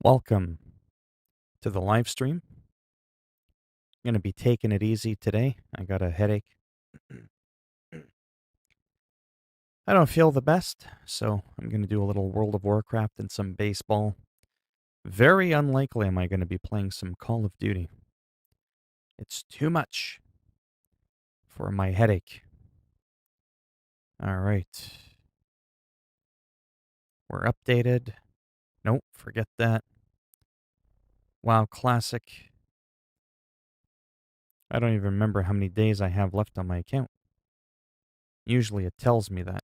Welcome to the live stream. I'm going to be taking it easy today. I got a headache. I don't feel the best, so I'm going to do a little World of Warcraft and some baseball. Very unlikely am I going to be playing some Call of Duty. It's too much for my headache. All right. We're updated. Nope, forget that. WoW Classic. I don't even remember how many days I have left on my account. Usually it tells me that.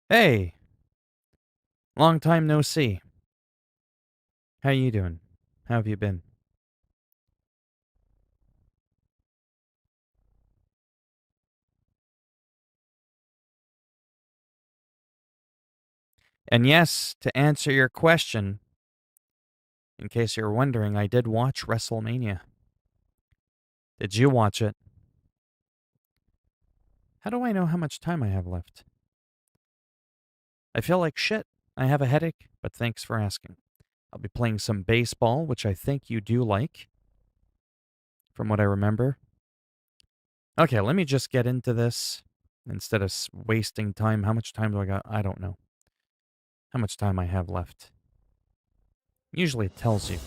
Hey! Long time no see. How you doing? How have you been? And yes, to answer your question, in case you're wondering, I did watch WrestleMania. Did you watch it? How do I know how much time I have left? I feel like shit. I have a headache, but thanks for asking. I'll be playing some baseball, which I think you do like, from what I remember. Okay, let me just get into this instead of wasting time. How much time do I got? I don't know how much time I have left. Usually it tells you.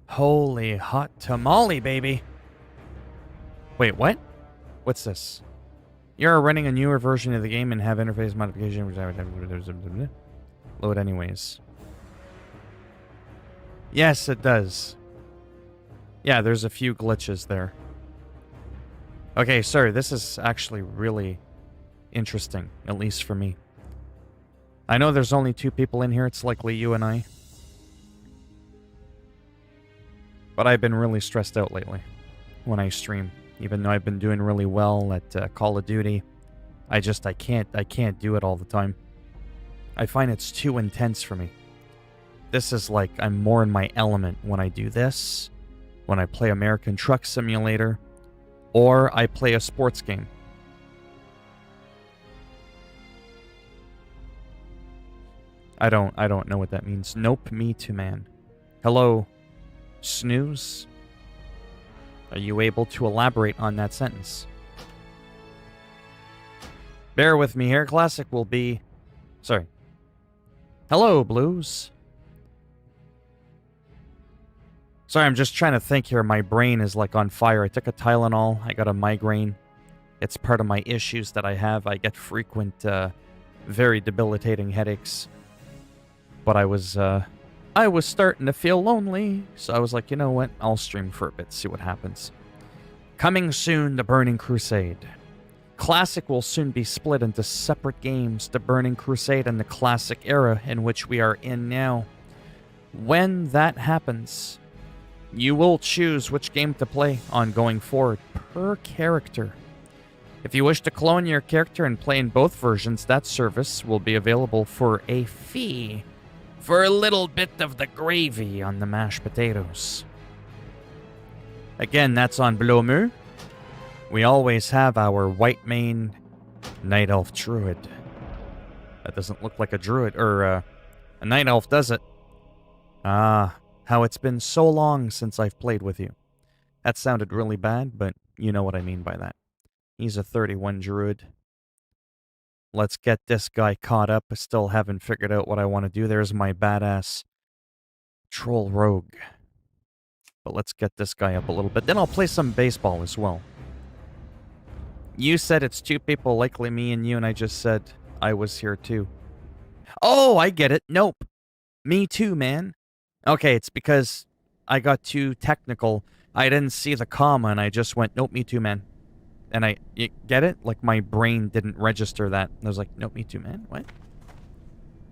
Holy hot tamale, baby. Wait, what? What's this? You're running a newer version of the game and have interface modification. Load anyways. Yes, it does. Yeah, there's a few glitches there. Okay, sorry, this is actually really interesting, at least for me. I know there's only 2 people in here, it's likely you and I. But I've been really stressed out lately when I stream. Even though I've been doing really well at Call of Duty, I can't do it all the time. I find it's too intense for me. This is like I'm more in my element when I do this, when I play American Truck Simulator, or I play a sports game. I don't know what that means. Nope, me too, man. Hello, snooze? Are you able to elaborate on that sentence? Bear with me here. Classic will be... Sorry. Hello, Blues. Sorry, I'm just trying to think here. My brain is like on fire. I took a Tylenol. I got a migraine. It's part of my issues that I have. I get frequent, very debilitating headaches. But I was starting to feel lonely, so I was like, you know what? I'll stream for a bit, see what happens. Coming soon, The Burning Crusade. Classic will soon be split into separate games, The Burning Crusade and the Classic era in which we are in now. When that happens, you will choose which game to play on going forward, per character. If you wish to clone your character and play in both versions, that service will be available for a fee. For a little bit of the gravy on the mashed potatoes. Again, that's on Blomu. We always have our white mane night elf druid. That doesn't look like a druid, or a night elf, does it? Ah, how it's been so long since I've played with you. That sounded really bad, but you know what I mean by that. He's a 31 druid. Let's get this guy caught up. I still haven't figured out what I want to do. There's my badass troll rogue. But let's get this guy up a little bit. Then I'll play some baseball as well. You said it's 2 people, likely me and you, and I just said I was here too. Oh, I get it. Nope. Me too, man. Okay, it's because I got too technical. I didn't see the comma, and I just went, nope, me too, man. And you get it? Like, my brain didn't register that. I was like, nope, me too, man. What?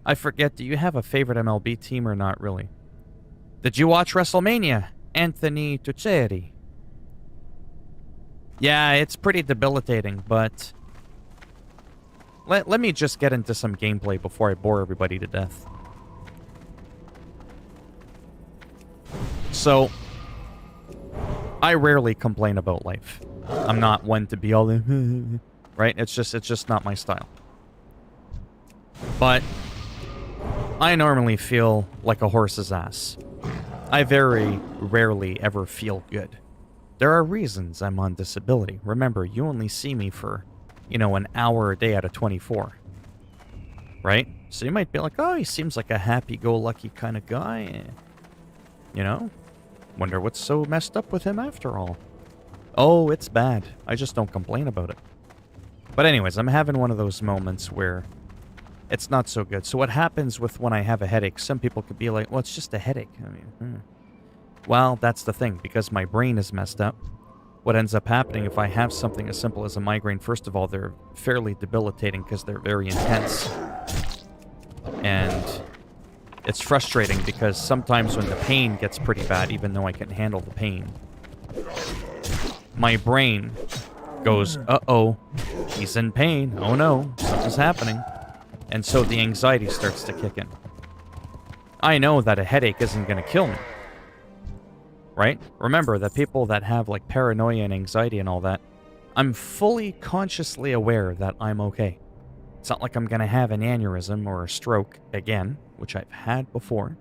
I forget, do you have a favorite MLB team or not really? Did you watch WrestleMania? Anthony Tuccieri. Yeah, it's pretty debilitating, but... Let me just get into some gameplay before I bore everybody to death. So... I rarely complain about life. I'm not one to be all the right? It's just not my style. But I normally feel like a horse's ass. I very rarely ever feel good. There are reasons I'm on disability. Remember, you only see me for, an hour a day out of 24. Right? So you might be like, oh, he seems like a happy-go-lucky kind of guy. Wonder what's so messed up with him after all. Oh, it's bad. I just don't complain about it. But anyways, I'm having one of those moments where it's not so good. So what happens with when I have a headache, some people could be like, well, it's just a headache. Well, that's the thing, because my brain is messed up. What ends up happening if I have something as simple as a migraine, first of all, they're fairly debilitating because they're very intense. And it's frustrating because sometimes when the pain gets pretty bad, even though I can handle the pain, my brain goes, uh-oh, he's in pain. Oh no, something's happening. And so the anxiety starts to kick in. I know that a headache isn't going to kill me. Right? Remember that people that have like paranoia and anxiety and all that, I'm fully consciously aware that I'm okay. It's not like I'm going to have an aneurysm or a stroke again, which I've had before.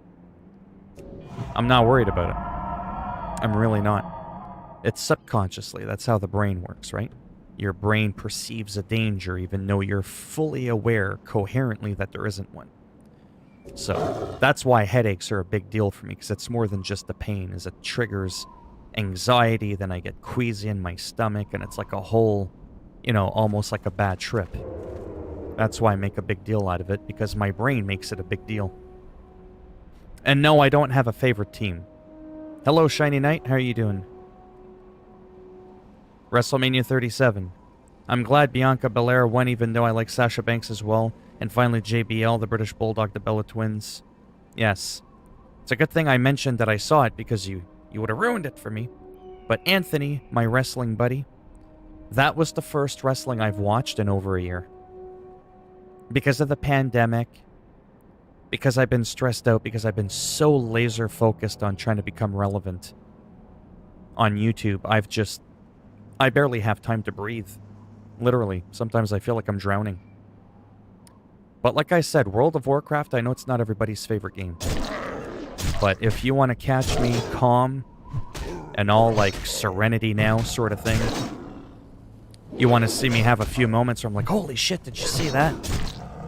I'm not worried about it. I'm really not. It's subconsciously. That's how the brain works, right? Your brain perceives a danger even though you're fully aware coherently that there isn't one. So that's why headaches are a big deal for me, because it's more than just the pain. As it triggers anxiety, then I get queasy in my stomach, and it's like a whole, almost like a bad trip. That's why I make a big deal out of it, because my brain makes it a big deal. And no, I don't have a favorite team. Hello, Shiny Knight. How are you doing? WrestleMania 37. I'm glad Bianca Belair won, even though I like Sasha Banks as well. And finally, JBL, the British Bulldog, the Bella Twins. Yes. It's a good thing I mentioned that I saw it, because you would have ruined it for me. But Anthony, my wrestling buddy, that was the first wrestling I've watched in over a year. Because of the pandemic, because I've been stressed out, because I've been so laser focused on trying to become relevant on YouTube, I barely have time to breathe. Literally. Sometimes I feel like I'm drowning. But like I said, World of Warcraft, I know it's not everybody's favorite game. But if you want to catch me calm and all like Serenity Now sort of thing, you want to see me have a few moments where I'm like, holy shit, did you see that?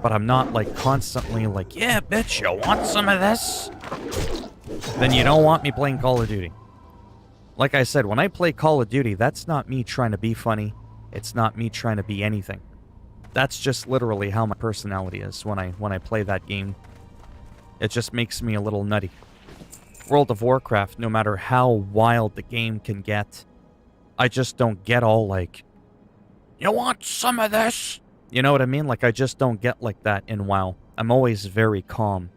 But I'm not like constantly like, yeah, bitch, you want some of this? Then you don't want me playing Call of Duty. Like I said, when I play Call of Duty, that's not me trying to be funny. It's not me trying to be anything. That's just literally how my personality is when I play that game. It just makes me a little nutty. World of Warcraft, no matter how wild the game can get, I just don't get all like, you want some of this? You know what I mean? Like, I just don't get like that in WoW. I'm always very calm.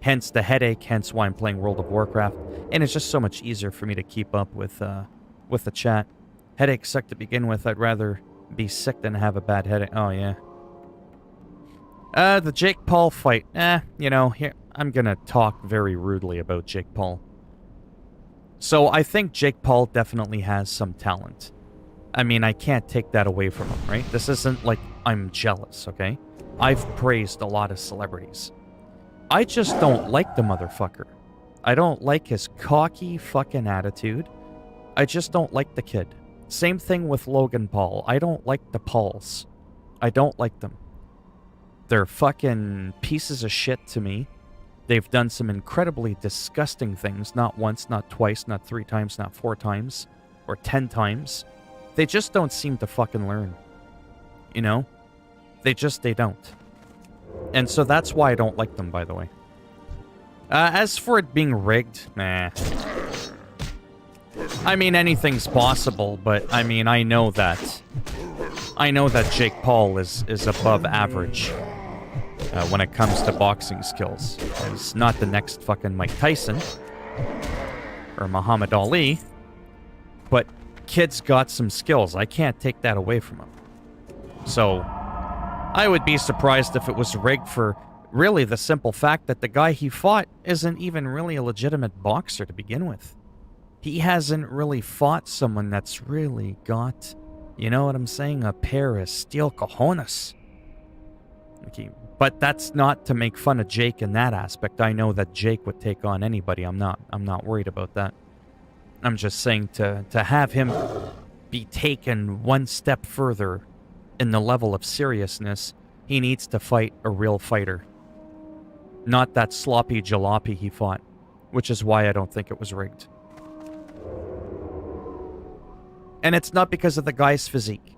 Hence the headache, hence why I'm playing World of Warcraft. And it's just so much easier for me to keep up with the chat. Headaches suck to begin with. I'd rather be sick than have a bad headache. Oh, yeah. The Jake Paul fight. Here, I'm gonna talk very rudely about Jake Paul. So, I think Jake Paul definitely has some talent. I mean, I can't take that away from him, right? This isn't like I'm jealous, okay? I've praised a lot of celebrities. I just don't like the motherfucker. I don't like his cocky fucking attitude. I just don't like the kid. Same thing with Logan Paul. I don't like the Pauls. I don't like them. They're fucking pieces of shit to me. They've done some incredibly disgusting things. Not once, not twice, not 3 times, not 4 times. Or 10 times. They just don't seem to fucking learn. You know? They don't. And so that's why I don't like them, by the way. As for it being rigged, nah. I mean, anything's possible, but I mean, I know that Jake Paul is above average when it comes to boxing skills. He's not the next fucking Mike Tyson or Muhammad Ali, but kid's got some skills. I can't take that away from him. So, I would be surprised if it was rigged for really the simple fact that the guy he fought isn't even really a legitimate boxer to begin with. He hasn't really fought someone that's really got, you know what I'm saying, a pair of steel cojones. Okay, but that's not to make fun of Jake in that aspect. I know that Jake would take on anybody. I'm not worried about that. I'm just saying to have him be taken one step further in the level of seriousness, he needs to fight a real fighter. Not that sloppy jalopy he fought, which is why I don't think it was rigged. And it's not because of the guy's physique.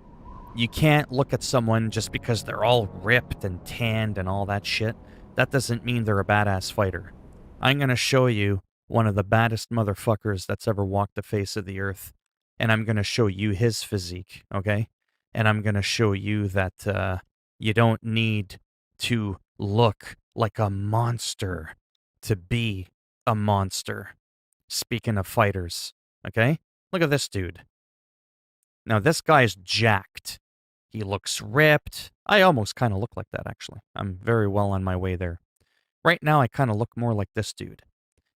You can't look at someone just because they're all ripped and tanned and all that shit. That doesn't mean they're a badass fighter. I'm going to show you one of the baddest motherfuckers that's ever walked the face of the earth. And I'm going to show you his physique, okay? And I'm going to show you that you don't need to look like a monster to be a monster. Speaking of fighters, okay? Look at this dude. Now, this guy's jacked. He looks ripped. I almost kind of look like that, actually. I'm very well on my way there. Right now, I kind of look more like this dude.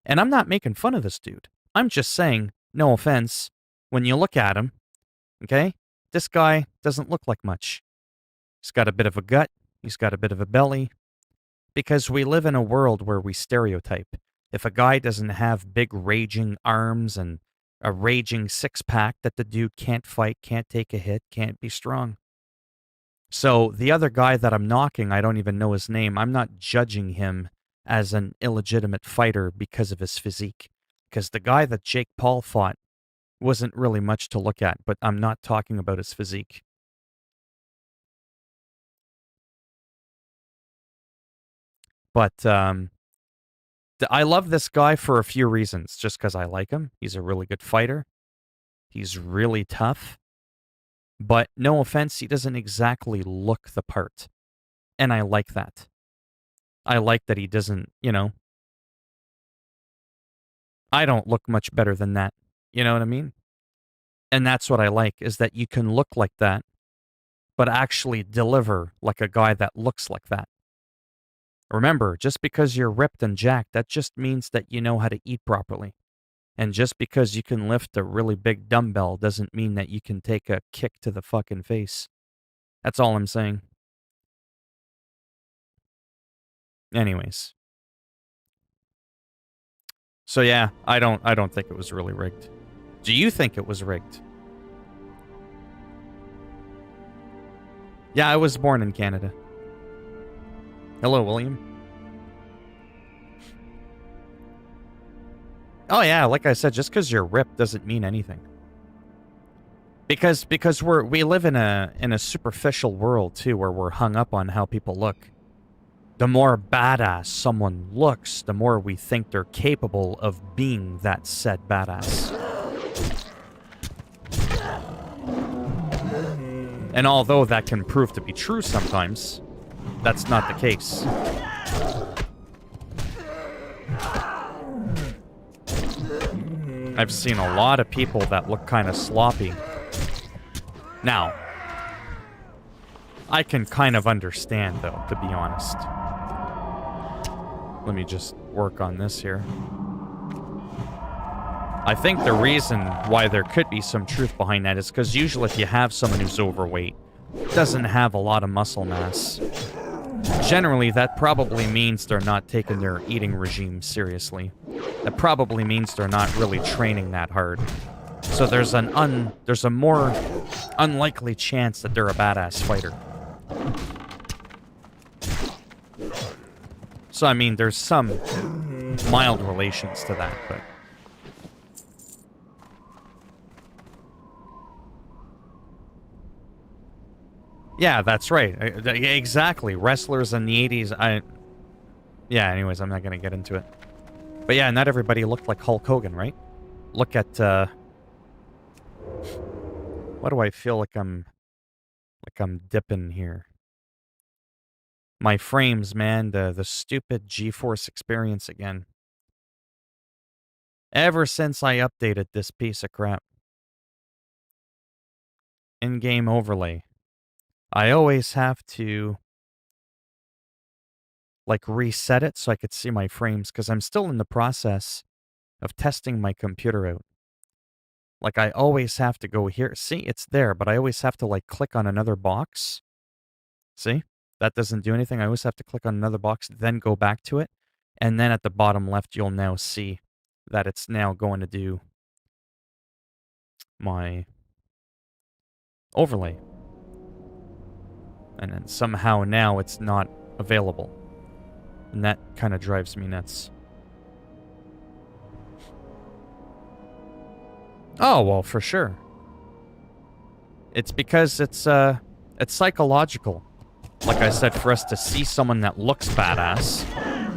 And I'm not making fun of this dude. I'm just saying, no offense, when you look at him, okay, this guy doesn't look like much. He's got a bit of a gut. He's got a bit of a belly. Because we live in a world where we stereotype. If a guy doesn't have big raging arms and a raging six-pack, that the dude can't fight, can't take a hit, can't be strong. So the other guy that I'm knocking, I don't even know his name. I'm not judging him as an illegitimate fighter because of his physique. Because the guy that Jake Paul fought wasn't really much to look at, but I'm not talking about his physique. But I love this guy for a few reasons, just because I like him. He's a really good fighter. He's really tough. But no offense, he doesn't exactly look the part. And I like that. I like that he doesn't, you know. I don't look much better than that. You know what I mean? And that's what I like, is that you can look like that, but actually deliver like a guy that looks like that. Remember, just because you're ripped and jacked, that just means that you know how to eat properly. And just because you can lift a really big dumbbell doesn't mean that you can take a kick to the fucking face. That's all I'm saying. Anyways. So yeah, I don't think it was really rigged. Do you think it was rigged? Yeah, I was born in Canada. Hello, William. Oh yeah, like I said, just because you're ripped doesn't mean anything. Because we live in a superficial world too, where we're hung up on how people look. The more badass someone looks, the more we think they're capable of being that said badass. And although that can prove to be true sometimes, that's not the case. I've seen a lot of people that look kind of sloppy. Now, I can kind of understand, though, to be honest. Let me just work on this here. I think the reason why there could be some truth behind that is because usually if you have someone who's overweight, doesn't have a lot of muscle mass, generally that probably means they're not taking their eating regime seriously. That probably means they're not really training that hard. So there's a more unlikely chance that they're a badass fighter. So I mean, there's some mild relations to that, but yeah, that's right. Exactly. Wrestlers in the 80s, yeah, anyways, I'm not going to get into it. But yeah, not everybody looked like Hulk Hogan, right? Look at, why do I feel like I'm dipping here? My frames, man, the stupid GeForce experience again. Ever since I updated this piece of crap. In-game overlay. I always have to like reset it so I could see my frames because I'm still in the process of testing my computer out. Like, I always have to go here. See, it's there, but I always have to, like, click on another box. See? That doesn't do anything. I always have to click on another box, then go back to it. And then at the bottom left, you'll now see that it's now going to do my overlay. And then somehow now it's not available. And that kind of drives me nuts. Oh, well, for sure. It's because it's psychological. Like I said, for us to see someone that looks badass,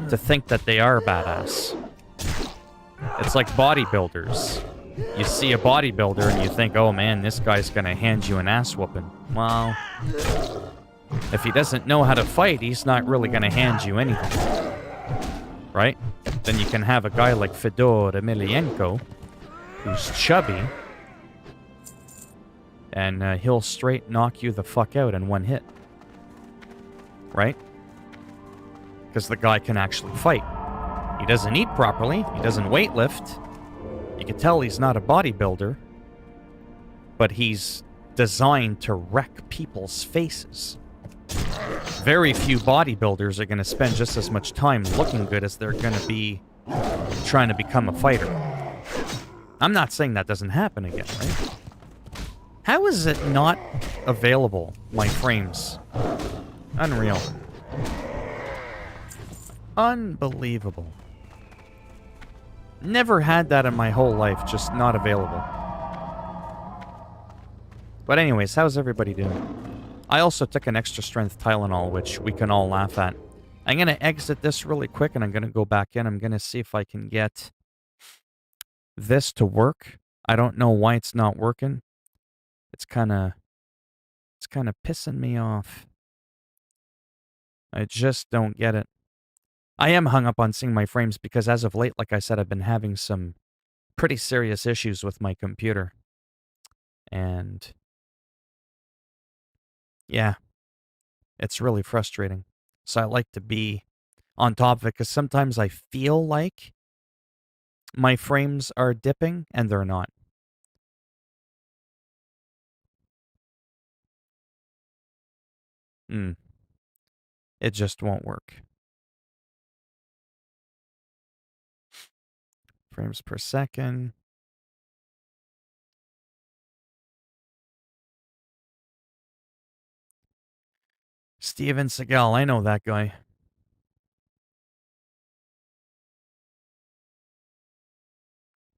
to think that they are badass. It's like bodybuilders. You see a bodybuilder and you think, oh man, this guy's gonna hand you an ass whooping. Well, if he doesn't know how to fight, he's not really gonna hand you anything. Right? Then you can have a guy like Fedor Emelianenko, who's chubby, and he'll straight knock you the fuck out in one hit. Right? Because the guy can actually fight. He doesn't eat properly. He doesn't weightlift. You can tell he's not a bodybuilder. But he's designed to wreck people's faces. Very few bodybuilders are going to spend just as much time looking good as they're going to be trying to become a fighter. I'm not saying that doesn't happen again, right? How is it not available, my frames? Unreal. Unbelievable. Never had that in my whole life, just not available. But anyways, how's everybody doing? I also took an extra strength Tylenol, which we can all laugh at. I'm going to exit this really quick, and I'm going to go back in. I'm going to see if I can get this to work. I don't know why it's not working. It's kind of pissing me off. I just don't get it. I am hung up on seeing my frames because as of late, like I said, I've been having some pretty serious issues with my computer. And yeah, it's really frustrating. So I like to be on top of it because sometimes I feel like my frames are dipping and they're not. It just won't work. Frames per second. Steven Seagal, I know that guy.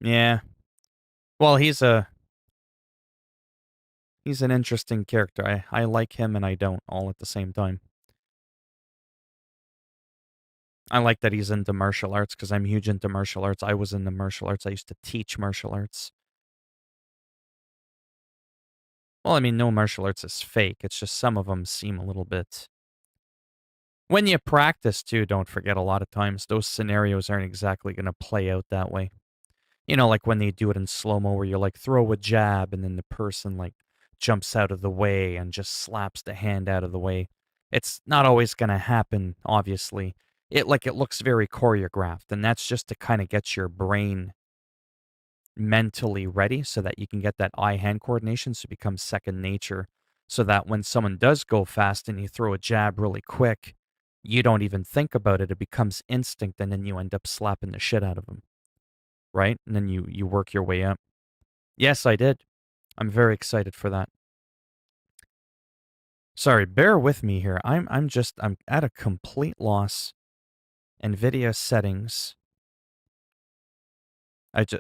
Yeah. Well, he's an interesting character. I like him and I don't all at the same time. I like that he's into martial arts because I'm huge into martial arts. I was into martial arts. I used to teach martial arts. Well, I mean, no martial arts is fake. It's just some of them seem a little bit... When you practice, too, don't forget a lot of times, those scenarios aren't exactly going to play out that way. You know, like when they do it in slow-mo where you, like, throw a jab and then the person, like, jumps out of the way and just slaps the hand out of the way. It's not always going to happen, obviously. It looks very choreographed, and that's just to kind of get your brain mentally ready so that you can get that eye-hand coordination so it becomes second nature, so that when someone does go fast and you throw a jab really quick, you don't even think about it. It becomes instinct, and then you end up slapping the shit out of them, right? And then you work your way up. Yes, I did. I'm very excited for that. Sorry, bear with me here. I'm at a complete loss. NVIDIA settings.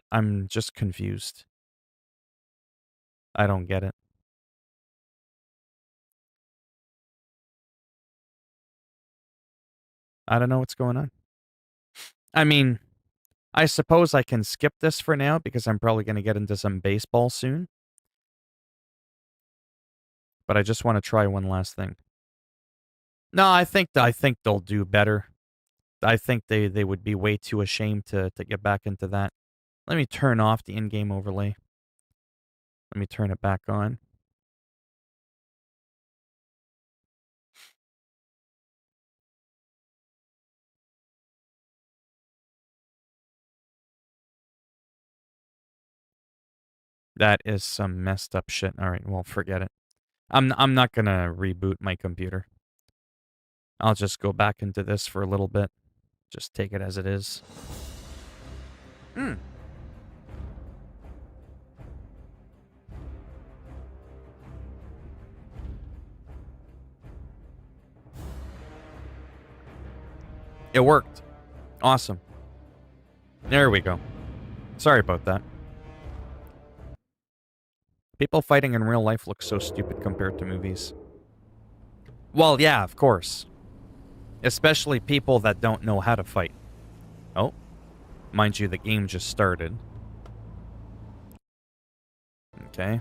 I'm just confused. I don't get it. I don't know what's going on. I mean, I suppose I can skip this for now because I'm probably going to get into some baseball soon. But I just want to try one last thing. No, I think they'll do better. I think they would be way too ashamed to get back into that. Let me turn off the in-game overlay. Let me turn it back on. That is some messed up shit. All right, well, forget it. I'm not gonna reboot my computer. I'll just go back into this for a little bit. Just take it as it is. Hmm. It worked. Awesome. There we go. Sorry about that. People fighting in real life look so stupid compared to movies. Well, yeah, of course. Especially people that don't know how to fight. Oh. Mind you, the game just started. Okay.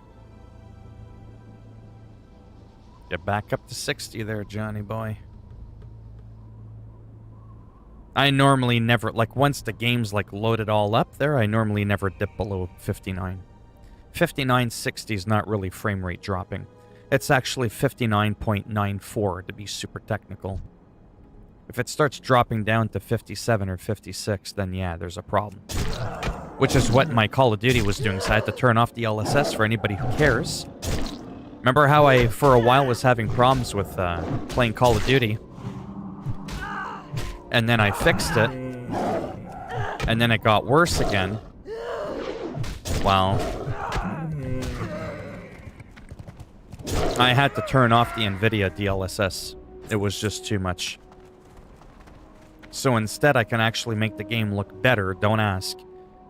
Get back up to 60 there, Johnny boy. I normally never, like, once the game's, like, loaded all up there, I normally never dip below 59. 5960 is not really frame rate dropping. It's actually 59.94 to be super technical. If it starts dropping down to 57 or 56, then yeah, there's a problem. Which is what my Call of Duty was doing, so I had to turn off the LSS for anybody who cares. Remember how I, for a while, was having problems with playing Call of Duty? And then I fixed it. And then it got worse again. Well, I had to turn off the NVIDIA DLSS. It was just too much. So instead, I can actually make the game look better, don't ask,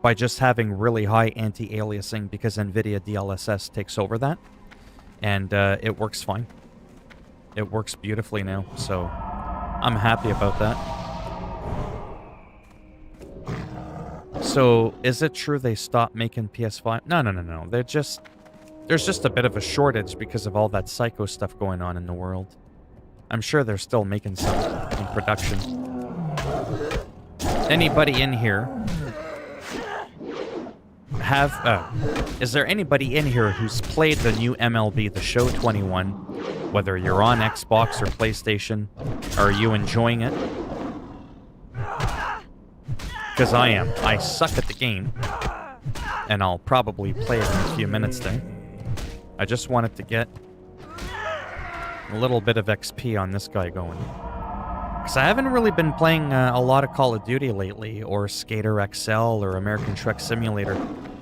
by just having really high anti-aliasing because NVIDIA DLSS takes over that. And it works fine. It works beautifully now, so I'm happy about that. So, is it true they stopped making PS5? No. There's just a bit of a shortage because of all that psycho stuff going on in the world. I'm sure they're still making some in production. Anybody in here is there anybody in here who's played the new MLB The Show 21? Whether you're on Xbox or PlayStation, are you enjoying it? Because I am. I suck at the game. And I'll probably play it in a few minutes there. I just wanted to get a little bit of XP on this guy going. Because I haven't really been playing a lot of Call of Duty lately, or Skater XL, or American Truck Simulator.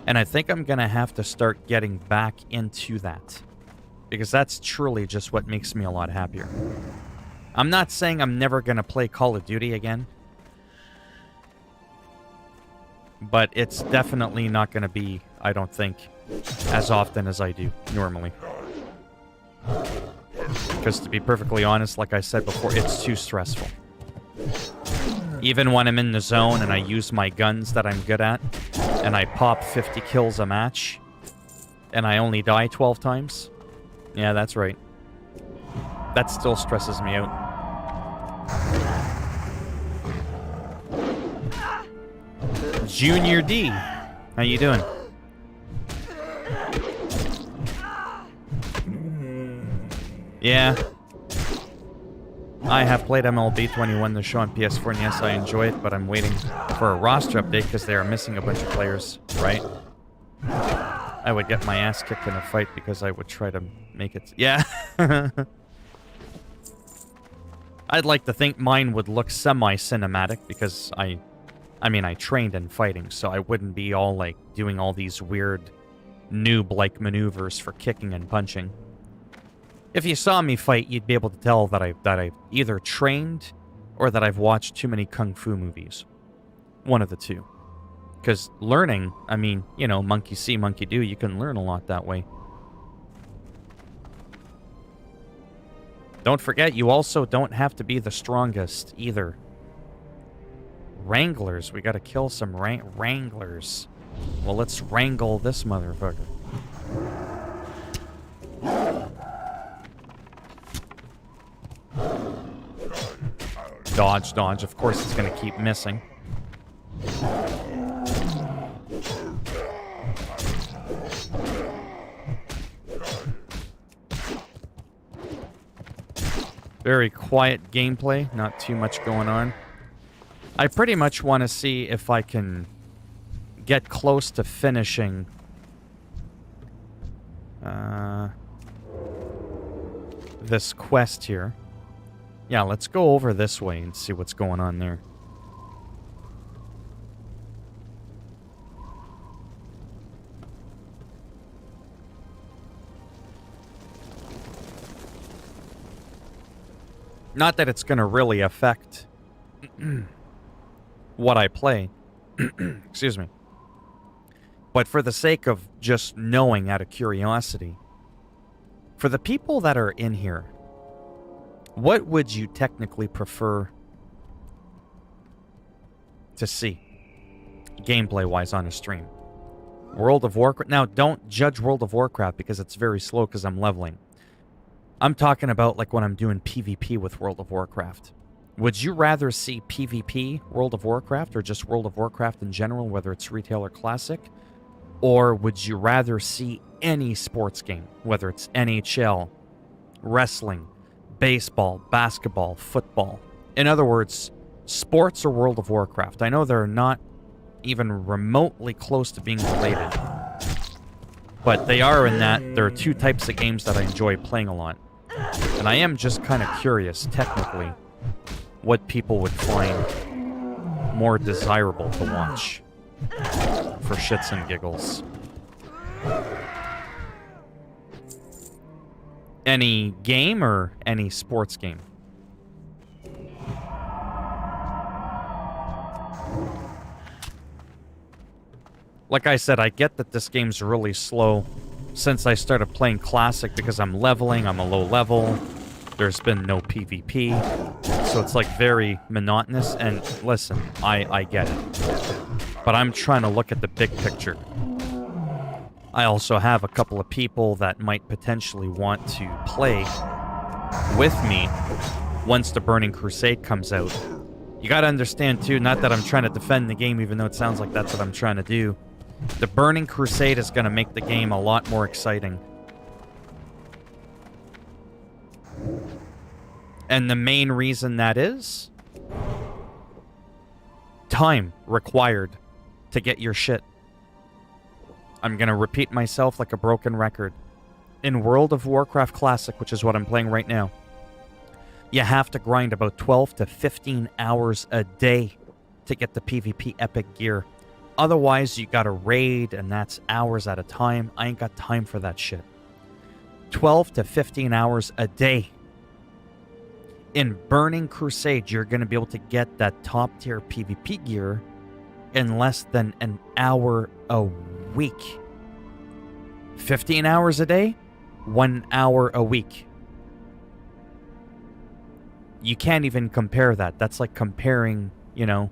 And I think I'm going to have to start getting back into that. Because that's truly just what makes me a lot happier. I'm not saying I'm never going to play Call of Duty again. But it's definitely not going to be, I don't think, as often as I do normally. Because to be perfectly honest, like I said before, it's too stressful. Even when I'm in the zone and I use my guns that I'm good at, and I pop 50 kills a match, and I only die 12 times, yeah, that's right. That still stresses me out. Junior D, how you doing? Yeah. I have played MLB 21, the show on PS4, and yes, I enjoy it, but I'm waiting for a roster update because they are missing a bunch of players, right? I would get my ass kicked in a fight because I would try to make it... Yeah. I'd like to think mine would look semi-cinematic because I trained in fighting, so I wouldn't be all, like, doing all these weird noob-like maneuvers for kicking and punching. If you saw me fight, you'd be able to tell that I've either trained or that I've watched too many kung fu movies. One of the two. Because learning, I mean, you know, monkey see, monkey do, you can learn a lot that way. Don't forget, you also don't have to be the strongest, either. Wranglers. We gotta kill some wranglers. Well, let's wrangle this motherfucker. Dodge, dodge. Of course it's gonna keep missing. Very quiet gameplay. Not too much going on. I pretty much want to see if I can get close to finishing this quest here. Yeah, let's go over this way and see what's going on there. Not that it's going to really affect what I play. Excuse me. But for the sake of just knowing out of curiosity, for the people that are in here, what would you technically prefer to see, gameplay-wise, on a stream? World of Warcraft? Now, don't judge World of Warcraft because it's very slow because I'm leveling. I'm talking about like when I'm doing PvP with World of Warcraft. Would you rather see PvP World of Warcraft or just World of Warcraft in general, whether it's retail or classic? Or would you rather see any sports game, whether it's NHL, wrestling, baseball, basketball, football? In other words, sports or World of Warcraft. I know they're not even remotely close to being related, but they are in that there are two types of games that I enjoy playing a lot. And I am just kind of curious, technically, what people would find more desirable to watch for shits and giggles. Any game or any sports game? Like I said, I get that this game's really slow since I started playing Classic because I'm leveling, I'm a low level, there's been no PvP, so it's like very monotonous, and listen, I get it. But I'm trying to look at the big picture. I also have a couple of people that might potentially want to play with me once the Burning Crusade comes out. You gotta understand too, not that I'm trying to defend the game, even though it sounds like that's what I'm trying to do. The Burning Crusade is going to make the game a lot more exciting. And the main reason that is time required to get your shit. I'm going to repeat myself like a broken record. In World of Warcraft Classic, which is what I'm playing right now, you have to grind about 12 to 15 hours a day to get the PvP epic gear. Otherwise, you gotta raid, and that's hours at a time. I ain't got time for that shit. 12 to 15 hours a day. In Burning Crusade, you're gonna be able to get that top-tier PvP gear in less than an hour a week. 15 hours a day, 1 hour a week. You can't even compare that. That's like comparing, you know,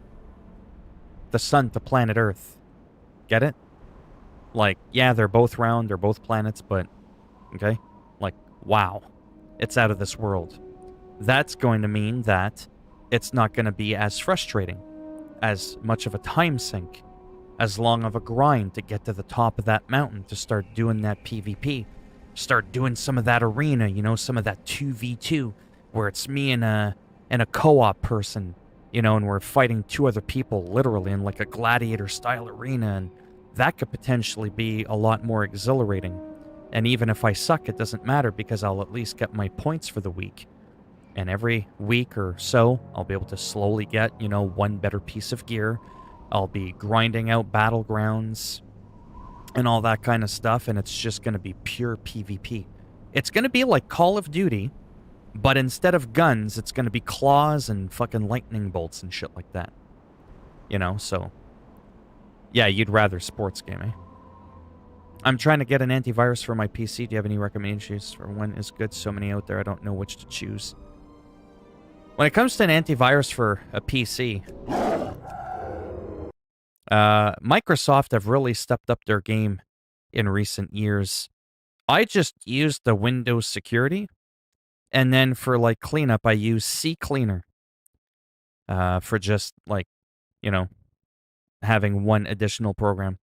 the sun to planet Earth. Get it? Like, yeah, they're both round, they're both planets, but, okay? Like, wow. It's out of this world. That's going to mean that it's not going to be as frustrating, as much of a time sink, as long of a grind to get to the top of that mountain, to start doing that PvP, start doing some of that arena, you know, some of that 2v2, where it's me and a co-op person, you know, and we're fighting two other people literally in like a gladiator-style arena, and that could potentially be a lot more exhilarating. And even if I suck, it doesn't matter because I'll at least get my points for the week. And every week or so, I'll be able to slowly get, you know, one better piece of gear. I'll be grinding out battlegrounds and all that kind of stuff, and it's just going to be pure PvP. It's going to be like Call of Duty, but instead of guns, it's going to be claws and fucking lightning bolts and shit like that. You know, so... yeah, you'd rather sports game, eh? I'm trying to get an antivirus for my PC. Do you have any recommendations for one is good? So many out there, I don't know which to choose. When it comes to an antivirus for a PC, Microsoft have really stepped up their game in recent years. I just used the Windows security, and then for like cleanup, I use CCleaner for just like, you know, having one additional program.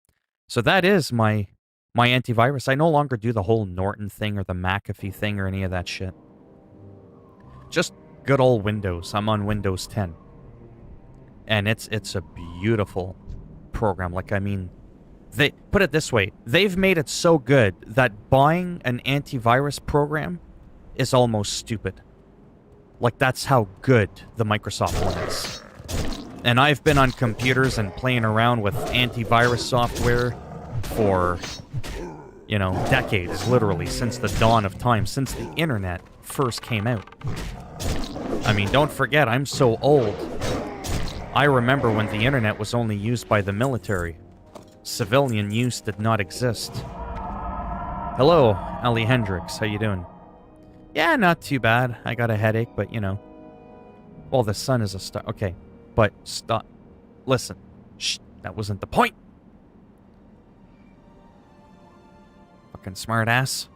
So that is my antivirus. I no longer do the whole Norton thing or the McAfee thing or any of that shit. Just good old Windows. I'm on Windows 10. And it's a beautiful program. Like, I mean, They put it this way, they've made it so good that buying an antivirus program is almost stupid. Like, that's how good the Microsoft one is. And I've been on computers and playing around with antivirus software for, you know, decades, literally, since the dawn of time, since the internet first came out. I mean, don't forget, I'm so old. I remember when the internet was only used by the military. Civilian use did not exist. Hello, Ellie Hendricks. How you doing? Yeah, not too bad. I got a headache, but, you know. Well, the sun is a star. Okay, but stop. Listen. Shh, that wasn't the point. Fucking smart ass.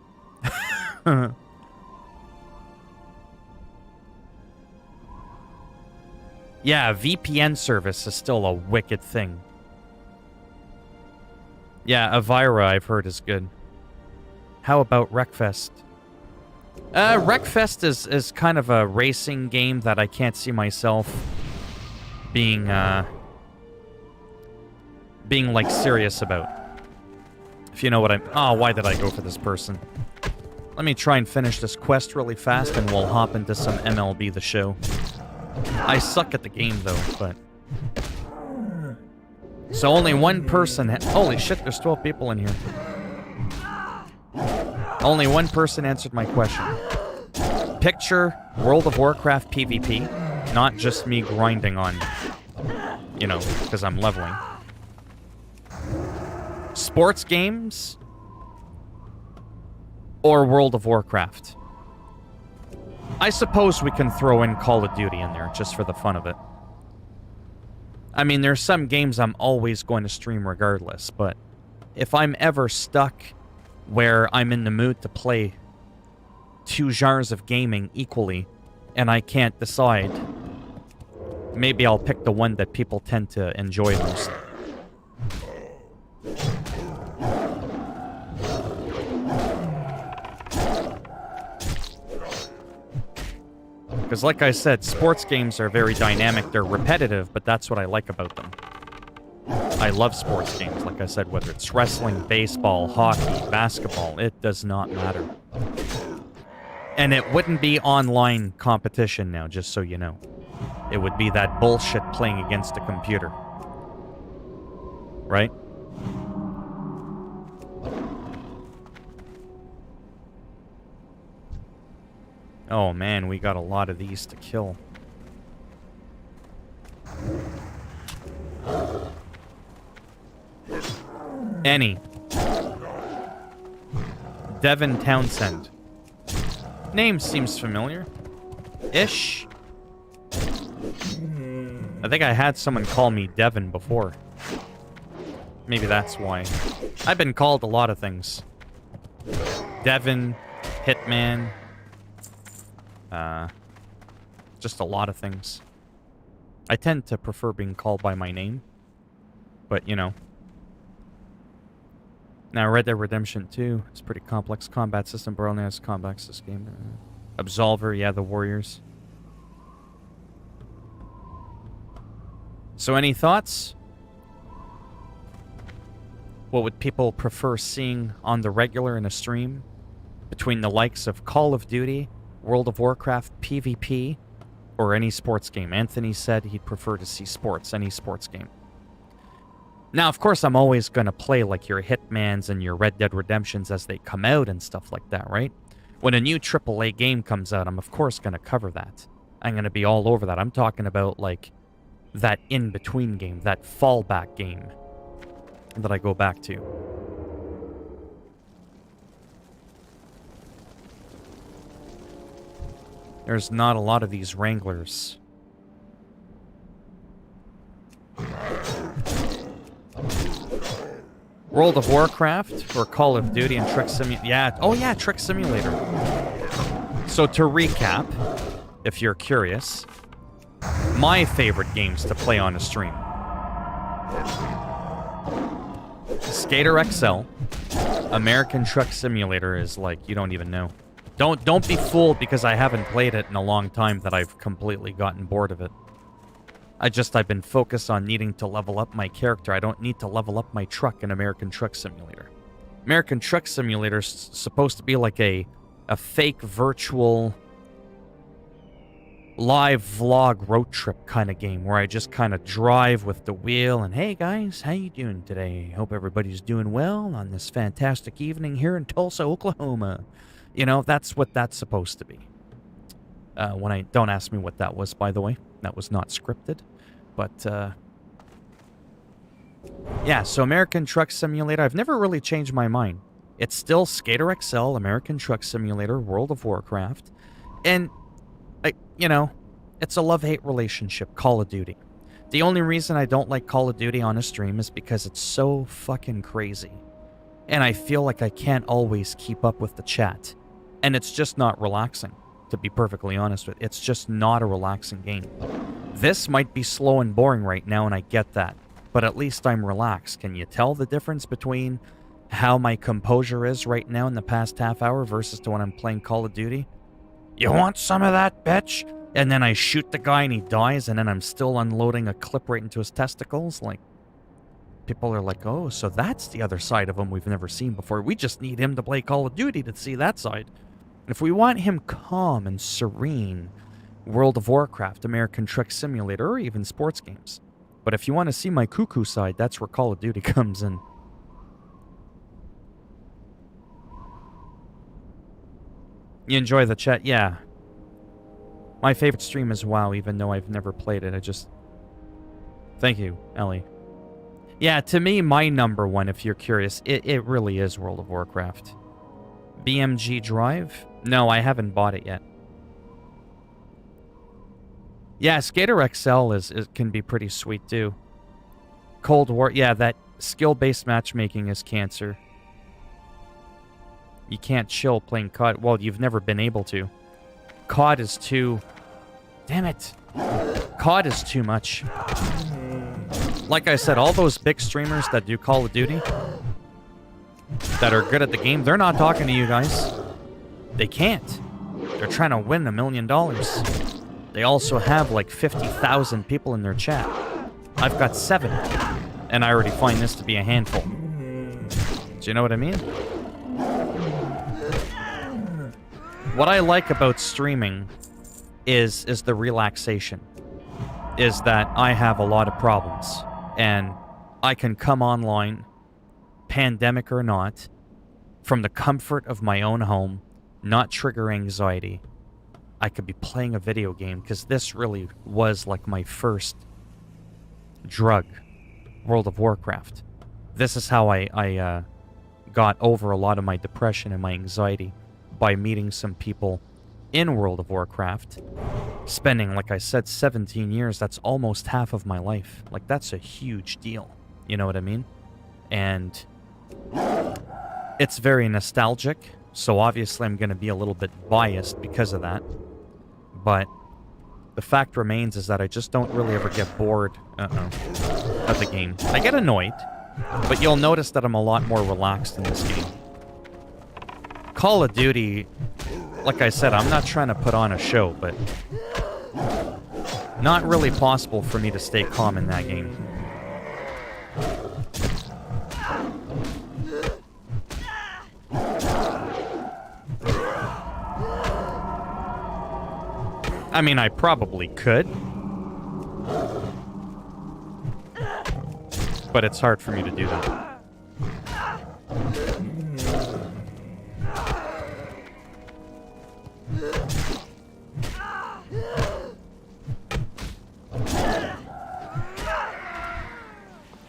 Yeah, VPN service is still a wicked thing. Yeah, Avira I've heard is good. How about Wreckfest? Wreckfest is kind of a racing game that I can't see myself being like serious about. If you know what I'm... Oh, why did I go for this person? Let me try and finish this quest really fast and we'll hop into some MLB The Show. I suck at the game though, but... So only one person... Holy shit, there's 12 people in here. Only one person answered my question. Picture World of Warcraft PvP, not just me grinding on, you know, because I'm leveling. Sports games or World of Warcraft? I suppose we can throw in Call of Duty in there just for the fun of it. I mean, there's some games I'm always going to stream regardless, but if I'm ever stuck where I'm in the mood to play two genres of gaming equally and I can't decide, maybe I'll pick the one that people tend to enjoy most. Because like I said, sports games are very dynamic. They're repetitive, but that's what I like about them. I love sports games, like I said, whether it's wrestling, baseball, hockey, basketball, it does not matter. And it wouldn't be online competition now, just so you know. It would be that bullshit playing against a computer. Right? Oh man, we got a lot of these to kill. Annie. Devin Townsend. Name seems familiar. Ish. I think I had someone call me Devin before. Maybe that's why. I've been called a lot of things. Devin, Hitman. Just a lot of things. I tend to prefer being called by my name. But, you know. Now, Red Dead Redemption 2 is pretty complex combat system. Borderlands has complex this game. Absolver, yeah, the Warriors. So, any thoughts? What would people prefer seeing on the regular in a stream? Between the likes of Call of Duty, World of Warcraft, PvP, or any sports game. Anthony said he'd prefer to see sports, any sports game. Now, of course, I'm always going to play like your Hitmans and your Red Dead Redemptions as they come out and stuff like that, right? When a new AAA game comes out, I'm of course going to cover that. I'm going to be all over that. I'm talking about like that in-between game, that fallback game that I go back to. There's not a lot of these Wranglers. World of Warcraft or Call of Duty and Trick Simulator. Yeah, oh yeah, Trick Simulator. So to recap, if you're curious, my favorite games to play on a stream. Skater XL, American Truck Simulator is like, you don't even know. Don't be fooled because I haven't played it in a long time that I've completely gotten bored of it. I've been focused on needing to level up my character. I don't need to level up my truck in American Truck Simulator. American Truck Simulator is supposed to be like a fake virtual live vlog road trip kind of game where I just kind of drive with the wheel and, hey guys, how you doing today? Hope everybody's doing well on this fantastic evening here in Tulsa, Oklahoma. You know, that's what that's supposed to be. Don't ask me what that was, by the way. That was not scripted. But, yeah, so American Truck Simulator, I've never really changed my mind. It's still Skater XL, American Truck Simulator, World of Warcraft. And, you know, it's a love-hate relationship, Call of Duty. The only reason I don't like Call of Duty on a stream is because it's so fucking crazy. And I feel like I can't always keep up with the chat. And it's just not relaxing, to be perfectly honest with you. It's just not a relaxing game. This might be slow and boring right now, and I get that. But at least I'm relaxed. Can you tell the difference between how my composure is right now in the past half hour versus to when I'm playing Call of Duty? You want some of that, bitch? And then I shoot the guy and he dies, and then I'm still unloading a clip right into his testicles? Like, people are like, oh, so that's the other side of him we've never seen before. We just need him to play Call of Duty to see that side. If we want him calm and serene, World of Warcraft, American Truck Simulator, or even sports games. But if you want to see my cuckoo side, that's where Call of Duty comes in. You enjoy the chat? Yeah. My favorite stream is WoW, even though I've never played it. Thank you, Ellie. Yeah, to me, my number one, if you're curious, it really is World of Warcraft. BMG Drive? No, I haven't bought it yet. Yeah, Skater XL can be pretty sweet, too. Cold War, yeah, that skill-based matchmaking is cancer. You can't chill playing COD. Well, you've never been able to. COD is too... Damn it. COD is too much. Like I said, all those big streamers that do Call of Duty, that are good at the game, they're not talking to you guys. They can't. They're trying to win $1 million. They also have like 50,000 people in their chat. I've got 7. And I already find this to be a handful. Do you know what I mean? What I like about streaming is the relaxation. Is that I have a lot of problems. And I can come online, pandemic or not, from the comfort of my own home, not trigger anxiety. I could be playing a video game, because this really was like my first drug, World of Warcraft. This is how I got over a lot of my depression and my anxiety, by meeting some people in World of Warcraft, spending, like I said, 17 years. That's almost half of my life. Like, that's a huge deal. You know what I mean? And it's very nostalgic, so obviously I'm going to be a little bit biased because of that. But the fact remains is that I just don't really ever get bored of the game. I get annoyed, but you'll notice that I'm a lot more relaxed in this game. Call of Duty, like I said, I'm not trying to put on a show, but not really possible for me to stay calm in that game. I mean, I probably could, but it's hard for me to do that.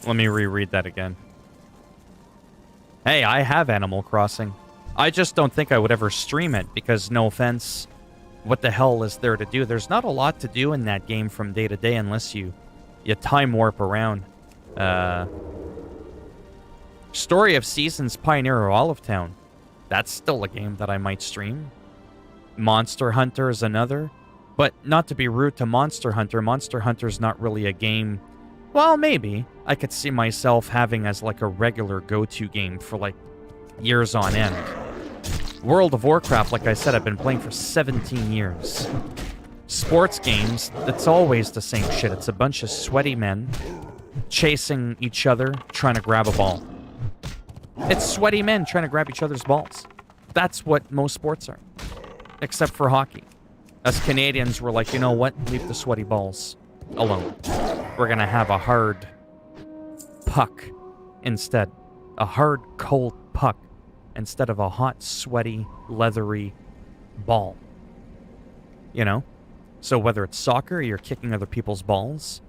Let me reread that again. Hey, I have Animal Crossing. I just don't think I would ever stream it because, no offense, what the hell is there to do? There's not a lot to do in that game from day to day unless you time warp around. Story of Seasons Pioneer of Olive Town. That's still a game that I might stream. Monster Hunter is another. But not to be rude to Monster Hunter. Monster Hunter's not really a game... Well, maybe. I could see myself having as like a regular go-to game for like years on end. World of Warcraft, like I said, I've been playing for 17 years. sports games, it's always the same shit. It's a bunch of sweaty men chasing each other, trying to grab a ball. It's sweaty men trying to grab each other's balls. That's what most sports are, except for hockey. Us Canadians were like, you know what? Leave the sweaty balls alone. We're going to have a hard puck instead. A hard, cold puck instead of a hot, sweaty, leathery ball. You know? So whether it's soccer, you're kicking other people's balls.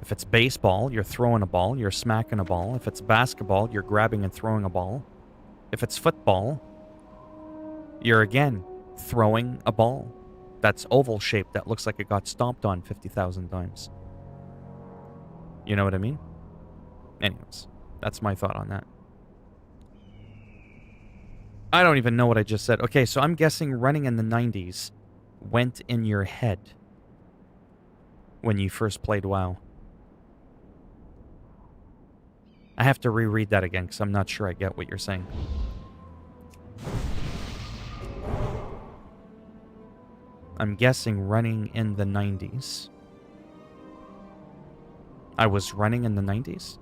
If it's baseball, you're throwing a ball, you're smacking a ball. If it's basketball, you're grabbing and throwing a ball. If it's football, you're again throwing a ball that's oval shaped that looks like it got stomped on 50,000 times. You know what I mean? Anyways, that's my thought on that. I don't even know what I just said. Okay, so I'm guessing running in the 90s went in your head when you first played WoW. I have to reread that again because I'm not sure I get what you're saying. I'm guessing running in the 90s. I was running in the 90s?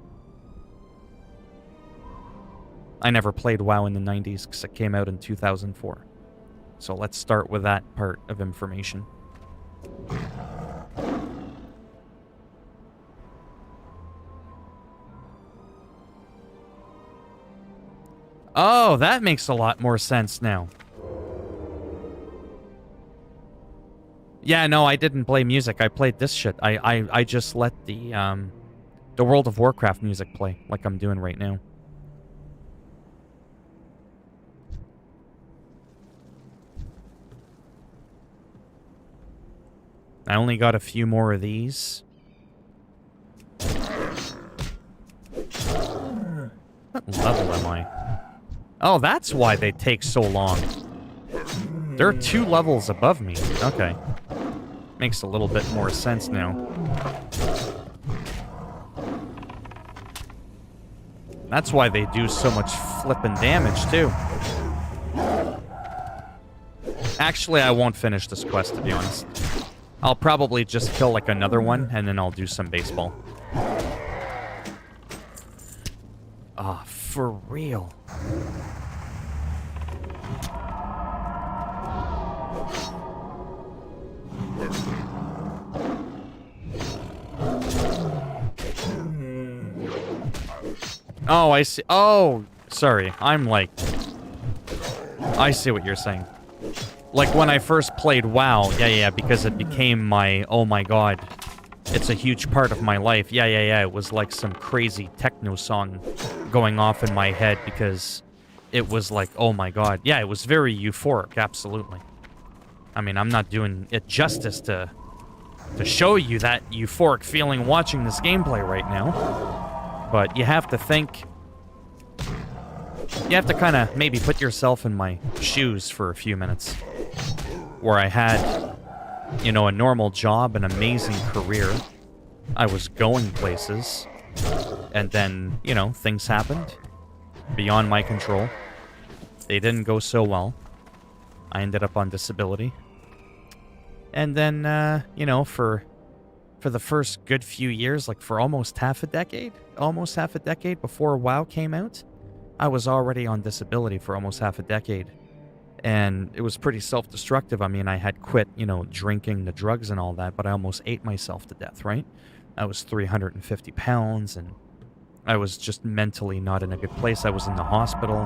I never played WoW in the 90s because it came out in 2004. So let's start with that part of information. Oh, that makes a lot more sense now. Yeah, no, I didn't play music. I played this shit. I just let the World of Warcraft music play, like I'm doing right now. I only got a few more of these. What level am I? Oh, that's why they take so long. They're 2 levels above me. Okay. Makes a little bit more sense now. That's why they do so much flippin' damage, too. Actually, I won't finish this quest, to be honest. I'll probably just kill, like, another one, and then I'll do some baseball. Ah, for real. Oh, I see. Oh, sorry. I'm like... I see what you're saying. Like when I first played WoW, yeah, because it became my... Oh my god. It's a huge part of my life. Yeah. It was like some crazy techno song going off in my head because it was like, oh my god. Yeah, it was very euphoric, absolutely. I mean, I'm not doing it justice to show you that euphoric feeling watching this gameplay right now. But you have to think... You have to kind of maybe put yourself in my shoes for a few minutes. Where I had, you know, a normal job, an amazing career. I was going places. And then, you know, things happened. Beyond my control. They didn't go so well. I ended up on disability. And then, you know, for the first good few years, like for almost half a decade before WoW came out, I was already on disability for almost half a decade. And it was pretty self-destructive. I mean, I had quit, you know, drinking the drugs and all that, but I almost ate myself to death, right? I was 350 pounds, and I was just mentally not in a good place. I was in the hospital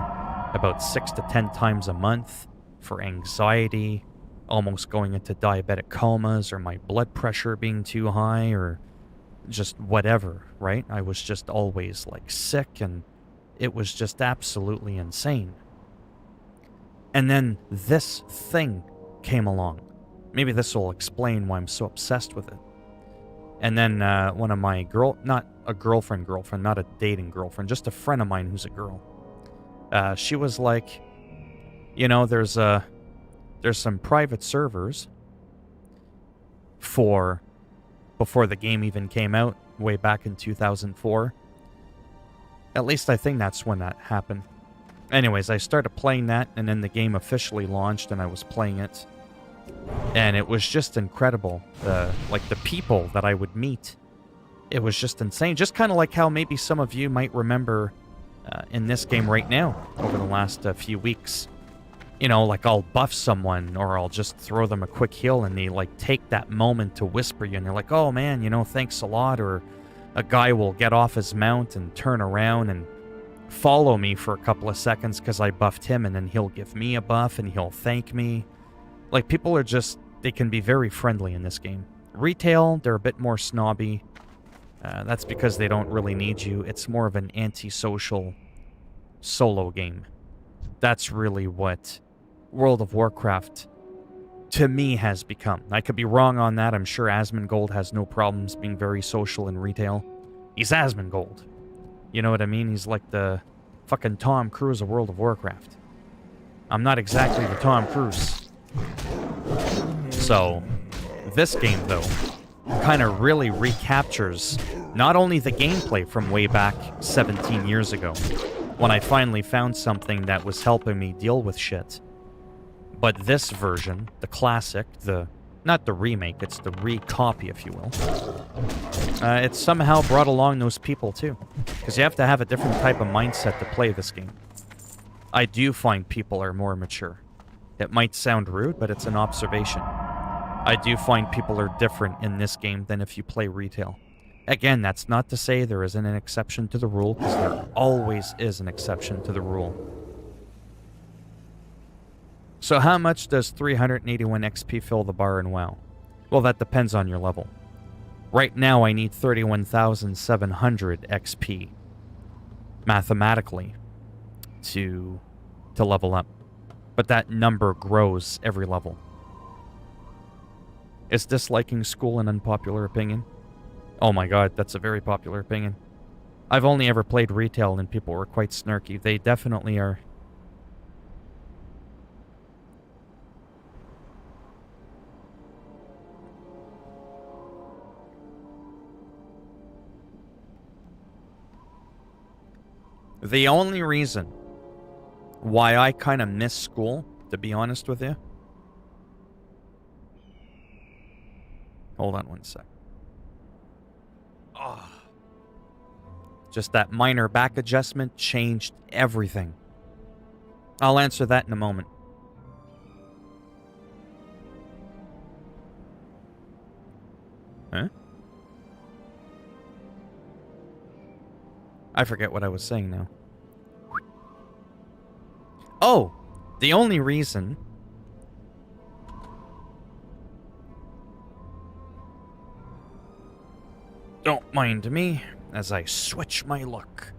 about 6 to 10 times a month for anxiety, almost going into diabetic comas, or my blood pressure being too high, or just whatever, right? I was just always, like, sick, and it was just absolutely insane. And then this thing came along. Maybe this will explain why I'm so obsessed with it. And then one of my not a girlfriend, not a dating girlfriend, just a friend of mine who's a girl. She was like, you know, there's some private servers before the game even came out, way back in 2004. At least I think that's when that happened. Anyways, I started playing that, and then the game officially launched, and I was playing it. And it was just incredible. The people that I would meet. It was just insane. Just kind of like how maybe some of you might remember in this game right now over the last few weeks. You know, like I'll buff someone or I'll just throw them a quick heal and they like take that moment to whisper you and they're like, oh man, you know, thanks a lot. Or a guy will get off his mount and turn around and follow me for a couple of seconds because I buffed him, and then he'll give me a buff and he'll thank me. Like, people are just, they can be very friendly in this game. Retail, they're a bit more snobby. That's because they don't really need you. It's more of an antisocial solo game. That's really what World of Warcraft, to me, has become. I could be wrong on that. I'm sure Asmongold has no problems being very social in retail. He's Asmongold. You know what I mean? He's like the fucking Tom Cruise of World of Warcraft. I'm not exactly the Tom Cruise. So, this game, though, kind of really recaptures not only the gameplay from way back 17 years ago, when I finally found something that was helping me deal with shit, but this version, the classic, not the remake, it's the recopy, if you will, it somehow brought along those people too. Because you have to have a different type of mindset to play this game. I do find people are more mature. It might sound rude, but it's an observation. I do find people are different in this game than if you play retail. Again, that's not to say there isn't an exception to the rule, because there always is an exception to the rule. So how much does 381 XP fill the bar in WoW? Well, that depends on your level. Right now, I need 31,700 XP, mathematically, to level up. But that number grows every level. Is disliking school an unpopular opinion? Oh my god, that's a very popular opinion. I've only ever played retail and people were quite snarky. They definitely are. The only reason why I kind of miss school, to be honest with you... Hold on one sec. Oh. Just that minor back adjustment changed everything. I'll answer that in a moment. Huh? I forget what I was saying now. Oh! The only reason... Don't mind me as I switch my look.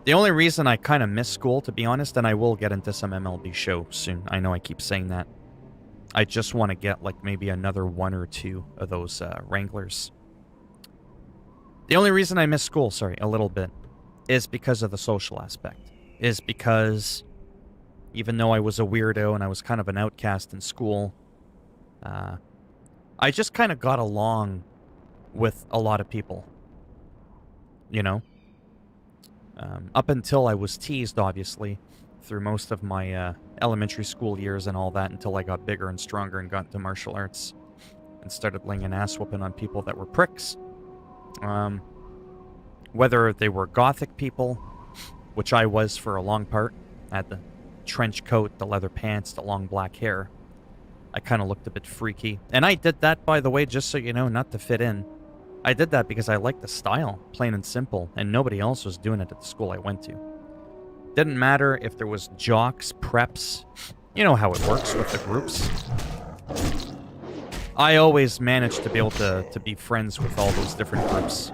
The only reason I kind of miss school, to be honest, and I will get into some MLB show soon. I know I keep saying that. I just want to get like maybe another 1 or 2 of those Wranglers. The only reason I miss school, a little bit, is because of the social aspect. Is because even though I was a weirdo and I was kind of an outcast in school, I just kind of got along with a lot of people. You know? Up until I was teased, obviously, through most of my elementary school years and all that, until I got bigger and stronger and got into martial arts and started laying an ass whooping on people that were pricks. Whether they were gothic people, which I was for a long part, I had the trench coat, the leather pants, the long black hair. I kind of looked a bit freaky. And I did that, by the way, just so you know, not to fit in. I did that because I liked the style, plain and simple, and nobody else was doing it at the school I went to. Didn't matter if there was jocks, preps. You know how it works with the groups. I always managed to be able to be friends with all those different groups.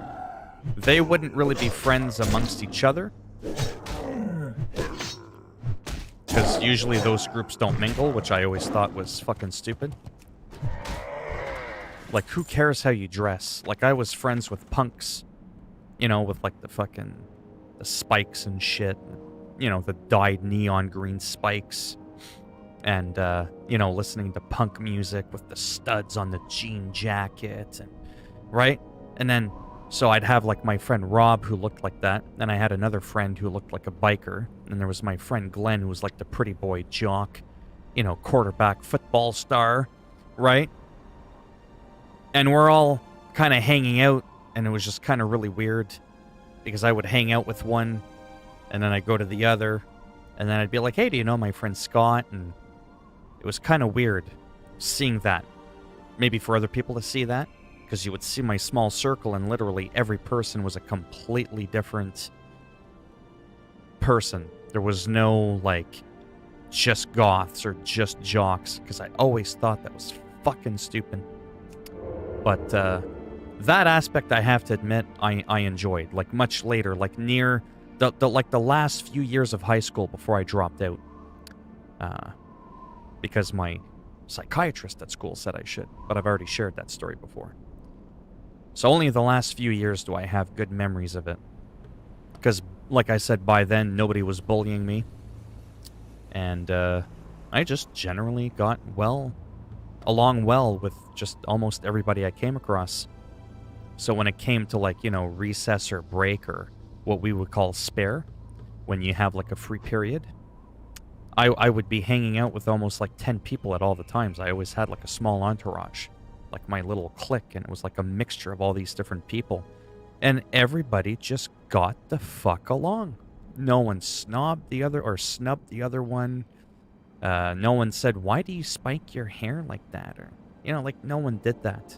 They wouldn't really be friends amongst each other, because usually those groups don't mingle, which I always thought was fucking stupid. Like, who cares how you dress? Like, I was friends with punks, you know, with like the spikes and shit, you know, the dyed neon green spikes, and you know, listening to punk music with the studs on the jean jacket, and right? And then So I'd have like my friend Rob who looked like that. Then I had another friend who looked like a biker. And there was my friend Glenn who was like the pretty boy jock, you know, quarterback football star, right? And we're all kind of hanging out, and it was just kind of really weird because I would hang out with one and then I'd go to the other, and then I'd be like, hey, do you know my friend Scott? And it was kind of weird seeing that. Maybe for other people to see that, because you would see my small circle and literally every person was a completely different person. There was no, like, just goths or just jocks, because I always thought that was fucking stupid. But that aspect, I have to admit, I enjoyed. Like, much later, like, near the last few years of high school before I dropped out. Because my psychiatrist at school said I should, but I've already shared that story before. So only the last few years do I have good memories of it. Because, like I said, by then, nobody was bullying me. And I just generally got along well with just almost everybody I came across. So when it came to, like, you know, recess or break or what we would call spare, when you have like a free period, I would be hanging out with almost like 10 people at all the times. I always had like a small entourage, like my little clique, and it was like a mixture of all these different people. And everybody just got the fuck along. No one snobbed the other or snubbed the other one. No one said, why do you spike your hair like that? Or, you know, like, no one did that.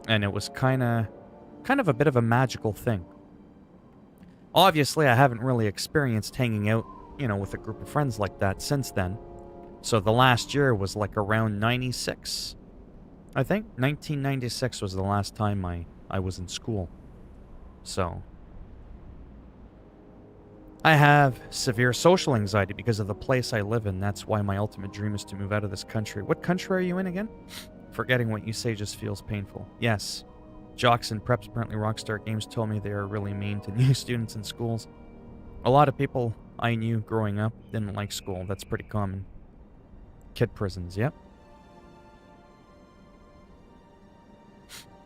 And it was kind of a bit of a magical thing. Obviously, I haven't really experienced hanging out, you know, with a group of friends like that since then. So the last year was like around 96. I think 1996 was the last time I was in school. So I have severe social anxiety because of the place I live in. That's why my ultimate dream is to move out of this country. What country are you in again? Forgetting what you say just feels painful. Yes. Jocks and preps, apparently Rockstar Games told me they are really mean to new students in schools. A lot of people I knew growing up didn't like school. That's pretty common. Kid prisons, yep.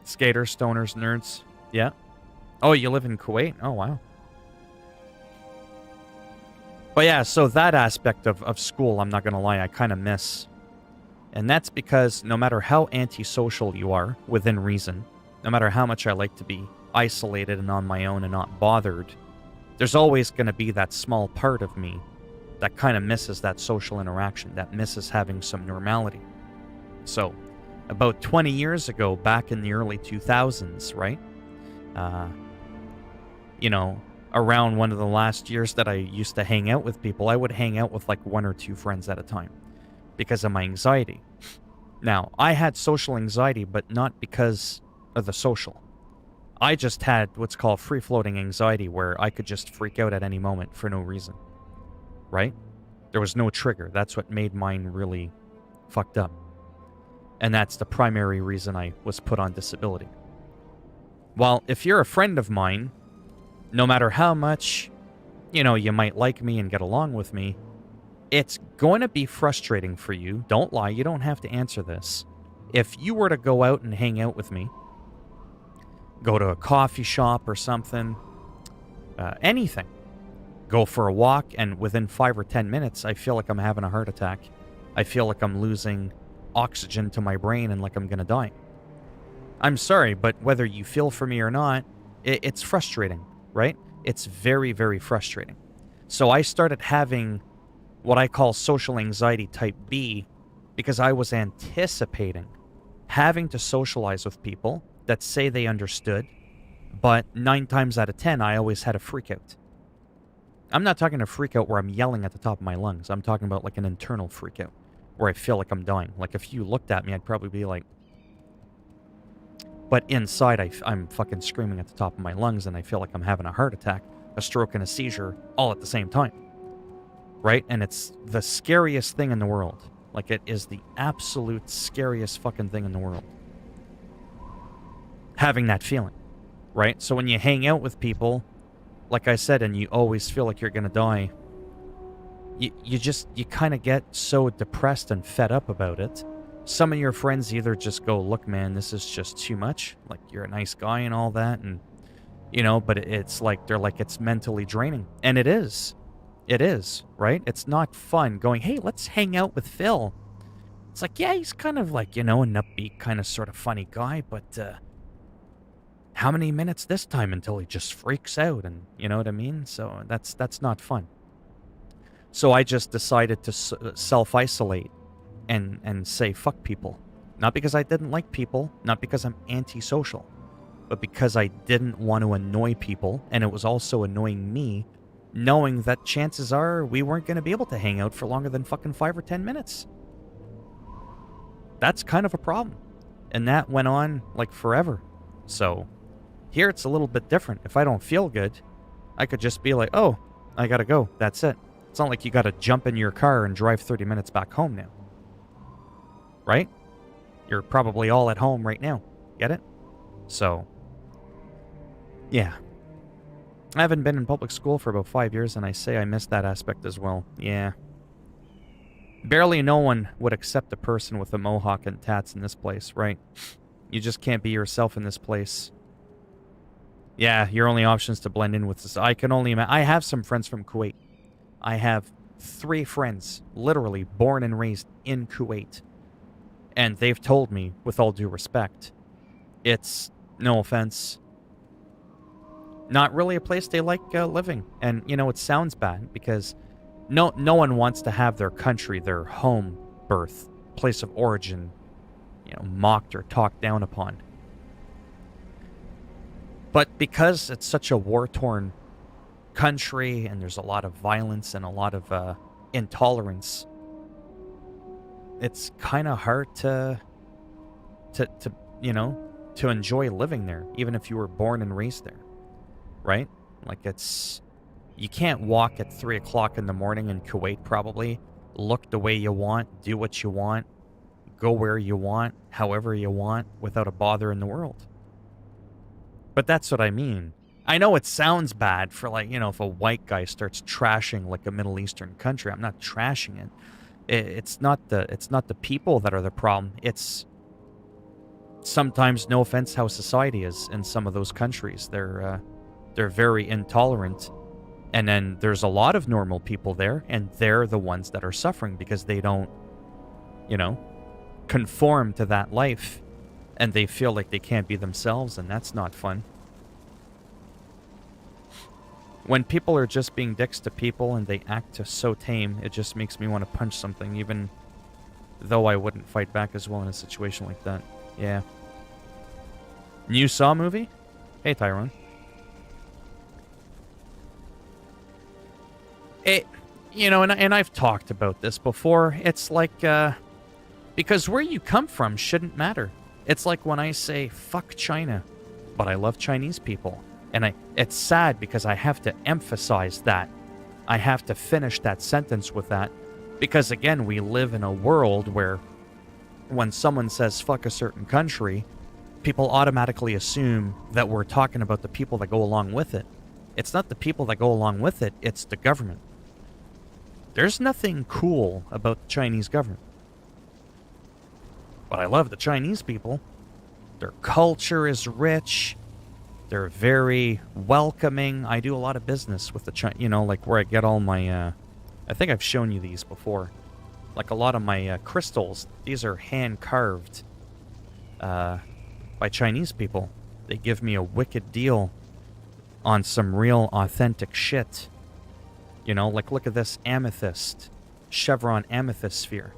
Skaters, stoners, nerds, yeah. Oh, you live in Kuwait? Oh, wow. But yeah, so that aspect of school, I'm not going to lie, I kind of miss. And that's because no matter how antisocial you are, within reason, no matter how much I like to be isolated and on my own and not bothered, there's always going to be that small part of me that kind of misses that social interaction, that misses having some normality. So, about 20 years ago, back in the early 2000s, right? You know, around one of the last years that I used to hang out with people, I would hang out with like one or two friends at a time because of my anxiety. Now, I had social anxiety, but not because of the social. I just had what's called free-floating anxiety, where I could just freak out at any moment for no reason. Right? There was no trigger. That's what made mine really fucked up. And that's the primary reason I was put on disability. Well, if you're a friend of mine, no matter how much, you know, you might like me and get along with me, it's going to be frustrating for you. Don't lie, you don't have to answer this. If you were to go out and hang out with me, go to a coffee shop or something, anything, go for a walk, and within 5 or 10 minutes, I feel like I'm having a heart attack. I feel like I'm losing oxygen to my brain and like I'm gonna die. I'm sorry, but whether you feel for me or not, it's frustrating, right? It's very, very frustrating. So I started having what I call social anxiety type B because I was anticipating having to socialize with people that say they understood, but 9 times out of 10, I always had a freak out. I'm not talking a freak out where I'm yelling at the top of my lungs. I'm talking about like an internal freak out where I feel like I'm dying. Like if you looked at me, I'd probably be like... But inside, I'm fucking screaming at the top of my lungs and I feel like I'm having a heart attack, a stroke, and a seizure all at the same time. Right? And it's the scariest thing in the world. Like, it is the absolute scariest fucking thing in the world. Having that feeling. Right? So when you hang out with people, like I said, and you always feel like you're gonna die, you kind of get so depressed and fed up about it. Some of your friends either just go, look, man, this is just too much. Like, you're a nice guy and all that, and You know, but it's like, they're like, it's mentally draining. And it is. It is, right? It's not fun going, hey, let's hang out with Phil. It's like, yeah, he's kind of like, you know, an upbeat, kind of sort of funny guy, but how many minutes this time until he just freaks out? And you know what I mean? So that's not fun. So I just decided to self-isolate and say fuck people. Not because I didn't like people, not because I'm antisocial, but because I didn't want to annoy people, and it was also annoying me, knowing that chances are we weren't going to be able to hang out for longer than fucking 5 or 10 minutes. That's kind of a problem. And that went on, like, forever. So, here it's a little bit different. If I don't feel good, I could just be like, oh, I gotta go. That's it. It's not like you gotta jump in your car and drive 30 minutes back home now. Right? You're probably all at home right now. Get it? So, yeah. I haven't been in public school for about 5 years, and I say I miss that aspect as well. Yeah. Barely no one would accept a person with a mohawk and tats in this place, right? You just can't be yourself in this place. Yeah, your only option is to blend in with this. I can only imagine. I have some friends from Kuwait. I have 3 friends, literally born and raised in Kuwait. And they've told me, with all due respect, it's, no offense, not really a place they like living. And, you know, it sounds bad because no one wants to have their country, their home birth, place of origin, you know, mocked or talked down upon. But because it's such a war-torn country and there's a lot of violence and a lot of intolerance, it's kind of hard to you know, to enjoy living there, even if you were born and raised there, right? Like, it's, you can't walk at 3 o'clock in the morning in Kuwait, probably, look the way you want, do what you want, go where you want, however you want, without a bother in the world. But that's what I mean. I know it sounds bad for, like, you know, if a white guy starts trashing like a Middle Eastern country. I'm not trashing it. It's not the people that are the problem. It's sometimes, no offense, how society is in some of those countries. They're very intolerant, and then there's a lot of normal people there, and they're the ones that are suffering because they don't, you know, conform to that life, and they feel like they can't be themselves, and that's not fun. When people are just being dicks to people and they act so tame, it just makes me want to punch something, even though I wouldn't fight back as well in a situation like that. Yeah. New Saw movie? Hey, Tyrone. It, you know, and I've talked about this before. It's like, because where you come from shouldn't matter. It's like when I say, fuck China, but I love Chinese people. And it's sad because I have to emphasize that. I have to finish that sentence with that. Because, again, we live in a world where when someone says fuck a certain country, people automatically assume that we're talking about the people that go along with it. It's not the people that go along with it, it's the government. There's nothing cool about the Chinese government. But I love the Chinese people. Their culture is rich. They're very welcoming. I do a lot of business with the you know, like where I get all my, I think I've shown you these before. Like a lot of my crystals, these are hand-carved by Chinese people. They give me a wicked deal on some real authentic shit. You know, like look at this amethyst, chevron amethyst sphere.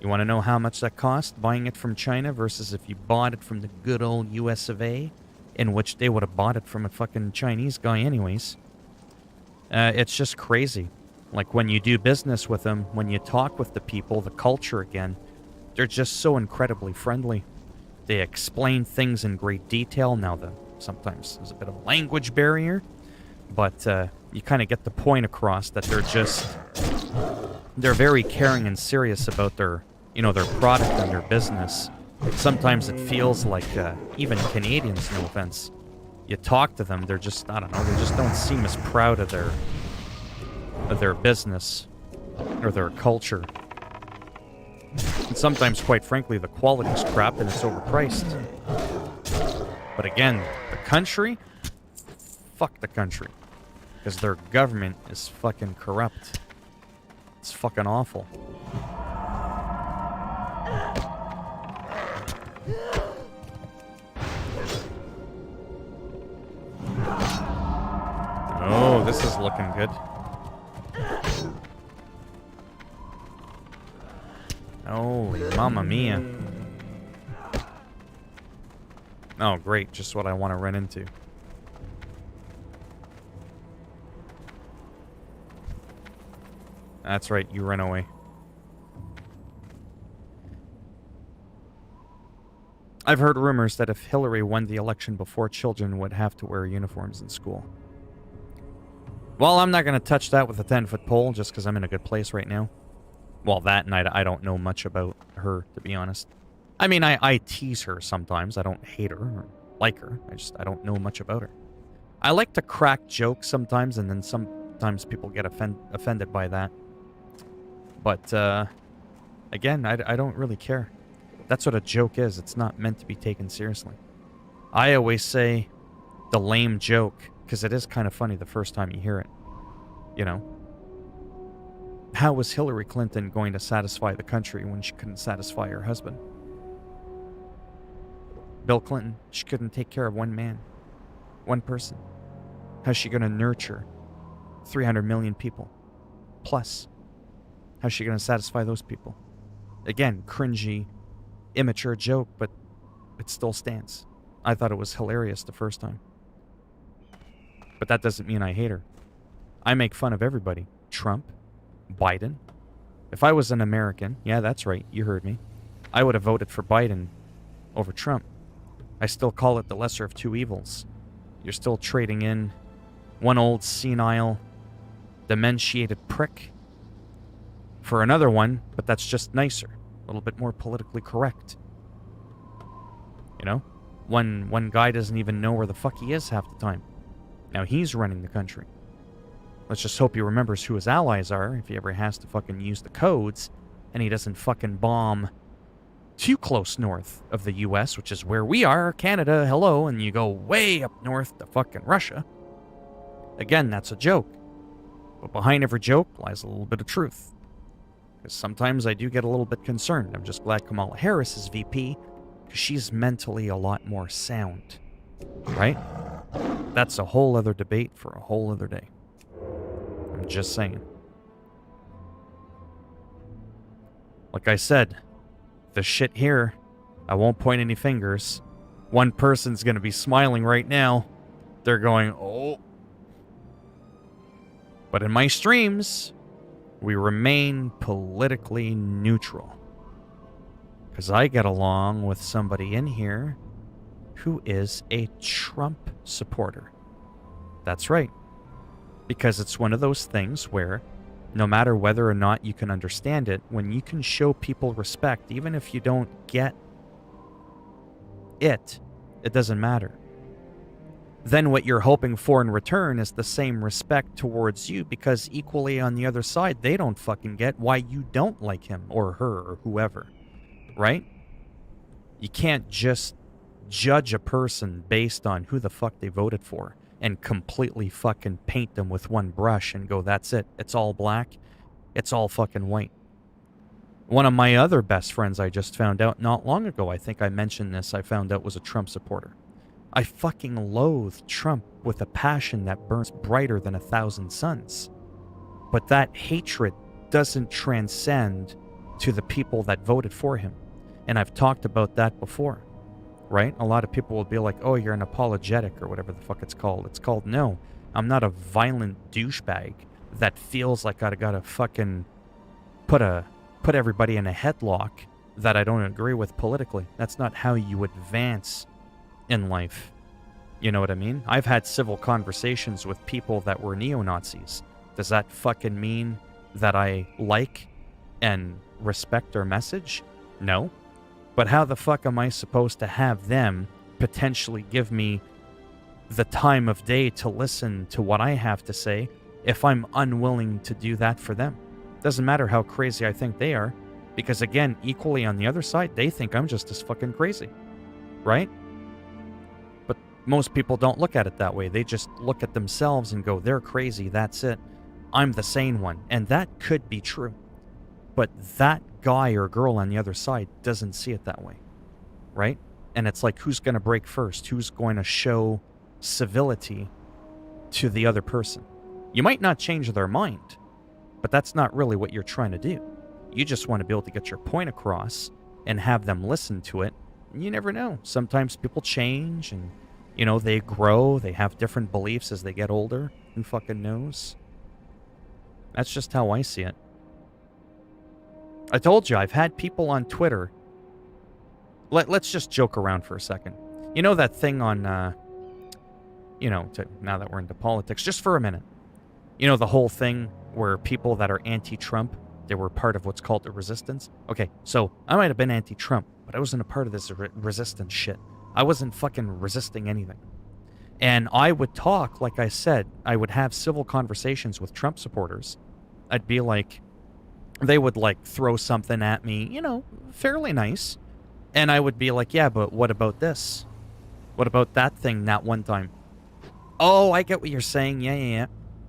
You want to know how much that cost, buying it from China versus if you bought it from the good old US of A? In which they would have bought it from a fucking Chinese guy anyways. It's just crazy. Like, when you do business with them, when you talk with the people, the culture again, they're just so incredibly friendly. They explain things in great detail. Now, sometimes there's a bit of a language barrier, but you kind of get the point across that they're very caring and serious about their, you know, their product and their business. Sometimes it feels like even Canadians, no offense, you talk to them, they're just, I don't know, they just don't seem as proud of their business or their culture. And sometimes, quite frankly, the quality's crap and it's overpriced. But again, the country, fuck the country. Because their government is fucking corrupt. It's fucking awful. Oh, this is looking good. Oh, mamma mia. Oh, great. Just what I want to run into. That's right. You run away. I've heard rumors that if Hillary won the election before, children would have to wear uniforms in school. Well, I'm not going to touch that with a 10-foot pole just because I'm in a good place right now. Well, that and I don't know much about her, to be honest. I mean, I tease her sometimes. I don't hate her or like her. I don't know much about her. I like to crack jokes sometimes, and then sometimes people get offended by that. But, again, I don't really care. That's what a joke is. It's not meant to be taken seriously. I always say the lame joke, because it is kind of funny the first time you hear it. You know? How was Hillary Clinton going to satisfy the country when she couldn't satisfy her husband? Bill Clinton, she couldn't take care of one man. One person. How's she going to nurture 300 million people? Plus. How's she going to satisfy those people? Again, cringy, immature joke, but it still stands. I thought it was hilarious the first time. But that doesn't mean I hate her. I make fun of everybody. Trump, Biden. If I was an American, yeah, that's right, you heard me, I would have voted for Biden over Trump. I still call it the lesser of two evils. You're still trading in one old senile, dementiated prick for another one, but that's just nicer. A little bit more politically correct. You know? One guy doesn't even know where the fuck he is half the time. Now he's running the country. Let's just hope he remembers who his allies are if he ever has to fucking use the codes, and he doesn't fucking bomb too close north of the US, which is where we are, Canada, hello, and you go way up north to fucking Russia. Again, that's a joke. But behind every joke lies a little bit of truth. Because sometimes I do get a little bit concerned. I'm just glad Kamala Harris is VP, because she's mentally a lot more sound. Right? That's a whole other debate for a whole other day. I'm just saying. Like I said, the shit here, I won't point any fingers. One person's going to be smiling right now. They're going, oh. But in my streams, we remain politically neutral. Because I get along with somebody in here who is a Trump supporter. That's right. Because it's one of those things where, no matter whether or not you can understand it, when you can show people respect, even if you don't get it, it doesn't matter. Then what you're hoping for in return is the same respect towards you, because equally on the other side, they don't fucking get why you don't like him or her or whoever. Right? You can't just judge a person based on who the fuck they voted for and completely fucking paint them with one brush and go, that's it. It's all black. It's all fucking white. One of my other best friends I just found out not long ago, I think I mentioned this, I found out was a Trump supporter. I fucking loathe Trump with a passion that burns brighter than 1,000 suns. But that hatred doesn't transcend to the people that voted for him. And I've talked about that before. Right? A lot of people will be like, oh, you're an apologetic or whatever the fuck it's called. It's called, no, I'm not a violent douchebag that feels like I gotta fucking put everybody in a headlock that I don't agree with politically. That's not how you advance in life. You know what I mean? I've had civil conversations with people that were neo-Nazis. Does that fucking mean that I like and respect their message? No. But how the fuck am I supposed to have them potentially give me the time of day to listen to what I have to say if I'm unwilling to do that for them? Doesn't matter how crazy I think they are, because again, equally on the other side, they think I'm just as fucking crazy. Right? But Most people don't look at it that way. They just look at themselves and go, they're crazy, that's it. I'm the sane one. And that could be true. But that guy or girl on the other side doesn't see it that way. Right? And it's like, who's going to break first? Who's going to show civility to the other person? You might not change their mind, but that's not really what you're trying to do. You just want to be able to get your point across and have them listen to it. And you never know. Sometimes people change and, they grow. They have different beliefs as they get older. Who fucking knows? That's just how I see it. I told you, I've had people on Twitter. Let's just joke around for a second. You know that thing on, now that we're into politics, just for a minute. You know the whole thing where people that are anti-Trump, they were part of what's called the resistance? Okay, so I might have been anti-Trump, but I wasn't a part of this resistance shit. I wasn't fucking resisting anything. And I would talk, like I said, I would have civil conversations with Trump supporters. I'd be like, they would like throw something at me, fairly nice. And I would be like, yeah, but what about this? What about that thing that one time? Oh, I get what you're saying. Yeah.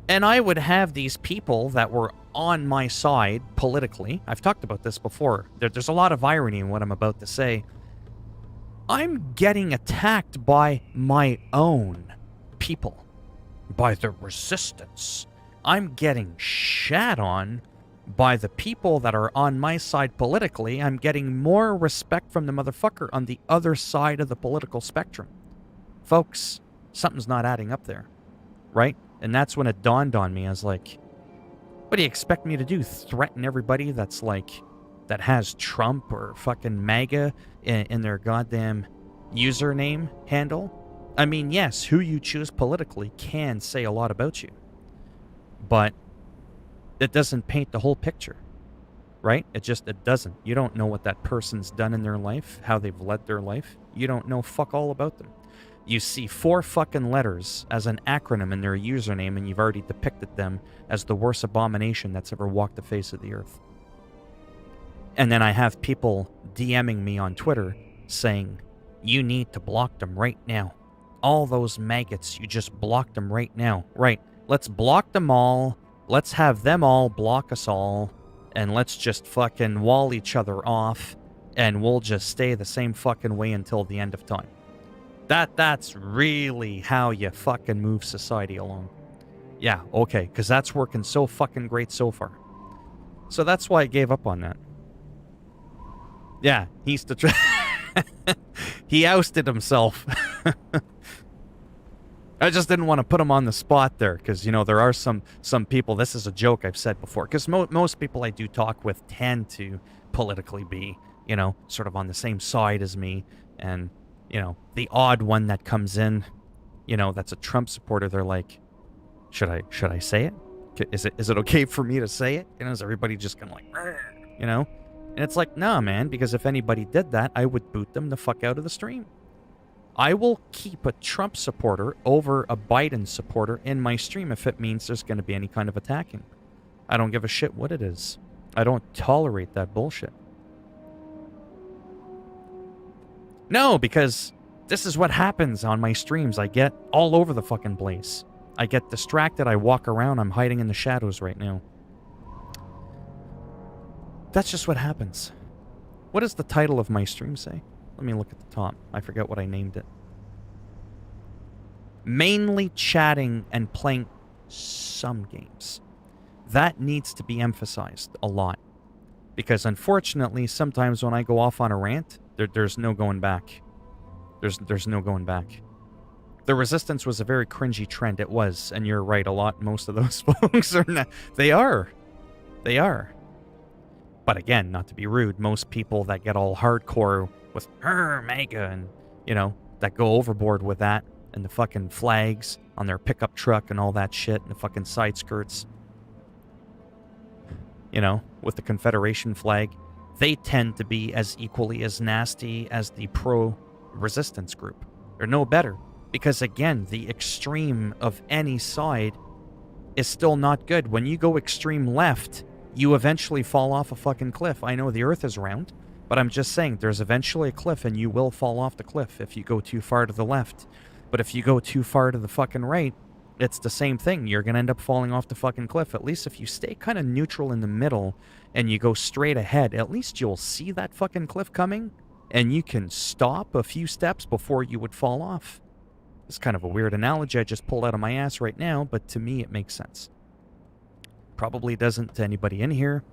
And I would have these people that were on my side politically. I've talked about this before. There's a lot of irony in what I'm about to say. I'm getting attacked by my own people, by the resistance. I'm getting shat on by the people that are on my side politically. I'm getting more respect from the motherfucker on the other side of the political spectrum. Folks, something's not adding up there, right? And that's when it dawned on me. I was like, what do you expect me to do? Threaten everybody that's like, that has Trump or fucking MAGA in their goddamn username handle? I mean, yes, who you choose politically can say a lot about you. But it doesn't paint the whole picture, right? It doesn't. You don't know what that person's done in their life, how they've led their life. You don't know fuck all about them. You see 4 fucking letters as an acronym in their username, and you've already depicted them as the worst abomination that's ever walked the face of the earth. And then I have people DMing me on Twitter saying, you need to block them right now. All those maggots, you just block them right now. Right, let's block them all. Let's have them all block us all. And let's just fucking wall each other off. And we'll just stay the same fucking way until the end of time. That's really how you fucking move society along. Yeah, okay, because that's working so fucking great so far. So that's why I gave up on that. Yeah, he ousted himself. I just didn't want to put him on the spot there, because, there are some people, this is a joke I've said before, because most people I do talk with tend to politically be, sort of on the same side as me, and, the odd one that comes in, that's a Trump supporter, they're like, should I say it? Is it okay for me to say it? Is everybody just kind of like, And it's like, nah, man, because if anybody did that, I would boot them the fuck out of the stream. I will keep a Trump supporter over a Biden supporter in my stream if it means there's going to be any kind of attacking. I don't give a shit what it is. I don't tolerate that bullshit. No, because this is what happens on my streams. I get all over the fucking place. I get distracted. I walk around. I'm hiding in the shadows right now. That's just what happens. What does the title of my stream say? Let me look at the top. I forget what I named it. Mainly chatting and playing some games. That needs to be emphasized a lot. Because unfortunately, sometimes when I go off on a rant, there's no going back. There's no going back. The resistance was a very cringy trend. It was. And you're right, most of those folks are not. They are. But again, not to be rude, most people that get all hardcore with MAGA and, that go overboard with that and the fucking flags on their pickup truck and all that shit and the fucking side skirts, with the Confederation flag, they tend to be as equally as nasty as the pro-resistance group. They're no better. Because again, the extreme of any side is still not good. When you go extreme left, you eventually fall off a fucking cliff. I know the earth is round, but I'm just saying there's eventually a cliff and you will fall off the cliff if you go too far to the left. But if you go too far to the fucking right, it's the same thing. You're gonna end up falling off the fucking cliff. At least if you stay kind of neutral in the middle and you go straight ahead, at least you'll see that fucking cliff coming and you can stop a few steps before you would fall off. It's kind of a weird analogy I just pulled out of my ass right now, but to me it makes sense. Probably doesn't to anybody in here,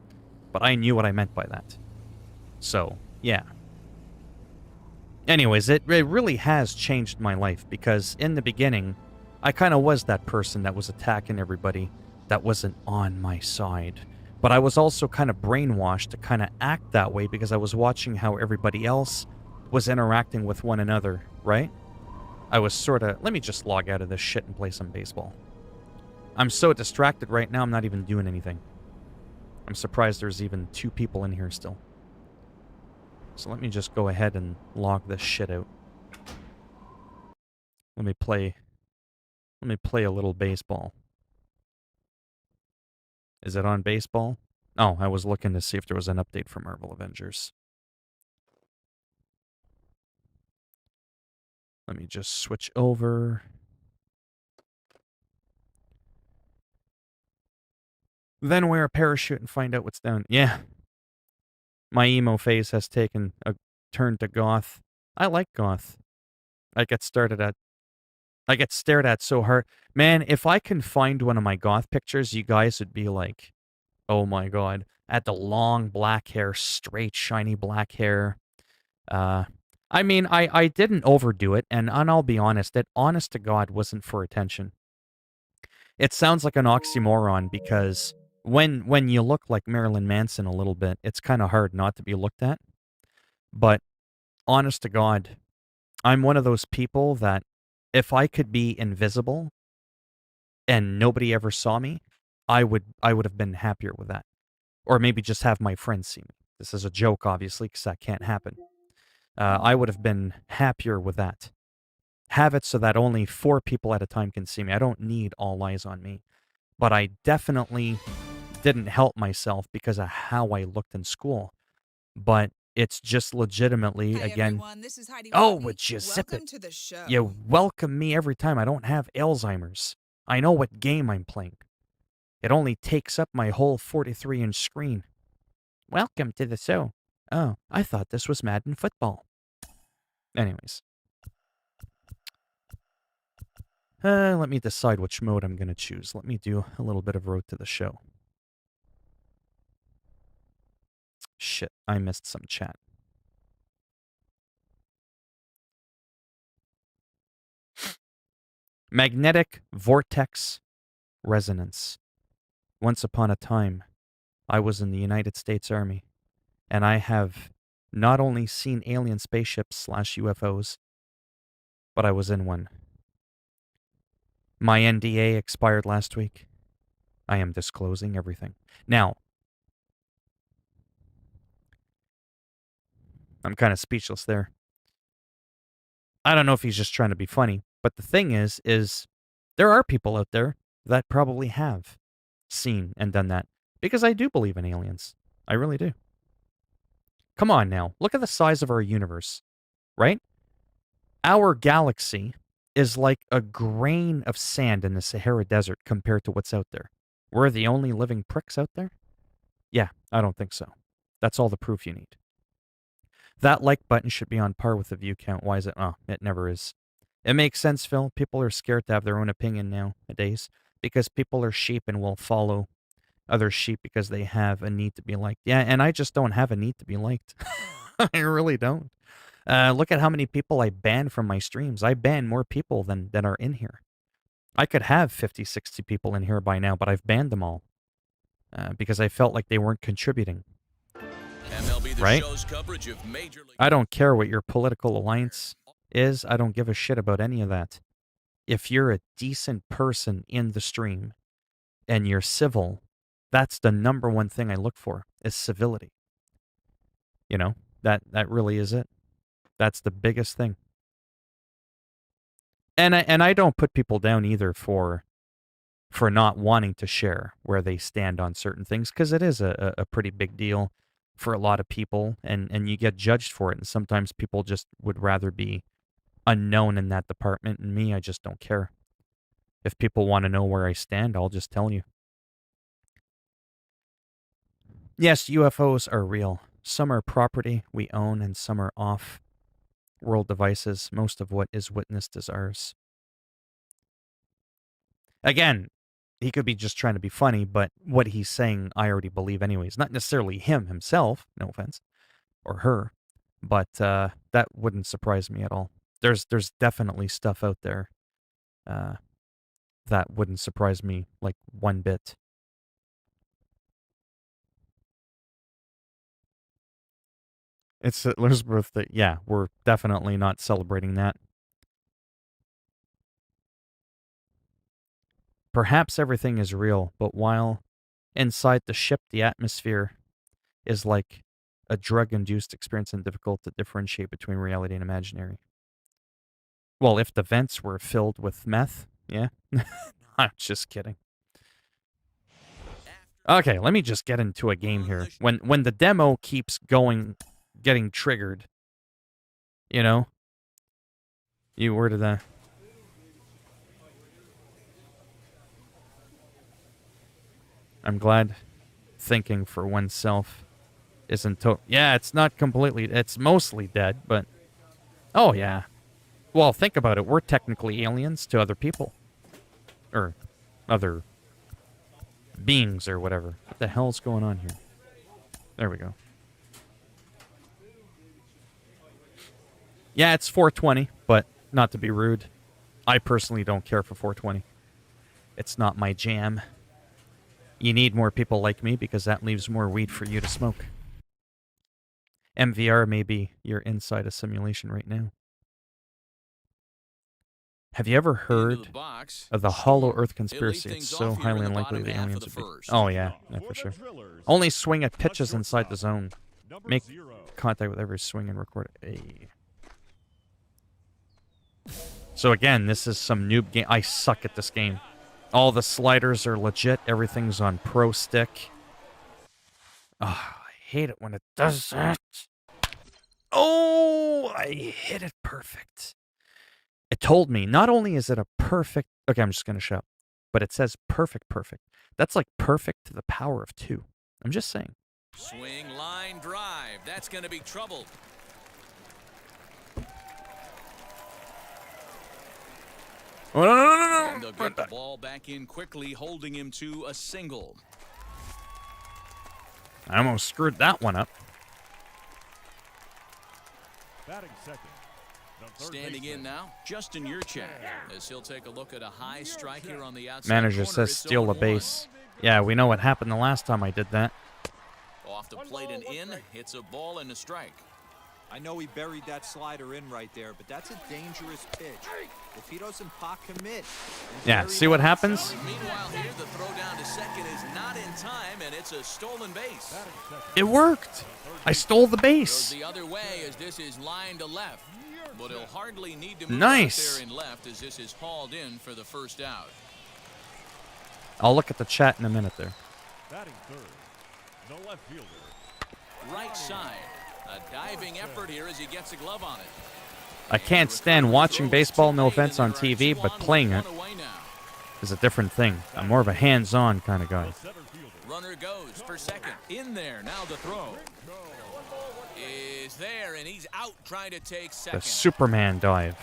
but I knew what I meant by that. So, yeah. Anyways, it really has changed my life, because in the beginning, I kind of was that person that was attacking everybody that wasn't on my side. But I was also kind of brainwashed to kind of act that way because I was watching how everybody else was interacting with one another, right? I was sort of, let me just log out of this shit and play some baseball. I'm so distracted right now, I'm not even doing anything. I'm surprised there's even 2 people in here still. So let me just go ahead and log this shit out. Let me play a little baseball. Is it on baseball? Oh, I was looking to see if there was an update for Marvel Avengers. Let me just switch over. Then wear a parachute and find out what's down. Yeah. My emo phase has taken a turn to goth. I like goth. I get stared at so hard. Man, if I can find one of my goth pictures, you guys would be like, oh my god. I had the long black hair, straight, shiny black hair. I mean, I didn't overdo it, and I'll be honest, it honest to God wasn't for attention. It sounds like an oxymoron because when you look like Marilyn Manson a little bit, it's kind of hard not to be looked at. But honest to God, I'm one of those people that if I could be invisible and nobody ever saw me, I would have been happier with that. Or maybe just have my friends see me. This is a joke, obviously, because that can't happen. I would have been happier with that. Have it so that only 4 people at a time can see me. I don't need all eyes on me. But I definitely didn't help myself because of how I looked in school. But it's just legitimately, Hi, again... everyone. This is Heidi Oh, Robbie. would you zip Welcome it? to the show. You welcome me every time. I don't have Alzheimer's. I know what game I'm playing. It only takes up my whole 43-inch screen. Welcome to the show. Oh, I thought this was Madden football. Anyways. Let me decide which mode I'm going to choose. Let me do a little bit of Road to the Show. Shit, I missed some chat. Magnetic Vortex Resonance. Once upon a time, I was in the United States Army, and I have not only seen alien spaceships / UFOs, but I was in one. My NDA expired last week. I am disclosing everything. Now, I'm kind of speechless there. I don't know if he's just trying to be funny, but the thing is there are people out there that probably have seen and done that, because I do believe in aliens. I really do. Come on now, look at the size of our universe, right? Our galaxy is like a grain of sand in the Sahara Desert compared to what's out there. We're the only living pricks out there? Yeah, I don't think so. That's all the proof you need. That like button should be on par with the view count. Why is it? Oh, it never is. It makes sense, Phil. People are scared to have their own opinion nowadays because people are sheep and will follow other sheep because they have a need to be liked. Yeah, and I just don't have a need to be liked. I really don't. Look at how many people I ban from my streams. I ban more people than are in here. I could have 50, 60 people in here by now, but I've banned them all because I felt like they weren't contributing. MLB, right? Show's coverage of Major League... I don't care what your political alliance is. I don't give a shit about any of that. If you're a decent person in the stream and you're civil, that's the number one thing I look for, is civility. You know, that really is it. That's the biggest thing. And I don't put people down either for not wanting to share where they stand on certain things, because it is a pretty big deal for a lot of people, and you get judged for it, and sometimes people just would rather be unknown in that department, and me, I just don't care. If people want to know where I stand, I'll just tell you. Yes, UFOs are real. Some are property we own, and some are off-world devices. Most of what is witnessed is ours. Again, he could be just trying to be funny, but what he's saying, I already believe anyways. Not necessarily him himself, no offense, or her, but that wouldn't surprise me at all. There's definitely stuff out there that wouldn't surprise me like one bit. It's Hitler's birthday. Yeah, we're definitely not celebrating that. Perhaps everything is real, but while inside the ship, the atmosphere is like a drug-induced experience and difficult to differentiate between reality and imaginary. Well, if the vents were filled with meth, yeah. I'm just kidding. Okay, let me just get into a game here. When the demo keeps getting triggered, you know, you were to the... I'm glad thinking for oneself isn't yeah, it's not completely, it's mostly dead, but oh yeah. Well, think about it. We're technically aliens to other people. Or other beings or whatever. What the hell's going on here? There we go. Yeah, it's 420, but not to be rude. I personally don't care for 420. It's not my jam. You need more people like me because that leaves more weed for you to smoke. MVR, maybe you're inside a simulation right now. Have you ever heard of the Hollow Earth conspiracy? It's so highly unlikely the aliens would be... Oh, yeah, for sure. Only swing at pitches inside the zone. Make contact with every swing and record it. So again, this is some noob game. I suck at this game. All the sliders are legit. Everything's on Pro Stick. Oh, I hate it when it does that. Oh, I hit it perfect. It told me, not only is it a perfect... Okay, I'm just going to shut up. But it says perfect. That's like perfect to the power of 2. I'm just saying. Swing, line, drive. That's going to be trouble. Oh, no. And they'll get the ball back in quickly, holding him to a single. I almost screwed that one up. Batting second. Standing in now, Justin Yurchak, as he'll take a look at a high strike here on the outside. Manager corner. says It's steal the 0-1. base. Yeah, we know what happened the last time I did that. Off the plate and in, hits a ball and a strike. I know he buried that slider in right there, but that's a dangerous pitch. If he doesn't pot commit. Yeah, see what happens? Meanwhile here, the throw down to second is not in time, and it's a stolen base. It worked. I stole the Goes base. the other way as this is lined to left. But he'll hardly need to move Nice. out there in left as this is hauled in for the first out. I'll look at the chat in a minute there. Batting third. The left fielder. Right side. A diving effort here as he gets a glove on it. I can't stand watching baseball, no offense, on TV, but playing it is a different thing. I'm more of a hands-on kind of guy. Center fielder. Runner goes for second. In there. Now the throw. Is there, and he's out trying to take The second. Superman dive.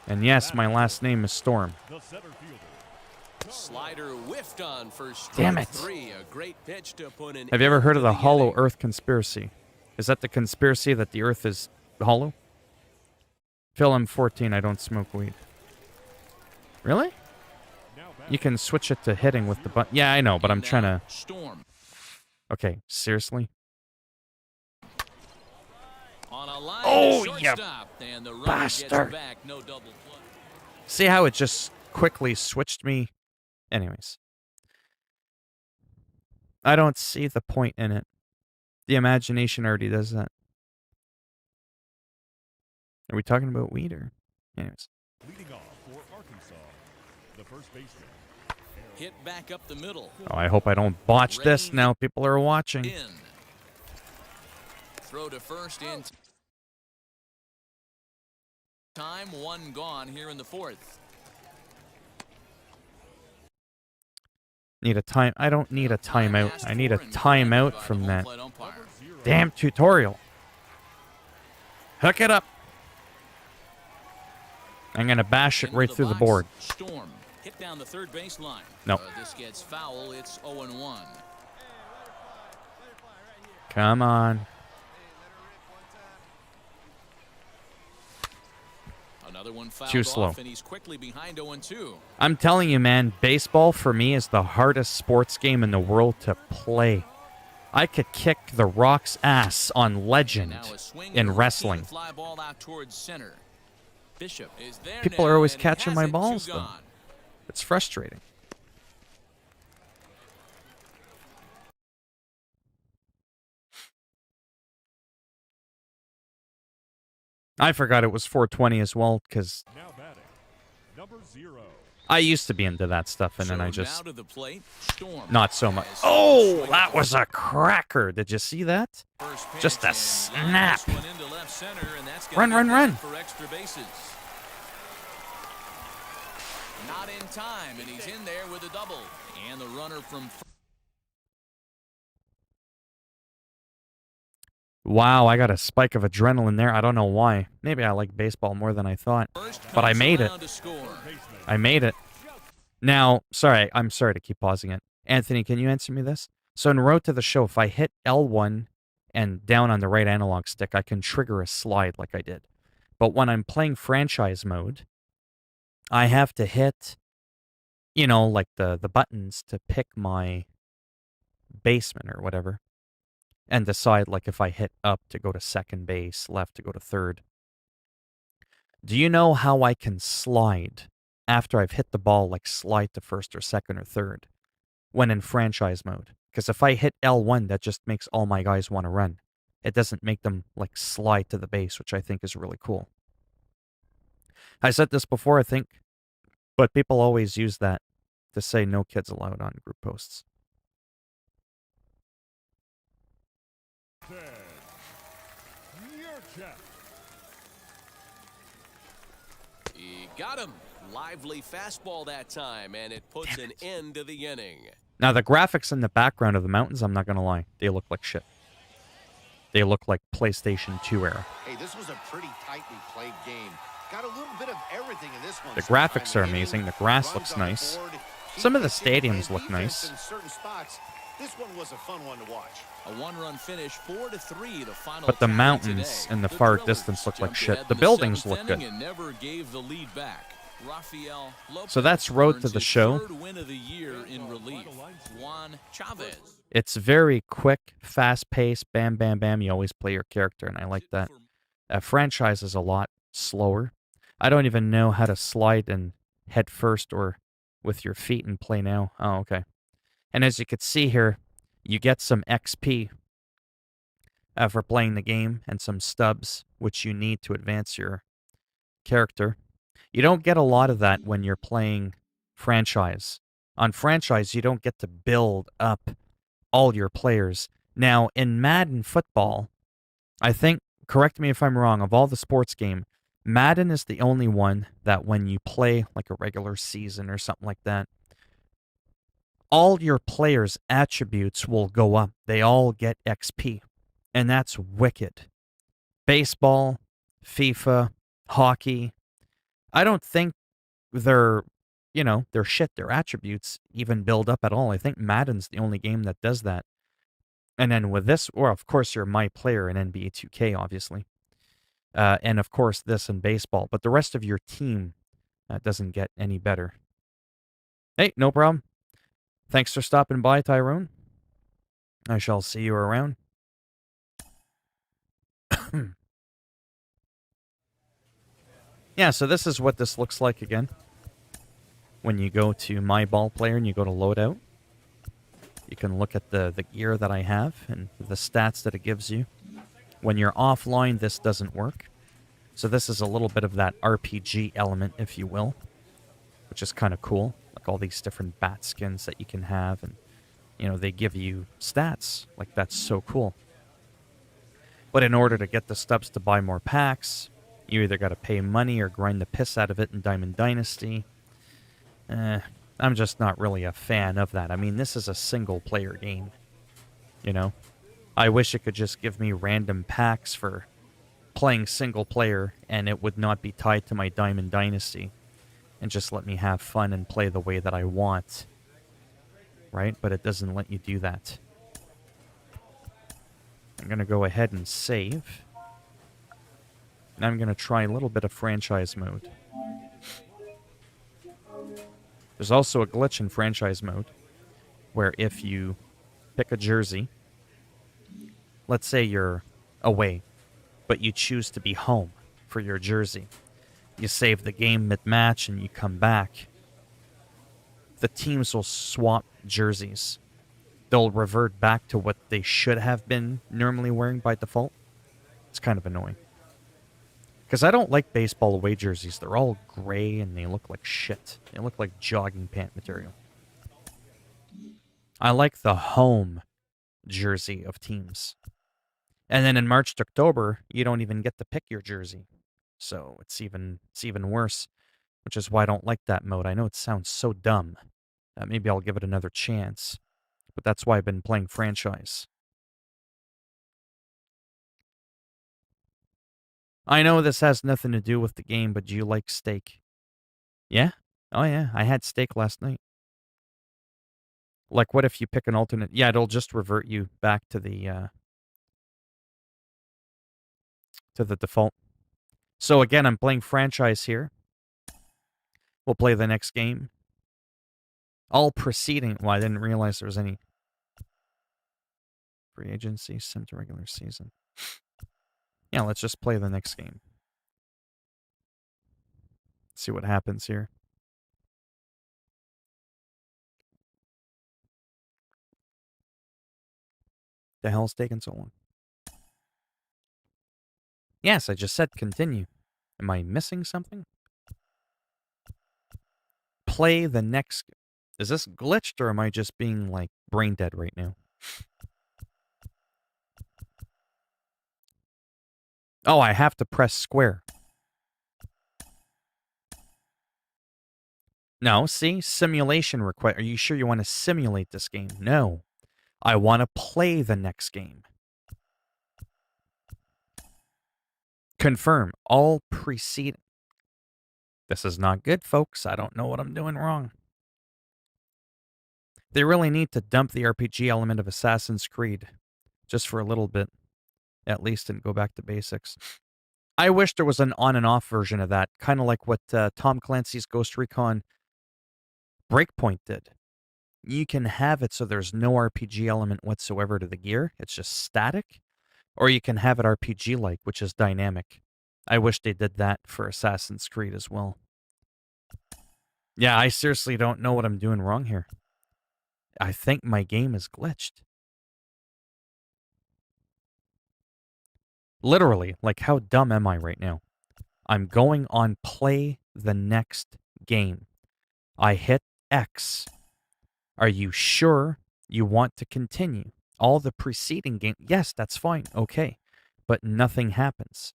And yes, my last name is Storm. The center fielder. Slider whiffed on for strike Damn it. 3. A great pitch to put in. Have you ever heard of the into Hollow inning. Earth conspiracy? Is that the conspiracy that the Earth is hollow? Phil, I'm 14. I don't smoke weed. Really? You can switch it to hitting with the button. Yeah, I know, but I'm trying to... Storm. Okay, seriously? On a line Oh, to you shortstop, and the runner bastard. gets back. No double play. See how it just quickly switched me? Anyways. I don't see the point in it. The imagination already does that. Are we talking about weed or? Anyways. Leading off for Arkansas. The first baseman. Hit back up the middle. Oh, I hope I don't botch this now. People are watching. In. Throw to first in. time, one gone here in the fourth. Need a time. I don't need a timeout. I need a timeout from that Umpire. damn tutorial. Hook it up. I'm going to bash it Into right through the box, board. Storm hit down the third baseline. Nope. This gets foul. It's 0-1. Come on. Another one fouled Too slow. off, and he's quickly behind 0-2. I'm telling you, man, baseball for me is the hardest sports game in the world to play. I could kick the Rock's ass on Legend Now a swing in and a wrestling. routine fly ball out towards center. Bishop is there People now, are always and he catching has my it, two balls, though. gone. It's frustrating. I forgot it was 420 as well, because Now batting, number 0. I used to be into that stuff, and then So I now just... to the plate, Storm. Not so much. As Oh, swing that at was a cracker. Did you see that? first pitch, Just a and snap. this one into left center, and that's gonna Run, get run, down run. For extra bases. Not in time, and he's in there with a double. And the runner from Wow, I got a spike of adrenaline there. I don't know why. Maybe I like baseball more than I thought. first But I comes made it. around to score. I made it. Now, sorry, I'm sorry to keep pausing it. Anthony, can you answer me this? So in Road to the Show, if I hit L1 and down on the right analog stick, I can trigger a slide like I did. But when I'm playing franchise mode, I have to hit, you know, like the buttons to pick my baseman or whatever, and decide like if I hit up to go to second base, left to go to third. Do you know how I can slide after I've hit the ball, like slide to first or second or third when in franchise mode? Because if I hit L1, that just makes all my guys want to run. It doesn't make them like slide to the base, which I think is really cool. I said this before, I think, but people always use that to say no kids allowed on group posts. He got him. Lively fastball that time, and it puts an end to the inning. Now, the graphics in the background of the mountains, I'm not going to lie, they look like shit. They look like PlayStation 2 era. Hey, this was a pretty tightly played game. Got a little bit of everything in this one. The graphics are amazing. The grass looks nice. Some of the stadiums look nice. In certain spots, this one was a fun one to watch. A one-run finish, 4-3, the final But the tally mountains today. in the far Drillers distance look like jumped shit. ahead The in buildings seventh look good. inning and never gave the lead back. Rafael Lopez So that's Road to earns the his Show. third win of the year in relief. Juan Chavez. It's very quick, fast-paced, bam, bam, bam. You always play your character, and I like that. Franchise is a lot slower. I don't even know how to slide and head first or with your feet and play now. Oh, okay. And as you can see here, you get some XP for playing the game and some stubs, which you need to advance your character. You don't get a lot of that when you're playing franchise. On franchise, you don't get to build up all your players. Now, in Madden football, I think, correct me if I'm wrong, of all the sports game, Madden is the only one that when you play like a regular season or something like that, all your players' attributes will go up. They all get XP. And that's wicked. Baseball, FIFA, hockey, I don't think their shit, their attributes even build up at all. I think Madden's the only game that does that. And then with this, or of course you're my player in NBA 2K, obviously. And of course this in baseball. But the rest of your team doesn't get any better. Hey, no problem. Thanks for stopping by, Tyrone. I shall see you around. Yeah, so this is what this looks like again. When you go to My Ball Player and you go to Loadout, you can look at the gear that I have and the stats that it gives you. When you're offline, this doesn't work. So this is a little bit of that RPG element, if you will, which is kind of cool. Like all these different bat skins that you can have, and they give you stats. Like, that's so cool. But in order to get the stubs to buy more packs, You either got to pay money or grind the piss out of it in Diamond Dynasty. I'm just not really a fan of that. I mean, this is a single-player game, you know? I wish it could just give me random packs for playing single-player, and it would not be tied to my Diamond Dynasty, and just let me have fun and play the way that I want, right? But it doesn't let you do that. I'm going to go ahead and save. And I'm going to try a little bit of franchise mode. There's also a glitch in franchise mode where if you pick a jersey, let's say you're away, but you choose to be home for your jersey. You save the game mid-match and you come back. The teams will swap jerseys. They'll revert back to what they should have been normally wearing by default. It's kind of annoying. Because I don't like baseball away jerseys. They're all gray and they look like shit. They look like jogging pant material. I like the home jersey of teams. And then in March to October, you don't even get to pick your jersey. So it's even worse, which is why I don't like that mode. I know it sounds so dumb. Maybe I'll give it another chance. But that's why I've been playing franchise. I know this has nothing to do with the game, but do you like steak? Yeah? Oh yeah, I had steak last night. Like, what if you pick an alternate? Yeah, it'll just revert you back to the default. So again, I'm playing franchise here. We'll play the next game. All preceding... Well, I didn't realize there was any... Free agency, sim to regular season. Yeah, let's just play the next game. See what happens here. The hell's taking so long? Yes, I just said continue. Am I missing something? Play the next... Is this glitched or am I just being, like, brain dead right now? Oh, I have to press square. No, see? Simulation request. Are you sure you want to simulate this game? No. I want to play the next game. Confirm. All preceding. This is not good, folks. I don't know what I'm doing wrong. They really need to dump the RPG element of Assassin's Creed. Just for a little bit. At least, and go back to basics. I wish there was an on and off version of that. Kind of like what Tom Clancy's Ghost Recon Breakpoint did. You can have it so there's no RPG element whatsoever to the gear. It's just static. Or you can have it RPG-like, which is dynamic. I wish they did that for Assassin's Creed as well. Yeah, I seriously don't know what I'm doing wrong here. I think my game is glitched. Literally, like how dumb am I right now? I'm going on play the next game. I hit X. Are you sure you want to continue? All the preceding game, yes, that's fine, okay. But nothing happens.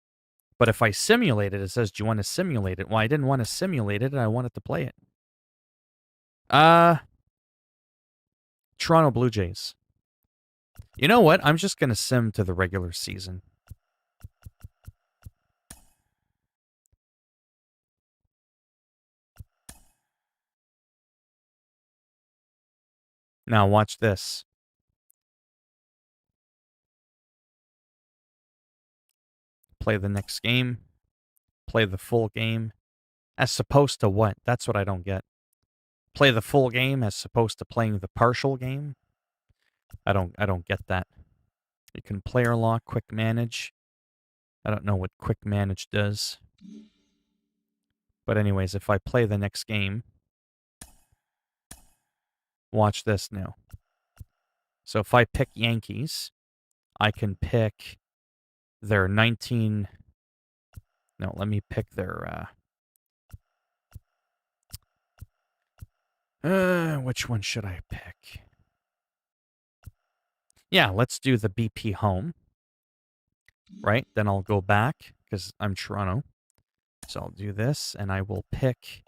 But if I simulate it, it says, do you want to simulate it? Well, I didn't want to simulate it, I wanted to play it. Toronto Blue Jays. You know what? I'm just going to sim to the regular season. Now watch this. Play the next game. Play the full game. As opposed to what? That's what I don't get. Play the full game as opposed to playing the partial game. I don't get that. You can player lock, quick manage. I don't know what quick manage does. But anyways, if I play the next game, watch this now. So if I pick Yankees, I can pick their 19... No, let me pick their... which one should I pick? Yeah, let's do the BP home. Right? Then I'll go back, because I'm Toronto. So I'll do this, and I will pick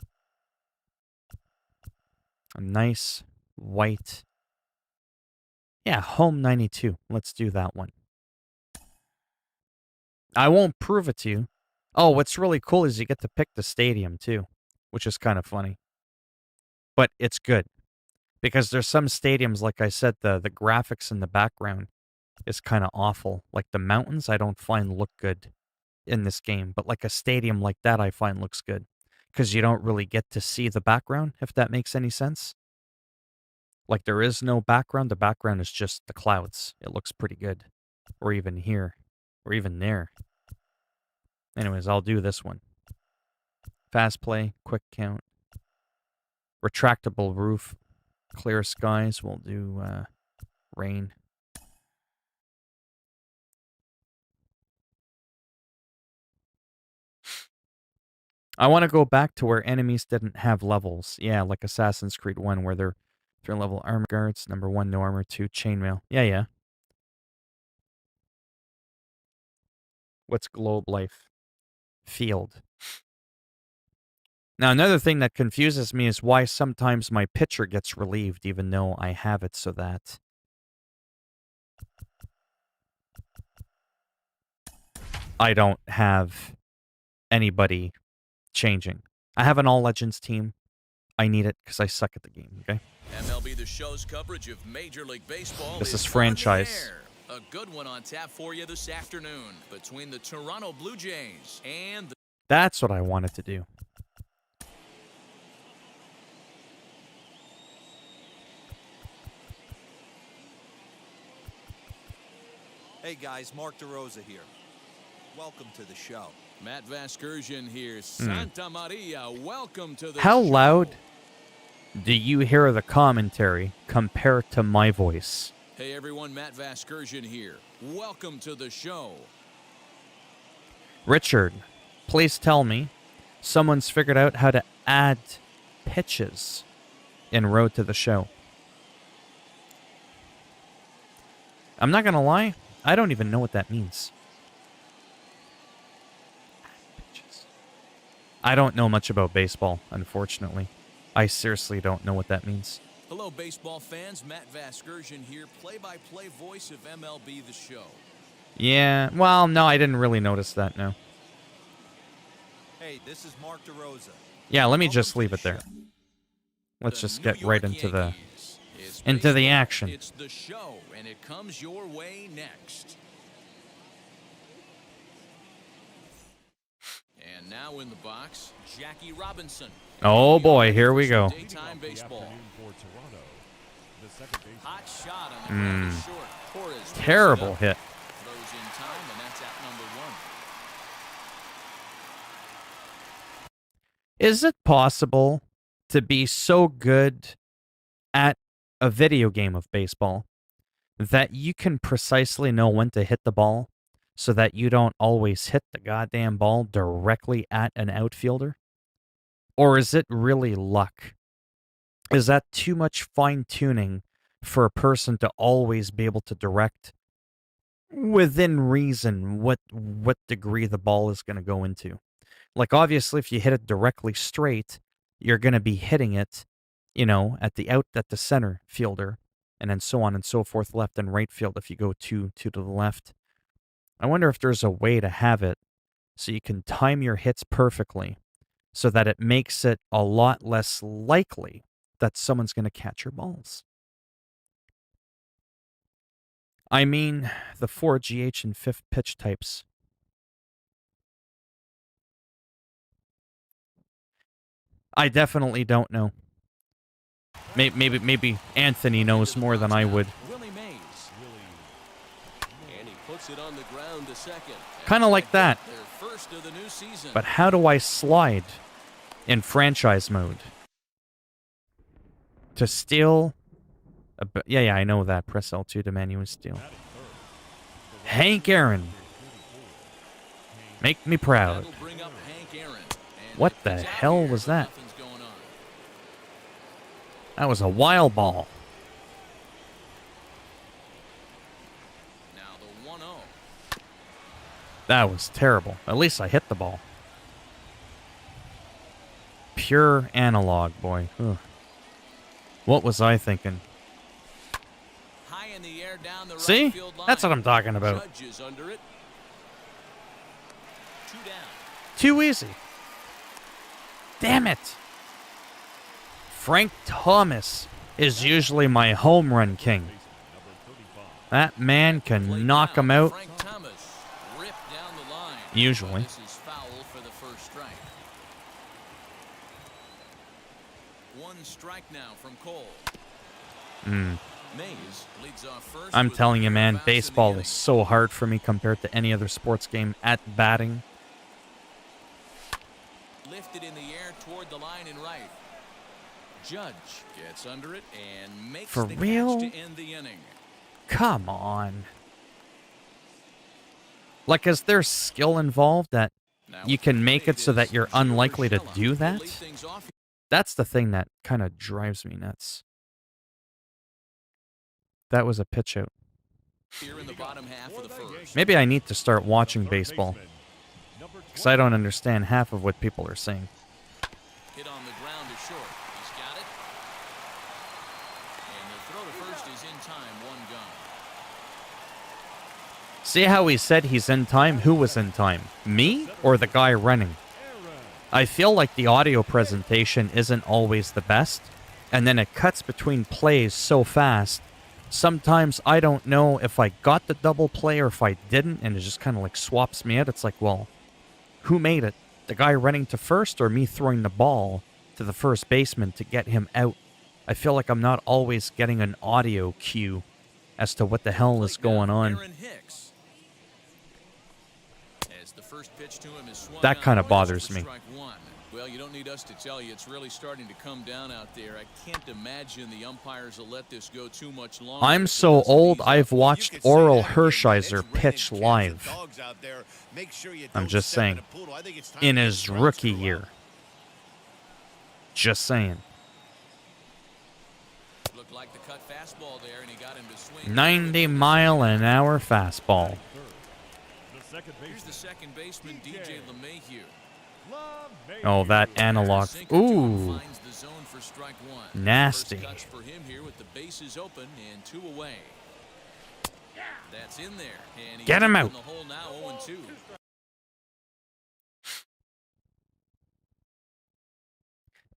a nice white. Yeah, home 92. Let's do that one. I won't prove it to you. Oh, what's really cool is you get to pick the stadium too, which is kind of funny. But it's good because there's some stadiums, like I said, the graphics in the background is kind of awful. Like the mountains, I don't find look good in this game, but like a stadium like that, I find looks good because you don't really get to see the background, if that makes any sense. Like there is no background. The background is just the clouds. It looks pretty good. Or even here. Or even there. Anyways, I'll do this one. Fast play, quick count. Retractable roof. Clear skies. We'll do rain. I want to go back to where enemies didn't have levels. Yeah, like Assassin's Creed 1, where they're 3-level armor guards. Number 1, no armor. 2, chainmail. Yeah. What's globe life? Field. Now, another thing that confuses me is why sometimes my picture gets relieved, even though I have it so that I don't have anybody changing. I have an All Legends team. I need it because I suck at the game, okay? MLB The Show's coverage of Major League Baseball This is on the franchise. air. A good one on tap for you this afternoon between the Toronto Blue Jays and the That's what I wanted to do. Hey guys, Mark DeRosa here. Welcome to the show. Matt Vasgersian here. Santa Maria, welcome to the How show. loud do you hear the commentary compared to my voice? Hey everyone, Matt Vasgersian here. Welcome to the show. Richard, please tell me someone's figured out how to add pitches in Road to the Show. I'm not going to lie, I don't even know what that means. I don't know much about baseball, unfortunately. I seriously don't know what that means. Hello, baseball fans. Matt Vasgersian here, play-by-play voice of MLB The Show. Yeah, well, no, I didn't really notice that, no. Hey, this is Mark DeRosa. Yeah, let me Welcome just to leave the it there. show. Let's The just New get right York into the Yankees. It's into the baseball. action. It's the show, and it comes your way next. And now in the box, Jackie Robinson. Oh boy, here we go. Daytime baseball. Afternoon for Toronto. The second baseman. Hot shot on the ground is short. Torres picks it Terrible up. hit. Throws in time, and that's at number 1. Is it possible to be so good at a video game of baseball that you can precisely know when to hit the ball so that you don't always hit the goddamn ball directly at an outfielder? Or is it really luck? Is that too much fine-tuning for a person to always be able to direct within reason what degree the ball is going to go into? Like, obviously, if you hit it directly straight, you're going to be hitting it, at the center fielder, and then so on and so forth, left and right field if you go two to the left. I wonder if there's a way to have it so you can time your hits perfectly so that it makes it a lot less likely that someone's going to catch your balls. I mean, the 4 GH and 5th pitch types. I definitely don't know. Maybe Anthony knows more than I would. Willie Mays. And he puts it on the ground to second. Kind of like that. Their first of the new season. But how do I slide in franchise mode? To steal? Yeah, I know that. Press L2 to manually steal. Hank Aaron. Make me proud. That'll bring up Hank Aaron. And What it the comes out hell here, was but that? nothing's going on. That was a wild ball. Now the 1-0. That was terrible. At least I hit the ball. Pure analog, boy. Ugh. What was I thinking? High in the air down the right See? field line. That's what I'm talking about. Judges under it. 2 down. Too easy. Damn it. Frank Thomas is usually my home run king. That man can knock him out Frank Thomas ripped down the line. usually. This is foul for the first strike. 1 strike now from Cole. Mays leads off first. I'm with telling you, a man, bounce in the baseball inning. is so hard for me compared to any other sports game at batting. Lifted in the air toward the line and right. Judge gets under it and makes For the real? catch to end the inning. Come on. Like, is there skill involved that Now you with can the make plate it so that is you're Gio unlikely to Urshela. do He'll that? lead things off That's the thing that kind of drives me nuts. That was a pitch out. here in the bottom half of the first. Maybe I need to start watching baseball, because I don't understand half of what people are saying. Hit on the ground is short. He's got it. And the throw to first is in time. 1 gone. See how he said he's in time? Who was in time? Me or the guy running? I feel like the audio presentation isn't always the best, and then it cuts between plays so fast. Sometimes I don't know if I got the double play or if I didn't, and it just kind of like swaps me out. It's like, well, who made it? The guy running to first or me throwing the ball to the first baseman to get him out? I feel like I'm not always getting an audio cue as to what the hell is going on. Aaron Hicks. As the first pitch to him is swung That on, kind of for bothers me. strike 1. Well, you don't need us to tell you it's really starting to come down out there. I can't imagine the umpires will let this go too much longer. I'm so old, I've watched Oral Hershiser pitch live. I'm just saying. In his rookie year. Just saying. Looked like the cut fastball there, and he got him to swing. 90-mile-an-hour fastball. Here's the second baseman, DJ LeMahieu. Oh, that analog. Sinker to him Ooh, finds the zone for strike 1. nasty. First touch for him here with the bases open and 2 away. That's in there. And he's Get him in out. the hole now, 0-2.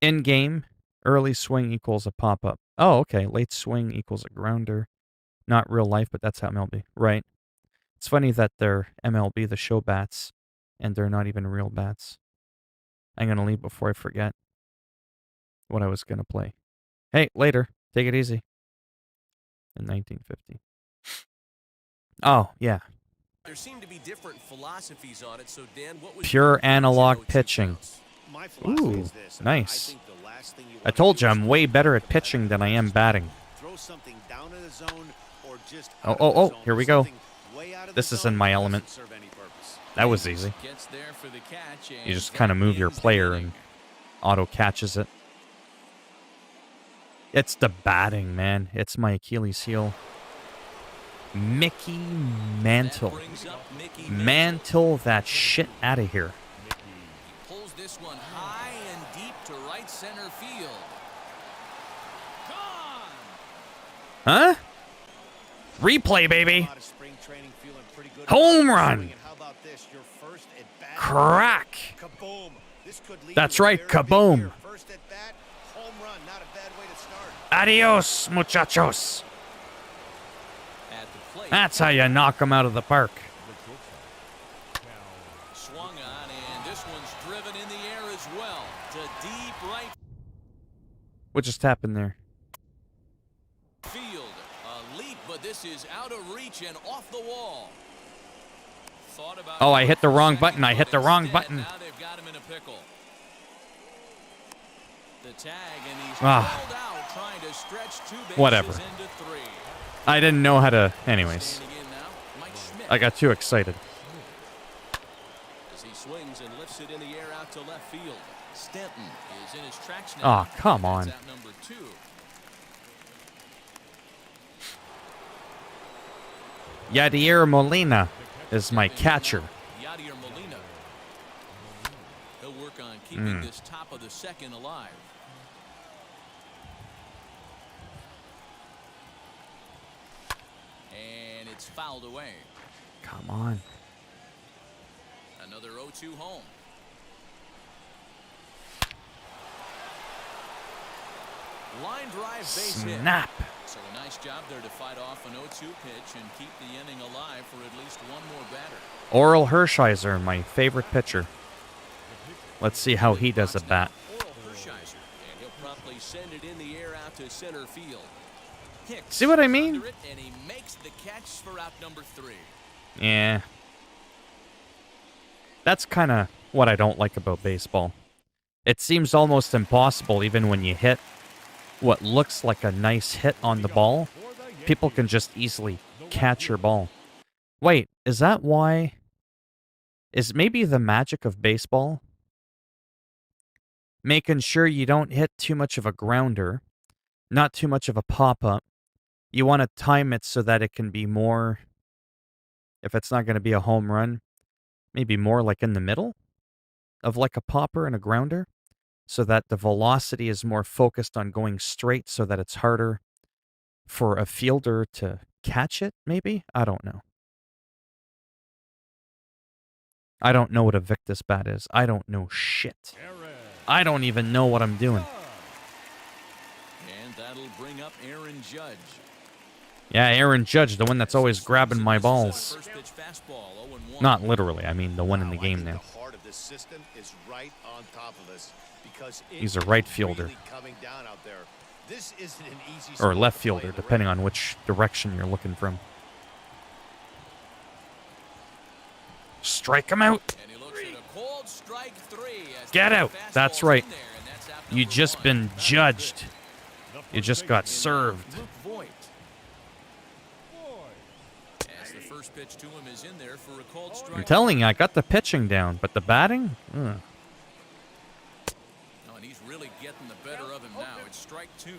In-game, early swing equals a pop-up. Oh, okay. Late swing equals a grounder. Not real life, but that's how MLB. Right. It's funny that they're MLB, the show bats, and they're not even real bats. I'm going to leave before I forget what I was going to play. Hey, later. Take it easy. In 1950. Oh, yeah. There seem to be different philosophies on it. So Dan, what was Pure your analog 0-2 pitching. counts? My philosophy Ooh, is this. nice. I think the last thing you I wanna told do you is I'm way throw better at something pitching than I am batting. Throw something down in the zone or just Oh, out oh, of the oh, zone here or we go. something way out of This the is in zone my doesn't element. serve any purpose. That was easy. Gets there for the catch, and You just that kind of move your ends the player inning. and auto catches it. It's the batting, man. It's my Achilles heel. Mickey Mantle. That brings up Mickey Mantle that shit out of here. He pulls this one high and deep to right center field. Gone! Huh? Replay, baby. Out of spring training feeling pretty good Home about run. swing, and how about this? Your first at bat. Crack. Kaboom. This could lead That's to a right, very big kaboom. year. First at bat, home run. Not a bad way to start. Adios, muchachos. At the plate. That's how you knock them out of the park. Swung on, and this one's driven in the air as well to deep right What just happened there? field. A leap, but this is out of reach and off the wall. Thought about Oh, I it hit the for a wrong second, button. I hit but the wrong instead, button. Now they've got him in a pickle. The tag, and he's Ah. held out, trying to stretch 2 bases Whatever. into 3. I didn't know how to... Anyways, Standing in now, Mike Schmidt. I got too excited. As he swings and lifts it in the air out to left field. Stanton is in his tracks now. Aw, come That's on. out number 2. Yadier Molina is my catcher. Yadier Molina. He'll work on keeping this top of the second alive. And it's fouled away. Come on. Another 0-2 home. Line drive base hit. Snap. So a nice job there to fight off an 0-2 pitch and keep the inning alive for at least one more batter. Oral Hershiser, my favorite pitcher. Let's see how he does at bat. Oral Hershiser, and he'll promptly send it in the air out to center field. Hicks See what I mean? under it, and he makes the catch for out number 3. Yeah. That's kind of what I don't like about baseball. It seems almost impossible, even when you hit what looks like a nice hit on the ball. People can just easily catch your ball. Wait, is that why? Is maybe the magic of baseball making sure you don't hit too much of a grounder, not too much of a pop-up? You want to time it so that it can be more, if it's not going to be a home run, maybe more like in the middle of like a popper and a grounder, so that the velocity is more focused on going straight so that it's harder for a fielder to catch it, maybe? I don't know. I don't know what a Victus bat is. I don't know shit. I don't even know what I'm doing. And that'll bring up Aaron Judge. Yeah, Aaron Judge, the one that's always grabbing my balls. First pitch fastball, 0-1. Not literally, I mean the one in the game now. The heart of this system is right on top of us because He's a right fielder. really coming down out there. This isn't an easy Or sport left to play fielder, in the depending rain. on which direction you're looking from. Strike him out! And he looks at a cold strike 3. As Get the out! fastball's That's right. in there, and that's out You number just 1. been judged. You just got served. Luke Voigt. As the first pitch to him is in there for a cold strike. I'm telling you, I got the pitching down, but the batting? Ugh. Oh, and he's really getting the better of him now. It's strike 2.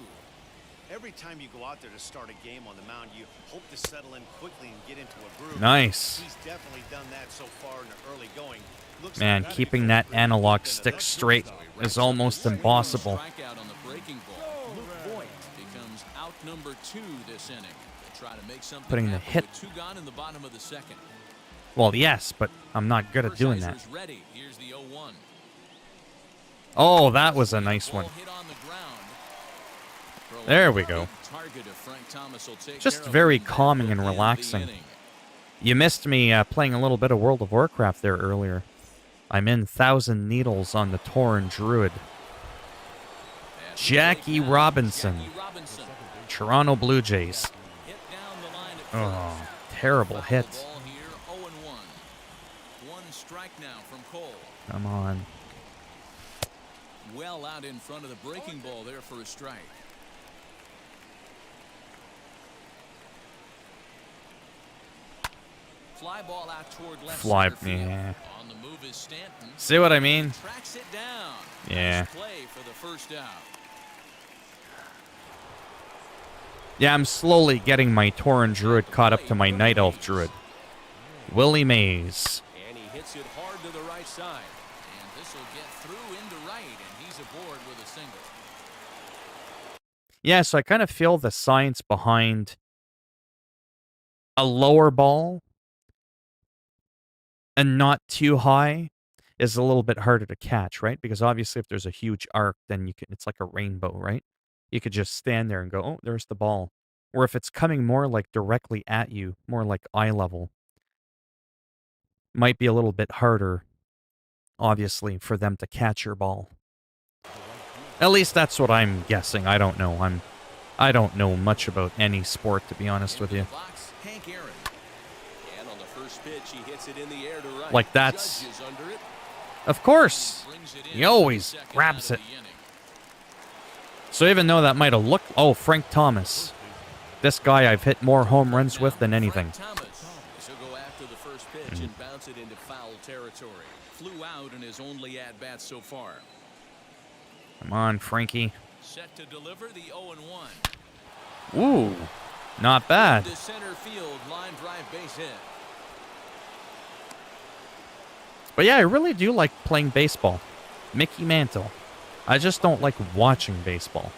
Every time you go out there to start a game on the mound, you hope to settle in quickly and get into a groove. Nice. He's definitely done that so far in the early going. Looks Man, like keeping that analog stick straight is almost impossible. Strikeout on the breaking ball. Luke Voigt becomes out number 2 this inning. They try to make something Putting the happen hit. with 2 gone in the bottom of the second. Well, yes, but I'm not good at doing that. Hershiser's ready. Here's the 0-1. Oh, that was a nice one. Ball hit on the ground. There we go. Target of Frank Thomas will take Just care of very him there calming at and the end of the relaxing. inning. You missed me playing a little bit of World of Warcraft there earlier. I'm in Thousand Needles on the Tauren Druid. At Jackie plate, Robinson. Jackie Robinson. Toronto Blue Jays. Hit down the line at Oh, first. terrible Foul hit. ball here, 0-1. 1 strike now from Cole. Come on. Well out in front of the breaking ball there for a strike. Fly ball out toward left Fly, center field. yeah. On the move is Stanton. See what I mean? Tracks it down. Yeah. Nice play for the first out. Yeah, I'm slowly getting my Tauren Druid caught up to my Night Elf Druid. Willie Mays. And he hits it hard to the right side. And this will get through into right, and he's aboard with a single. Yeah, so I kind of feel the science behind a lower ball and not too high is a little bit harder to catch, right? Because obviously if there's a huge arc, then you can, it's like a rainbow, right? You could just stand there and go, oh, there's the ball. Or if it's coming more like directly at you, more like eye level, might be a little bit harder, obviously, for them to catch your ball. At least that's what I'm guessing. I don't know. I don't know much about any sport, to be honest with you. Box, Hank Aaron. And on the first pitch, he hits it in the air to right. Like that's- Judge is under it. Of course. Brings it in He always for the second grabs out it. of the inning. So even though that might have looked... Oh, Frank Thomas. This guy I've hit more home runs with than anything. Frank Thomas. This will go after the first pitch and bounce it into foul territory. Flew out in his only at-bat so far. Come on, Frankie. Set to deliver the 0-1. Ooh, not bad. To center field, line drive base hit. But yeah, I really do like playing baseball. Mickey Mantle. I just don't like watching baseball.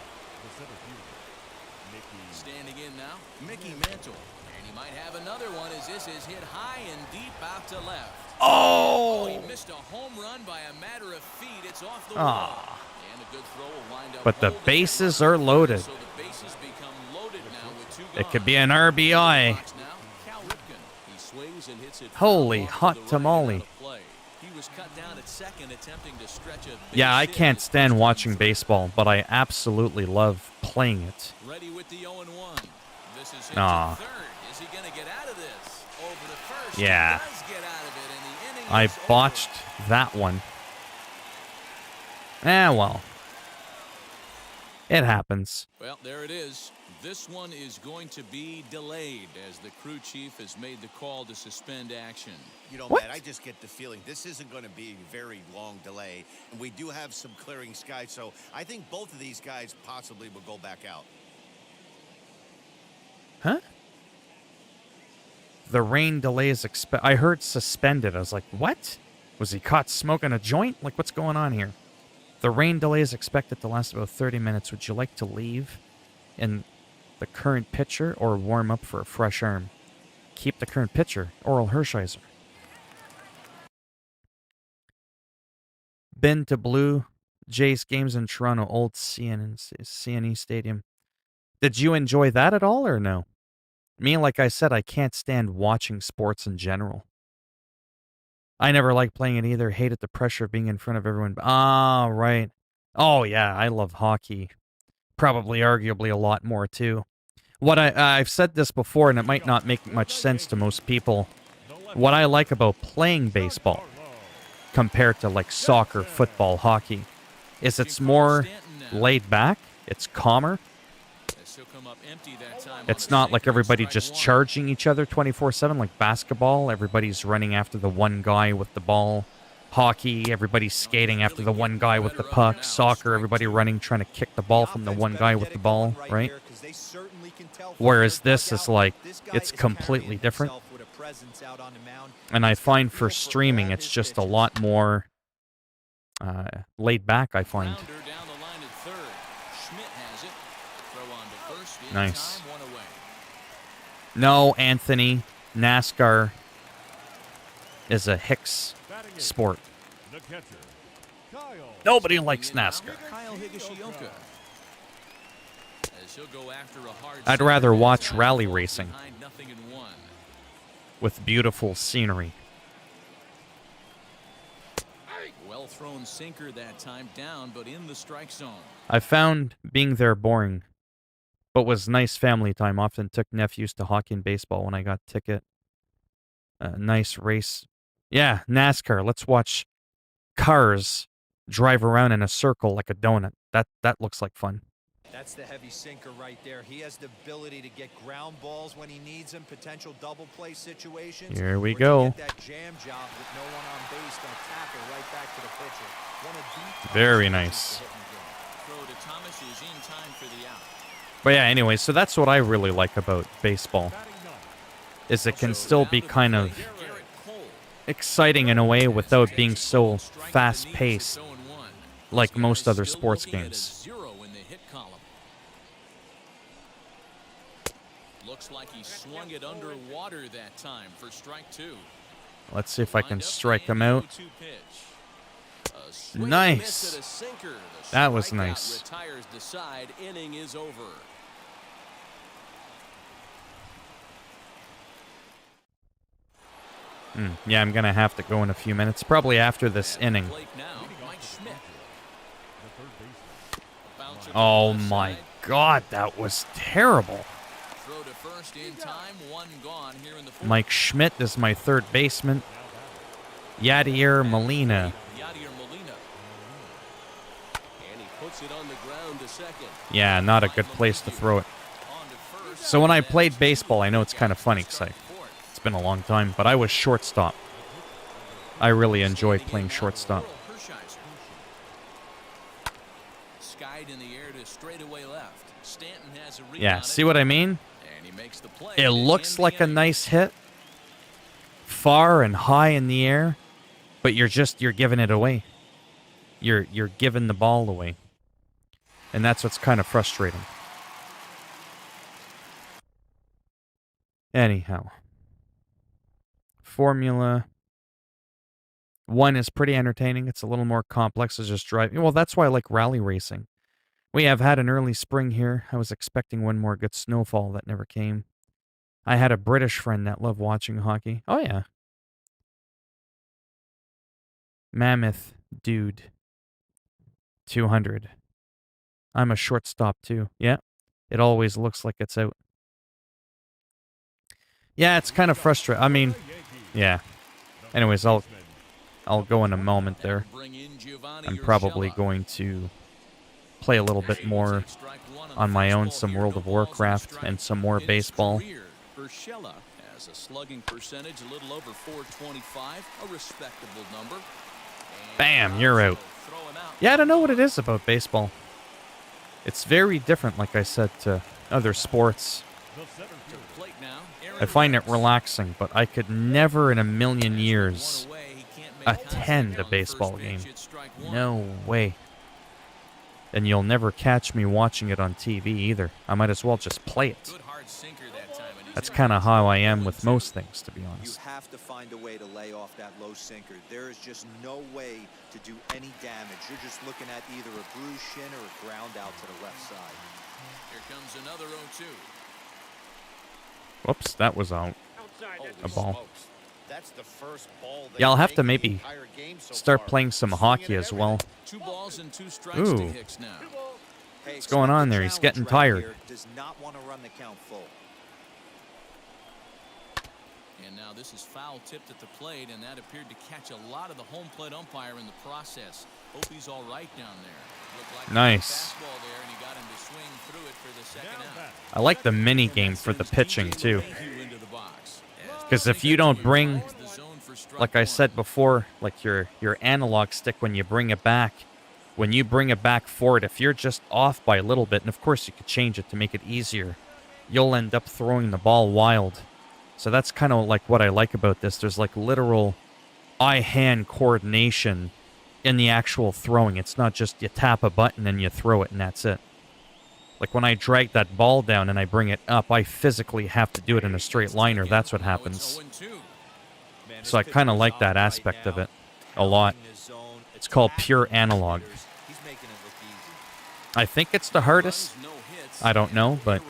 The center fielder, Mickey. Standing in now, Mickey Mantle. And he might have another one as this is hit high and deep out to left. Oh, he missed a home run by a matter of feet. It's off the wall. And a good throw will wind up But the holding bases it. are loaded. So the bases become loaded now with two It could gone. be an RBI. Box now, Cal Ripken. He swings and hits it. Holy foul off to hot the right tamale. and out of play. He was cut down at second, attempting to stretch a Yeah, I base can't hit. stand watching baseball, but I absolutely love playing it. Ready with the 0-1. This is hit Aw. to third. Is he going to get out of this? Over to first. Yeah. He does get out of it, and the inning I is over. botched that one. Well. It happens. Well, there it is. This one is going to be delayed as the crew chief has made the call to suspend action. You know, What? Matt, I just get the feeling this isn't going to be a very long delay, and we do have some clearing skies, so I think both of these guys possibly will go back out. Huh? The rain delays I heard suspended. I was like, what? Was he caught smoking a joint? Like, what's going on here? The rain delay is expected to last about 30 minutes. Would you like to leave in the current pitcher or warm up for a fresh arm? Keep the current pitcher, Oral Hershiser. Been to Blue Jays games in Toronto, old CNE Stadium. Did you enjoy that at all or no? Me, like I said, I can't stand watching sports in general. I never liked playing it either. Hated the pressure of being in front of everyone. Ah, right. Oh, yeah, I love hockey. Probably, arguably, a lot more, too. What I've said this before, and it might not make much sense to most people. What I like about playing baseball, compared to, like, soccer, football, hockey, is it's more laid back. It's calmer. It's not like everybody just charging each other 24/7 like basketball. Everybody's running after the one guy with the ball. Hockey, everybody's skating after the one guy with the puck. Soccer, everybody running trying to kick the ball from the one guy with the ball, right? Whereas this is like, it's completely different. And I find for streaming, it's just a lot more laid back, I find. Nice. No, Anthony, NASCAR is a Hicks sport. The catcher, Kyle. Nobody likes NASCAR. Kyle Higashioka. As he'll go after a hard I'd set rather at that watch time, rally falls racing behind 0-1. with beautiful scenery. Well thrown sinker that time, down but in the strike zone. I found being there boring, but was nice family time. Often took nephews to hockey and baseball when I got ticket. Nice race. Yeah, NASCAR. Let's watch cars drive around in a circle like a donut. That looks like fun. That's the heavy sinker right there. He has the ability to get ground balls when he needs them, potential double play situations. Here we or to go. get that jam job with no one on base, gonna tackle right back to the pitcher. One of the Very toughest nice. pitches to hit in the game. Throw to Thomas is in time for the out. But yeah, anyway, so that's what I really like about baseball, is it can still be kind of Garrett Cole. exciting in a way without being so fast-paced like most other sports games. Zero in the hit column. Looks like he swung it underwater that time for strike two. Let's see if I can Lined up strike the him out. 0-2 pitch. A swing and Nice. miss at a sinker. The That was strikeout nice. Retires the side. Inning is over. Yeah, I'm going to have to go in a few minutes, probably after this inning. Plate now, Mike Schmidt. Bounce it to Oh the left my side. God, that was terrible. Throw to first in time. One gone here in the fourth. Mike Schmidt is my third baseman. Yadier Molina. Yadier Molina. And he puts it on the ground to second. Yeah, not a good place to throw it. On to first. So when I played baseball, I know it's kind of funny because it's been a long time, but I was shortstop. I really enjoyed playing shortstop. Skied in the air to straightaway left. Stanton has a read Yeah, on see it, what I mean? and he makes the play It to looks end the like a inning. nice hit, far and high in the air, but you're giving it away. You're giving the ball away. And that's what's kind of frustrating. Anyhow. Formula 1 is pretty entertaining. It's a little more complex. It's just driving. Well, that's why I like rally racing. We have had an early spring here. I was expecting one more good snowfall that never came. I had a British friend that loved watching hockey. Oh, yeah. Mammoth Dude. 200. I'm a shortstop, too. Yeah. It always looks like it's out. Yeah, it's kind of frustrating. I mean, yeah. Anyways, I'll go in a moment there. I'm probably going to play a little bit more on my own, some World of Warcraft and some more baseball. Urshela has a slugging percentage a little over 425, a respectable number. Bam, you're out. Yeah, I don't know what it is about baseball. It's very different, like I said, to other sports. I find it relaxing, but I could never in a million years attend a baseball game. No way. And you'll never catch me watching it on TV either. I might as well just play it. That's kind of how I am with most things, to be honest. You have to find a way to lay off that low sinker. There is just no way to do any damage. You're just looking at either a bruised shin or a ground out to the left side. Here comes another 0-2. Whoops, that was out. A ball. That's the first ball Yeah, I'll have to maybe start playing some hockey as well. 2 balls and 2 strikes Ooh. to Hicks now. Hey, What's going on there? He's getting tired. Here does not want to run the count full. And now this is foul tipped at the plate, and that appeared to catch a lot of the home plate umpire in the process. Hope he's all right down there. Looked like Nice. a fastball there, and he got him to swing through it for the second out. I like the mini game for the pitching too. Into the box. Because if you don't bring, The zone for strike like I one. said before, like your analog stick when you bring it back, when you bring it back forward, if you're just off by a little bit, and of course you could change it to make it easier, you'll end up throwing the ball wild. So that's kind of like what I like about this. There's like literal eye-hand coordination in the actual throwing. It's not just you tap a button and you throw it and that's it. Like when I drag that ball down and I bring it up, I physically have to do it in a straight line or that's what happens. So I kind of like that aspect of it a lot. It's called pure analog. I think it's the hardest. I don't know, but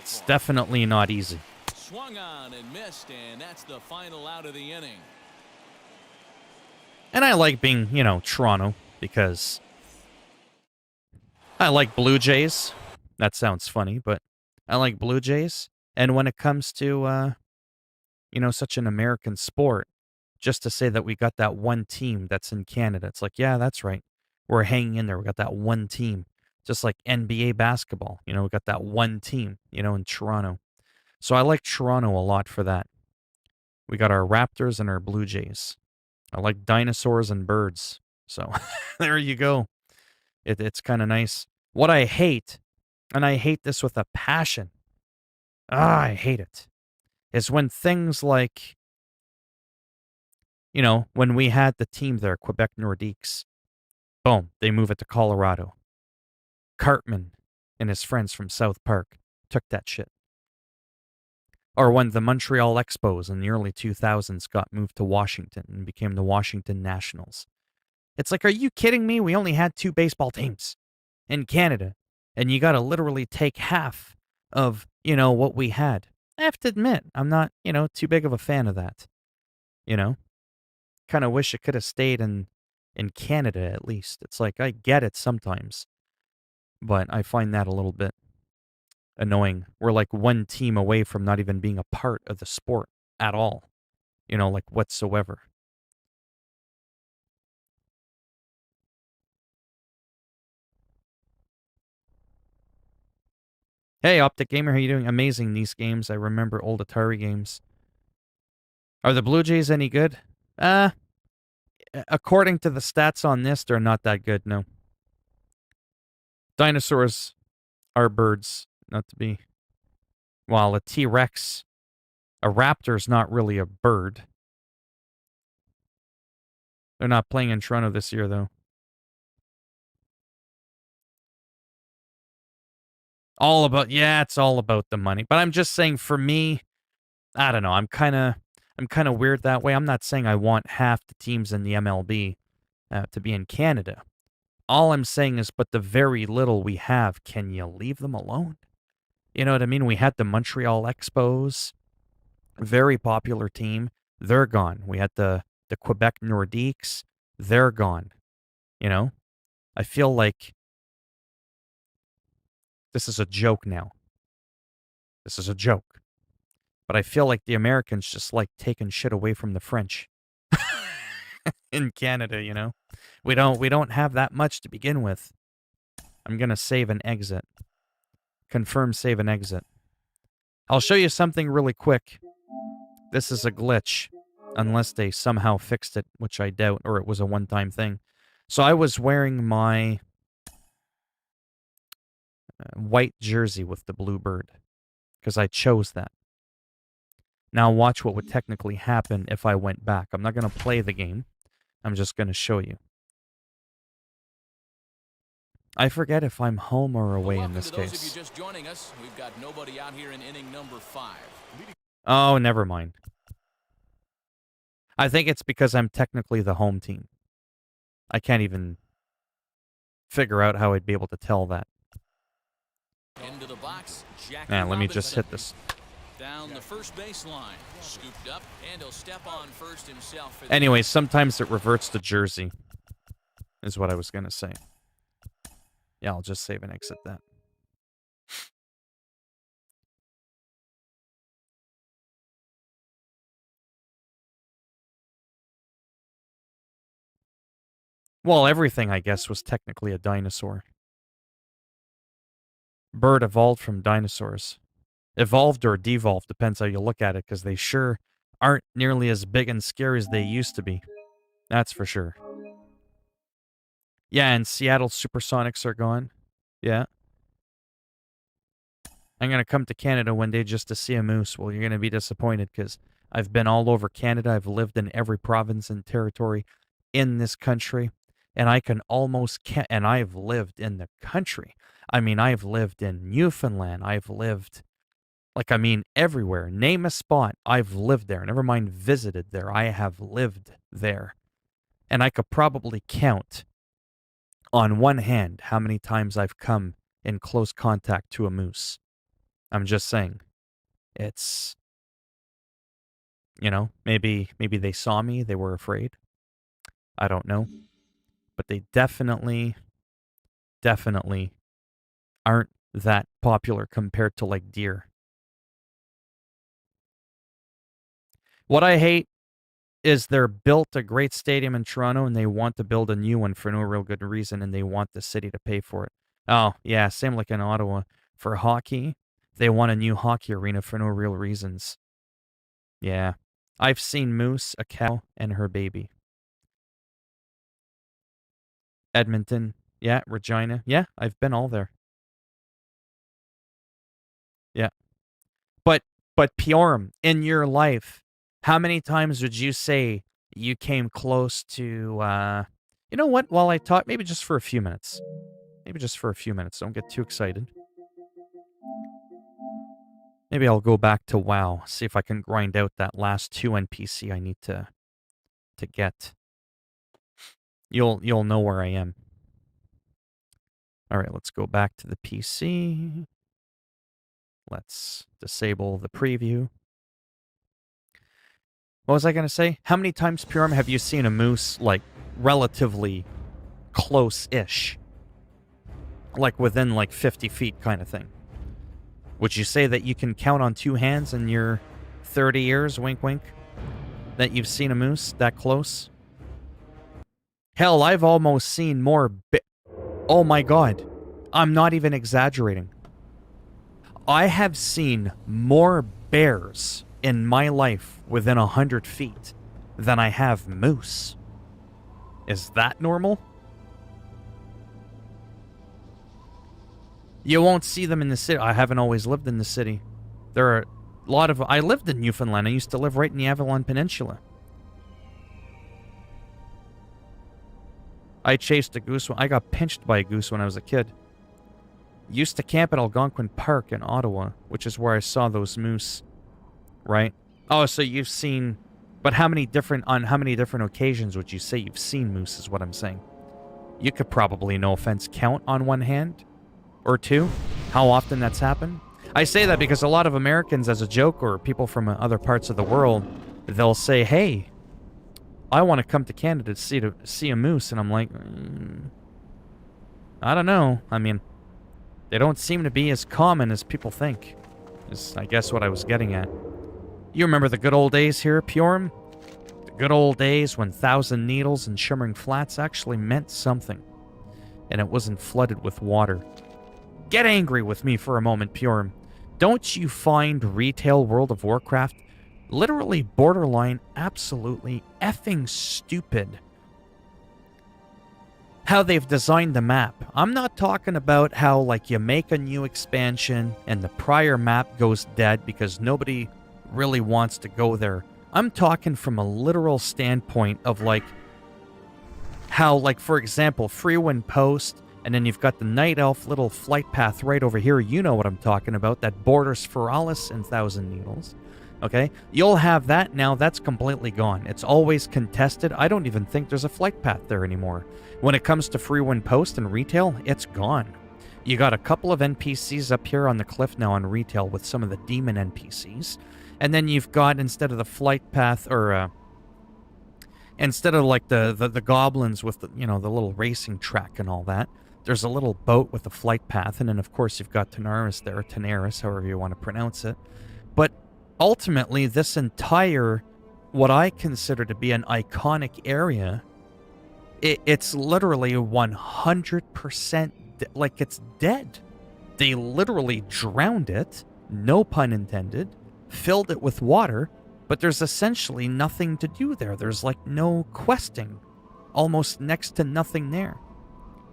it's definitely not easy. Swung on and missed, and that's the final out of the inning. And I like being, Toronto because I like Blue Jays. That sounds funny, but I like Blue Jays. And when it comes to, such an American sport, just to say that we got that one team that's in Canada, it's like, yeah, that's right. We're hanging in there. We got that one team. Just like NBA basketball, we got that one team, in Toronto. So I like Toronto a lot for that. We got our Raptors and our Blue Jays. I like dinosaurs and birds. So there you go. It's kind of nice. What I hate, and I hate this with a passion, I hate it, is when things like, when we had the team there, Quebec Nordiques, boom, they move it to Colorado. Cartman and his friends from South Park took that shit. Or when the Montreal Expos in the early 2000s got moved to Washington and became the Washington Nationals. It's like, are you kidding me? We only had 2 baseball teams in Canada, and you got to literally take half of, what we had. I have to admit, I'm not, too big of a fan of that. Kind of wish it could have stayed in Canada at least. It's like, I get it sometimes, but I find that a little bit annoying. We're like one team away from not even being a part of the sport at all, like whatsoever. Hey, Optic Gamer, how you doing? Amazing, these games. I remember old Atari games. Are the Blue Jays any good? According to the stats on this, they're not that good, no. Dinosaurs are birds, not to be... While a T-Rex, a raptor's not really a bird. They're not playing in Toronto this year, though. All about, yeah, it's all about the money. But I'm just saying, for me, I don't know. I'm kind of weird that way. I'm not saying I want half the teams in the MLB to be in Canada. All I'm saying is, but the very little we have, can you leave them alone? You know what I mean? We had the Montreal Expos, very popular team. They're gone. We had the Quebec Nordiques. They're gone. You know? I feel like this is a joke now. This is a joke. But I feel like the Americans just like taking shit away from the French in Canada, you know? We don't have that much to begin with. I'm going to save and exit. Confirm save and exit. I'll show you something really quick. This is a glitch, unless they somehow fixed it, which I doubt, or it was a one-time thing. So I was wearing my white jersey with the blue bird, because I chose that. Now watch what would technically happen if I went back. I'm not going to play the game. I'm just going to show you. I forget if I'm home or away in this case. Those of you just joining us, we've got nobody out here in inning number 5. Oh, never mind. I think it's because I'm technically the home team. I can't even figure out how I'd be able to tell that. Into the box, Man, let me just hit this. Down the first baseline, scooped up, and he'll step on first himself. Anyway, sometimes it reverts to jersey, is what I was going to say. Yeah, I'll just save and exit that. Well, everything, I guess, was technically a dinosaur. Bird evolved from dinosaurs. Evolved or devolved, depends how you look at it, because they sure aren't nearly as big and scary as they used to be. That's for sure. Yeah, and Seattle Supersonics are gone. Yeah. I'm going to come to Canada one day just to see a moose. Well, you're going to be disappointed, because I've been all over Canada. I've lived in every province and territory in this country. And I can almost and I've lived in the country. I mean, I've lived in Newfoundland. I've lived, everywhere. Name a spot, I've lived there. Never mind visited there. I have lived there. And I could probably count on one hand how many times I've come in close contact to a moose. I'm just saying. It's, maybe they saw me, they were afraid. I don't know. But they definitely aren't that popular compared to, like, deer. What I hate is they're built a great stadium in Toronto and they want to build a new one for no real good reason and they want the city to pay for it. Oh, yeah, same like in Ottawa. For hockey, they want a new hockey arena for no real reasons. Yeah. I've seen moose, a cow, and her baby. Edmonton, yeah, Regina, yeah, I've been all there. Yeah. But Piorum, in your life, how many times would you say you came close to, you know what, while I talk, maybe just for a few minutes. Maybe just for a few minutes, don't get too excited. Maybe I'll go back to WoW, see if I can grind out that last 2 NPC I need to get. You'll know where I am. All right, let's go back to the PC. Let's disable the preview. What was I going to say? How many times, Purim, have you seen a moose, like, relatively close-ish? Like, within, 50 feet kind of thing? Would you say that you can count on 2 hands in your 30 years, wink wink, that you've seen a moose that close? Hell, I've almost seen more oh my god. I'm not even exaggerating. I have seen more bears in my life within 100 feet than I have moose. Is that normal? You won't see them in the city. I haven't always lived in the city. There are a lot of... I lived in Newfoundland. I used to live right in the Avalon Peninsula. I chased a goose. I got pinched by a goose when I was a kid. Used to camp at Algonquin Park in Ottawa, which is where I saw those moose. Right? Oh, so you've seen... But on how many different occasions would you say you've seen moose is what I'm saying? You could probably, no offense, count on one hand or two how often that's happened. I say that because a lot of Americans, as a joke, or people from other parts of the world, they'll say, hey, I want to come to Canada to see a moose. And I'm like, I don't know. I mean, they don't seem to be as common as people think, is I guess what I was getting at. You remember the good old days here, Purem? The good old days when Thousand Needles and Shimmering Flats actually meant something, and it wasn't flooded with water. Get angry with me for a moment, Purem. Don't you find retail World of Warcraft literally borderline absolutely effing stupid? How they've designed the map. I'm not talking about how, like, you make a new expansion and the prior map goes dead because nobody really wants to go there. I'm talking from a literal standpoint of, like, how, like, for example, Freewind Post, and then you've got the Night Elf little flight path right over here. You know what I'm talking about. That borders Feralis and Thousand Needles. Okay? You'll have that now. That's completely gone. It's always contested. I don't even think there's a flight path there anymore. When it comes to Freewind Post and retail, it's gone. You got a couple of NPCs up here on the cliff now on retail with some of the demon NPCs. And then you've got, instead of the flight path, or instead of like the goblins with the, you know, the little racing track and all that, there's a little boat with a flight path. And then, of course, you've got Tanaris, however you want to pronounce it. But ultimately, this entire, what I consider to be an iconic area, it's literally 100%, like, it's dead. They literally drowned it, no pun intended, filled it with water, but there's essentially nothing to do there. There's, like, no questing, almost next to nothing there.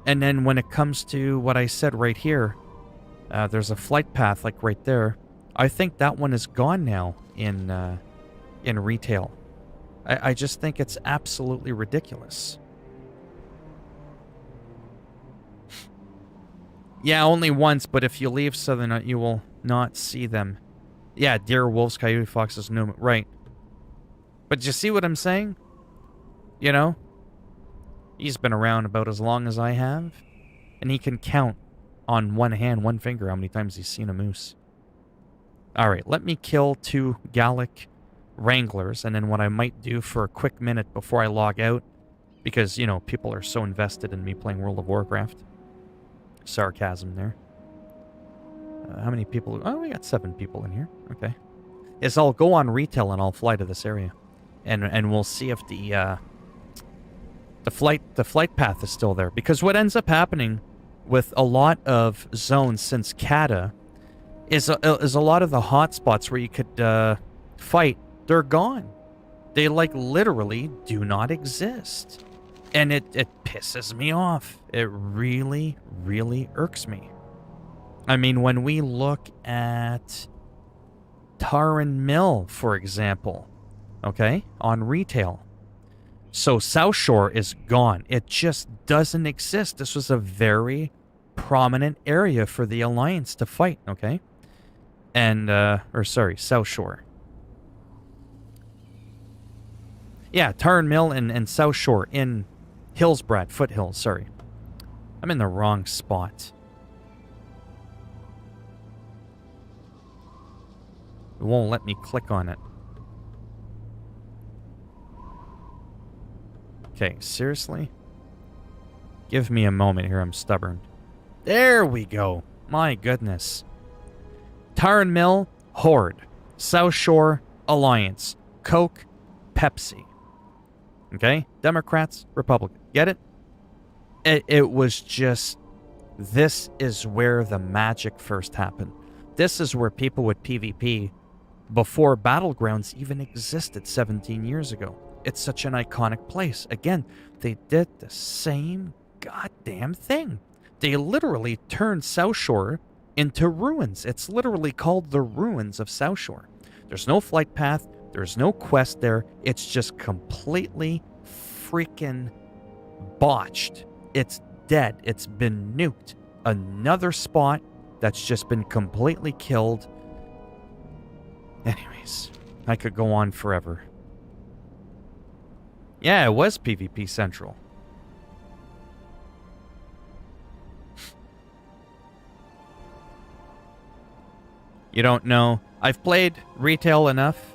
And then when it comes to what I said right here, there's a flight path, like, right there. I think that one is gone now in retail. I just think it's absolutely ridiculous. Yeah, only once, but if you leave Southern, you will not see them. Yeah, deer, wolves, coyote, foxes, no, right. But you see what I'm saying? You know? He's been around about as long as I have, and he can count on one hand, one finger, how many times he's seen a moose. Alright, let me kill 2 Gallic Wranglers, and then what I might do for a quick minute before I log out, because, you know, people are so invested in me playing World of Warcraft. Sarcasm there. How many people? Oh, we got 7 people in here. Okay. Is I'll go on retail and I'll fly to this area, and we'll see if the flight path is still there. Because what ends up happening with a lot of zones since Kata is a lot of the hot spots where you could fight. They're gone. They, like, literally do not exist. And it pisses me off. It really, really irks me. I mean, when we look at Taran Mill, for example, okay, on retail. So South Shore is gone. It just doesn't exist. This was a very prominent area for the Alliance to fight, okay? And, South Shore. Yeah, Taran Mill and South Shore in Hillsbrad, Foothills, sorry. I'm in the wrong spot. It won't let me click on it. Okay, seriously? Give me a moment here, I'm stubborn. There we go. My goodness. Taran Mill, Horde. South Shore, Alliance. Coke, Pepsi. Okay? Democrats, Republican. Get it? It was just... This is where the magic first happened. This is where people would PvP before Battlegrounds even existed 17 years ago. It's such an iconic place. Again, they did the same goddamn thing. They literally turned South Shore into ruins. It's literally called the Ruins of South Shore. There's no flight path. There's no quest there. It's just completely freaking botched. It's dead. It's been nuked. another spot that's just been completely killed. Anyways, I could go on forever. Yeah, it was PvP Central. You don't know. I've played retail enough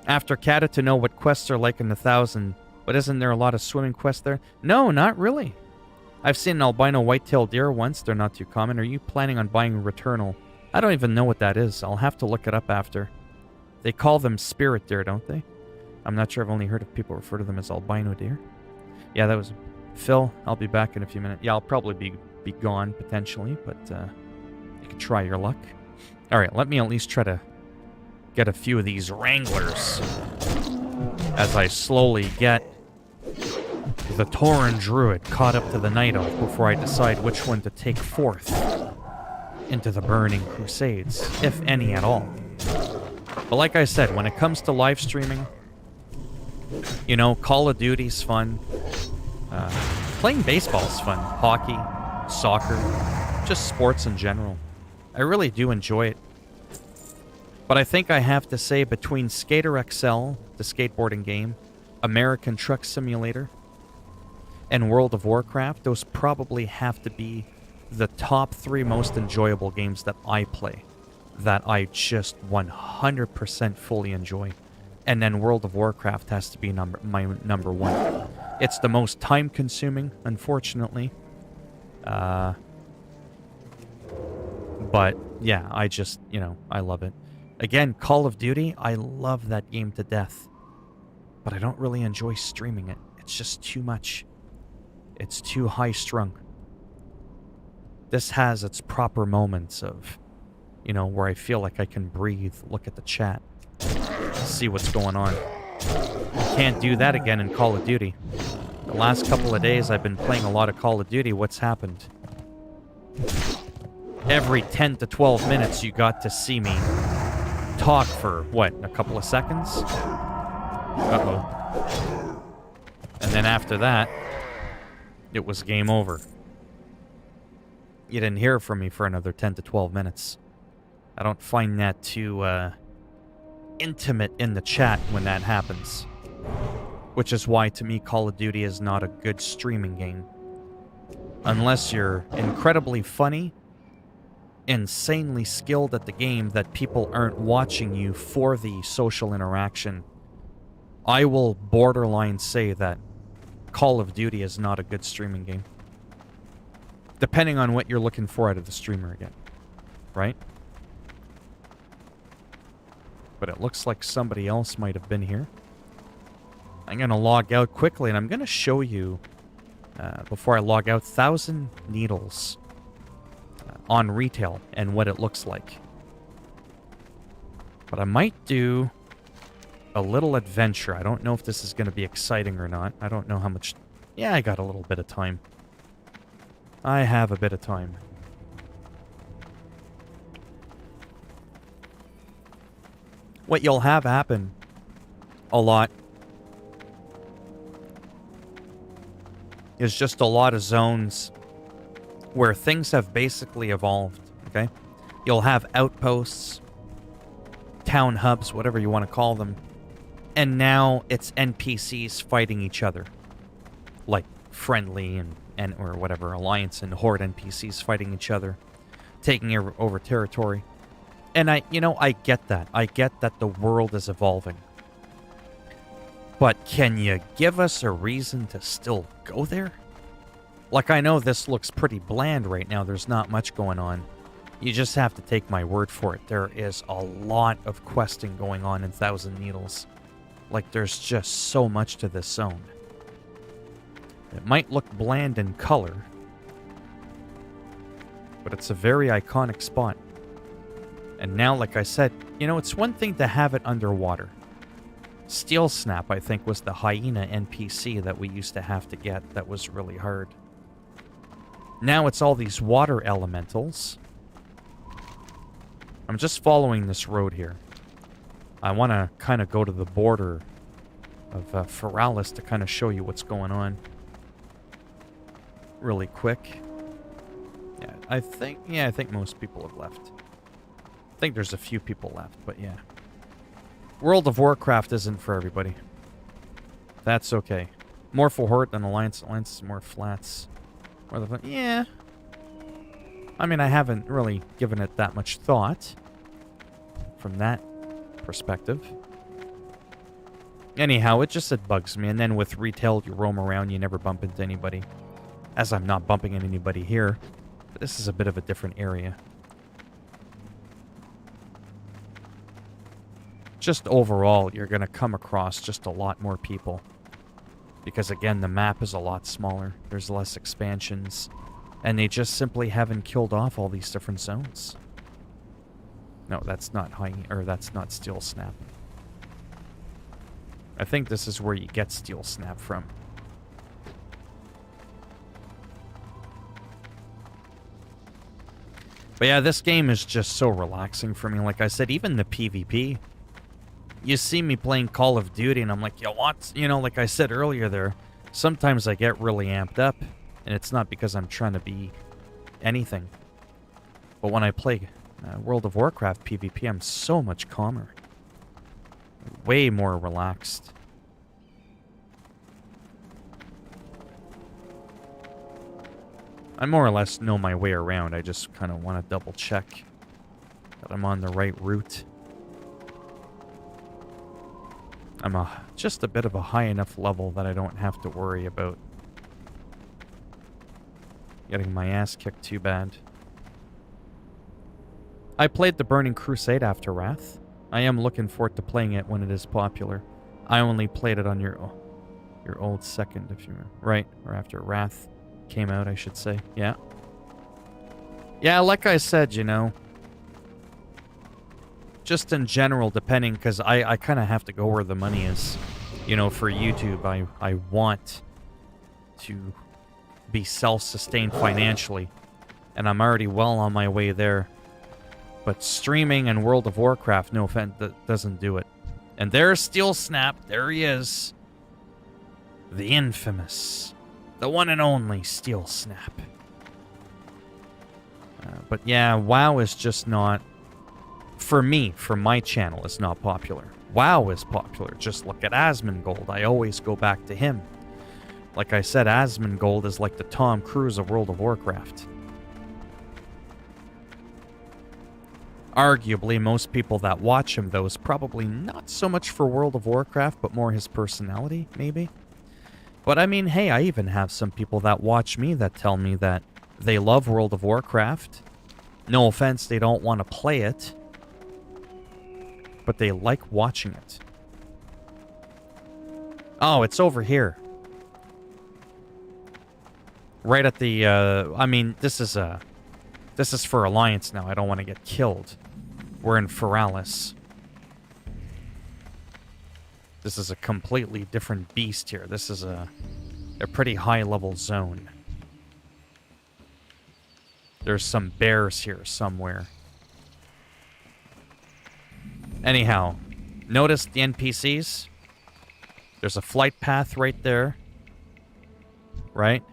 after Kata to know what quests are like in the 1000, but isn't there a lot of swimming quests there? No, not really. I've seen an albino white-tailed deer once. They're not too common. Are you planning on buying Returnal? I don't even know what that is. I'll have to look it up after. They call them spirit deer, don't they? I'm not sure. I've only heard of people refer to them as albino deer. Yeah, that was... Phil, I'll be back in a few minutes. Yeah, I'll probably be gone, potentially, but you can try your luck. Alright, let me at least try to get a few of these Wranglers as I slowly get the Tauren Druid caught up to the Night Elf before I decide which one to take forth into the Burning Crusades, if any at all. But like I said, when it comes to live streaming, you know, Call of Duty's fun. Playing baseball's fun. Hockey, soccer, just sports in general. I really do enjoy it. But I think I have to say between Skater XL, the skateboarding game, American Truck Simulator, and World of Warcraft, those probably have to be the top 3 most enjoyable games that I play, that I just 100% fully enjoy. And then World of Warcraft has to be my number 1. It's the most time-consuming, unfortunately. But, yeah, I just, you know, I love it. Again, Call of Duty, I love that game to death. But I don't really enjoy streaming it. It's just too much. It's too high-strung. This has its proper moments of, you know, where I feel like I can breathe, look at the chat, see what's going on. Can't do that again in Call of Duty. The last couple of days I've been playing a lot of Call of Duty. What's happened? Every 10 to 12 minutes you got to see me talk for, what, a couple of seconds? Uh-oh. And then after that, it was game over. You didn't hear from me for another 10 to 12 minutes. I don't find that too intimate in the chat when that happens. Which is why, to me, Call of Duty is not a good streaming game. Unless you're incredibly funny, insanely skilled at the game that people aren't watching you for the social interaction, I will borderline say that Call of Duty is not a good streaming game. Depending on what you're looking for out of the streamer again. Right? But it looks like somebody else might have been here. I'm going to log out quickly, and I'm going to show you, before I log out, 1,000 Needles on retail and what it looks like. But I might do a little adventure. I don't know if this is going to be exciting or not. I don't know how much... Yeah, I got a little bit of time. I have a bit of time. What you'll have happen a lot is just a lot of zones where things have basically evolved, okay? You'll have outposts, town hubs, whatever you want to call them, and now it's NPCs fighting each other. Like friendly and or whatever, alliance and horde NPCs fighting each other, taking over territory. And I get that. I get that the world is evolving. But can you give us a reason to still go there? Like, I know this looks pretty bland right now. There's not much going on. You just have to take my word for it. There is a lot of questing going on in 1,000 Needles. Like, there's just so much to this zone. It might look bland in color, but it's a very iconic spot. And now, like I said, you know, it's one thing to have it underwater. Steel Snap, I think, was the hyena NPC that we used to have to get that was really hard. Now it's all these water elementals. I'm just following this road here. I want to kind of go to the border of Feralis to kind of show you what's going on. Really quick. Yeah, I think most people have left. I think there's a few people left, but yeah. World of Warcraft isn't for everybody. That's okay. More for Horde than Alliance. Alliance is more flats. Yeah. I mean, I haven't really given it that much thought from that perspective. Anyhow, it bugs me. And then with retail, you roam around, you never bump into anybody. As I'm not bumping into anybody here. But this is a bit of a different area. Just overall, you're going to come across just a lot more people. Because again, the map is a lot smaller. There's less expansions. And they just simply haven't killed off all these different zones. No, that's not that's not Steel Snap. I think this is where you get Steel Snap from. But yeah, this game is just so relaxing for me. Like I said, even the PvP. You see me playing Call of Duty and I'm like, yo, what? You know, like I said earlier there, sometimes I get really amped up. And it's not because I'm trying to be anything. But when I play World of Warcraft PvP, I'm so much calmer. Way more relaxed. I more or less know my way around. I just kind of want to double check that I'm on the right route. I'm just a bit of a high enough level that I don't have to worry about getting my ass kicked too bad. I played the Burning Crusade after Wrath. I am looking forward to playing it when it is popular. I only played it on your old second, if you remember. Right, or after Wrath came out, I should say. Yeah. Yeah, like I said, you know, just in general, depending, because I kind of have to go where the money is. You know, for YouTube, I want to be self-sustained financially. And I'm already well on my way there. But streaming and World of Warcraft, no offense, that doesn't do it. And there's Steel Snap. There he is. The infamous. The one and only Steel Snap. But yeah, WoW is just not... For me, for my channel, it's not popular. WoW is popular. Just look at Asmongold. I always go back to him. Like I said, Asmongold is like the Tom Cruise of World of Warcraft. Arguably, most people that watch him, though, is probably not so much for World of Warcraft, but more his personality, maybe. But I mean, hey, I even have some people that watch me that tell me that they love World of Warcraft. No offense, they don't want to play it. But they like watching it. Oh, it's over here. Right at the, I mean, this is for Alliance now. I don't want to get killed. We're in Feralis. This is a completely different beast here. This is a pretty high-level zone. There's some bears here somewhere. Anyhow, notice the NPCs? There's a flight path right there. Right?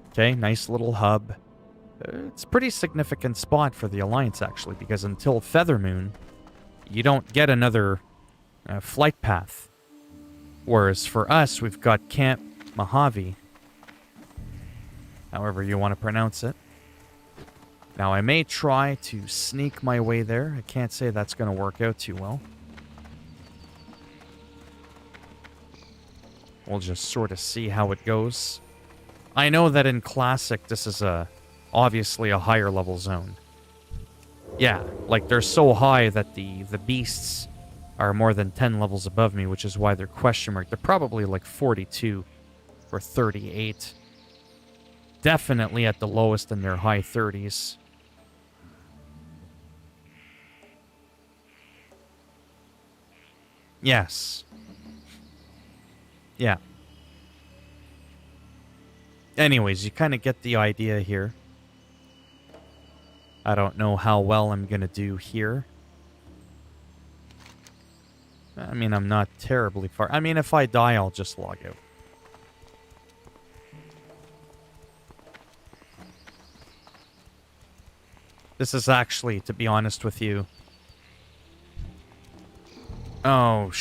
Okay, nice little hub. It's a pretty significant spot for the Alliance, actually, because until Feathermoon, you don't get another flight path. Whereas for us, we've got Camp Mojave. However you want to pronounce it. Now, I may try to sneak my way there. I can't say that's going to work out too well. We'll just sort of see how it goes. I know that in Classic, this is obviously a higher level zone. Yeah, like they're so high that the beasts are more than 10 levels above me, which is why they're question mark. They're probably like 42 or 38. Definitely at the lowest in their high 30s. Yes. Yeah. Anyways, you kind of get the idea here. I don't know how well I'm going to do here. I mean, I'm not terribly far. I mean, if I die, I'll just log out. This is actually, to be honest with you... Oh,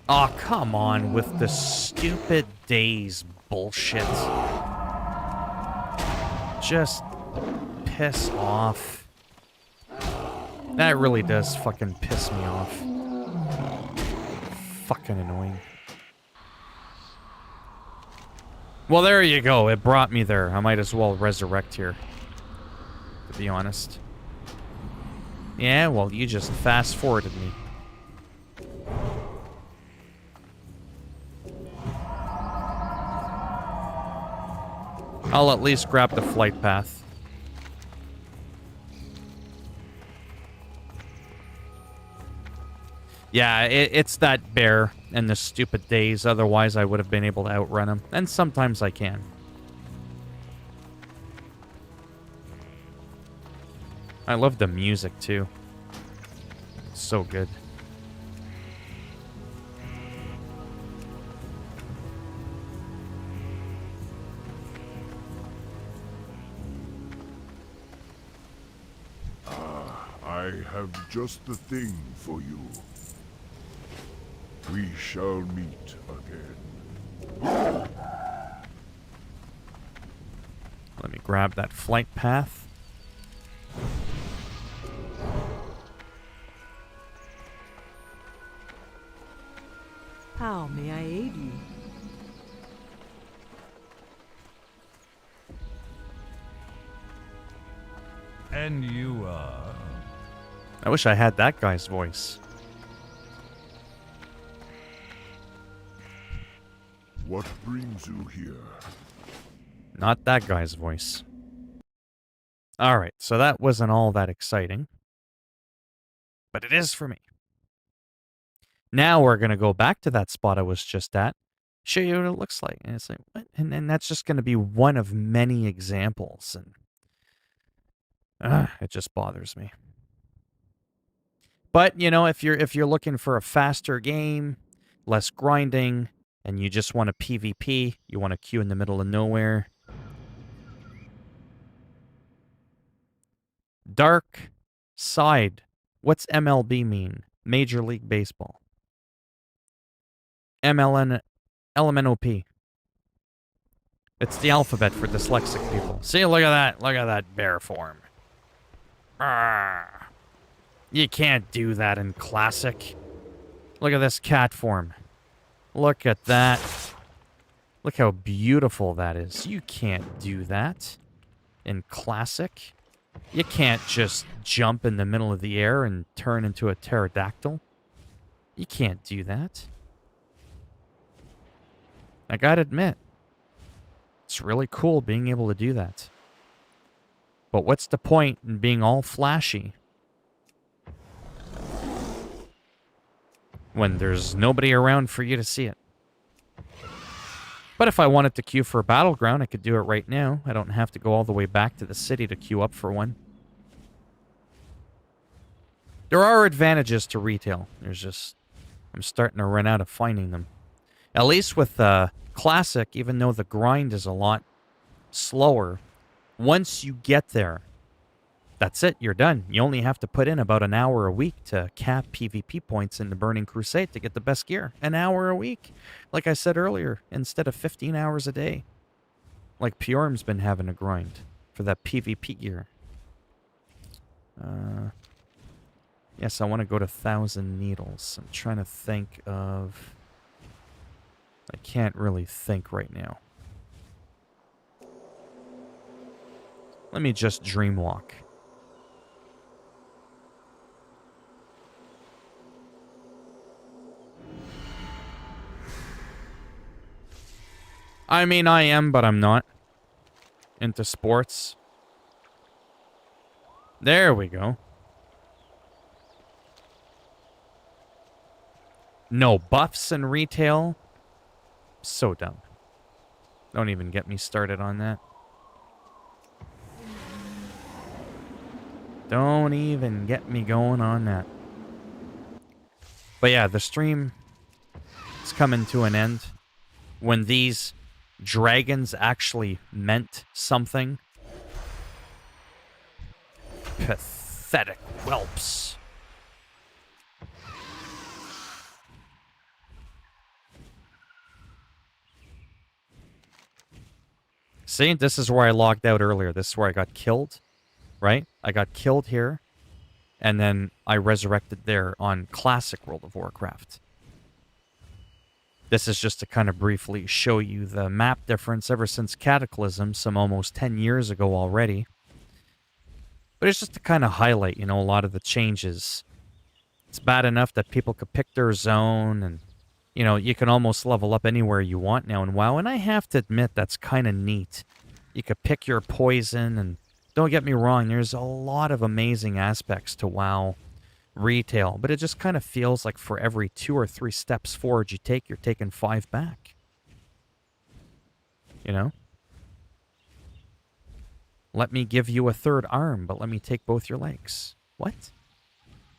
oh, come on with the stupid days bullshit. Just piss off. That really does fucking piss me off. Fucking annoying. Well, there you go. It brought me there. I might as well resurrect here, to be honest. Yeah, well, you just fast-forwarded me. I'll at least grab the flight path. Yeah, it's that bear and the stupid days. Otherwise, I would have been able to outrun him. And sometimes I can. I love the music, too. It's so good. I have just the thing for you. We shall meet again. Let me grab that flight path. How may I aid you? And you are? I wish I had that guy's voice. What brings you here? Not that guy's voice. Alright, so that wasn't all that exciting. But it is for me. Now we're going to go back to that spot I was just at. Show you what it looks like. And it's like, what? And then that's just going to be one of many examples. And it just bothers me. But, you know, if you're looking for a faster game, less grinding, and you just want a PvP, you want a queue in the middle of nowhere. Dark Side. What's MLB mean? Major League Baseball. LMNOP. It's the alphabet for dyslexic people. See, look at that. Look at that bear form. Arrgh. You can't do that in Classic. Look at this cat form. Look at that. Look how beautiful that is. You can't do that in Classic. You can't just jump in the middle of the air and turn into a pterodactyl. You can't do that. I gotta admit, it's really cool being able to do that. But what's the point in being all flashy when there's nobody around for you to see it? But if I wanted to queue for a battleground, I could do it right now. I don't have to go all the way back to the city to queue up for one. There are advantages to retail. There's just... I'm starting to run out of finding them. At least with Classic, even though the grind is a lot slower, once you get there, that's it, you're done. You only have to put in about an hour a week to cap PvP points in the Burning Crusade to get the best gear. An hour a week. Like I said earlier, instead of 15 hours a day. Like Purem's been having a grind for that PvP gear. Yes, I want to go to 1,000 Needles. I'm trying to think of... I can't really think right now. Let me just dreamwalk. I mean, I am, but I'm not. Into sports. There we go. No buffs in retail. So dumb. Don't even get me started on that. Don't even get me going on that. But yeah, the stream is coming to an end when these dragons actually meant something. Pathetic whelps. See, this is where I logged out earlier. This is where I got killed, right? I got killed here, and then I resurrected there on Classic World of Warcraft. This is just to kind of briefly show you the map difference ever since Cataclysm, some almost 10 years ago already. But it's just to kind of highlight, you know, a lot of the changes. It's bad enough that people could pick their zone, and, you know, you can almost level up anywhere you want now in WoW, and I have to admit that's kind of neat. You could pick your poison, and don't get me wrong, there's a lot of amazing aspects to WoW retail, but it just kind of feels like for every 2 or 3 steps forward you take, you're taking 5 back. You know? Let me give you a 3rd arm, but let me take both your legs. What?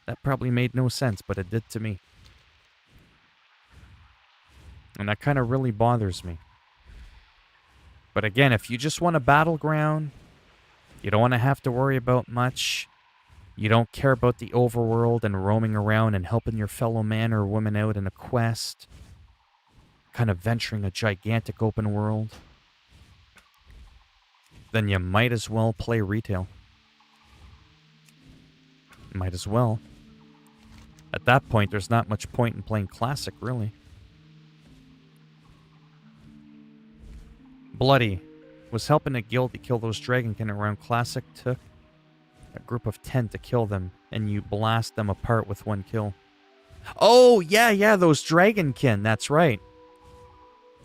That probably made no sense, but it did to me. And that kind of really bothers me. But again, if you just want a battleground, you don't want to have to worry about much, you don't care about the overworld and roaming around and helping your fellow man or woman out in a quest, kind of venturing a gigantic open world, then you might as well play retail. Might as well. At that point, there's not much point in playing Classic, really. Bloody was helping a guild to kill those dragonkin around Classic. Took a group of 10 to kill them, and you blast them apart with 1 kill. Oh, yeah, those dragonkin. That's right.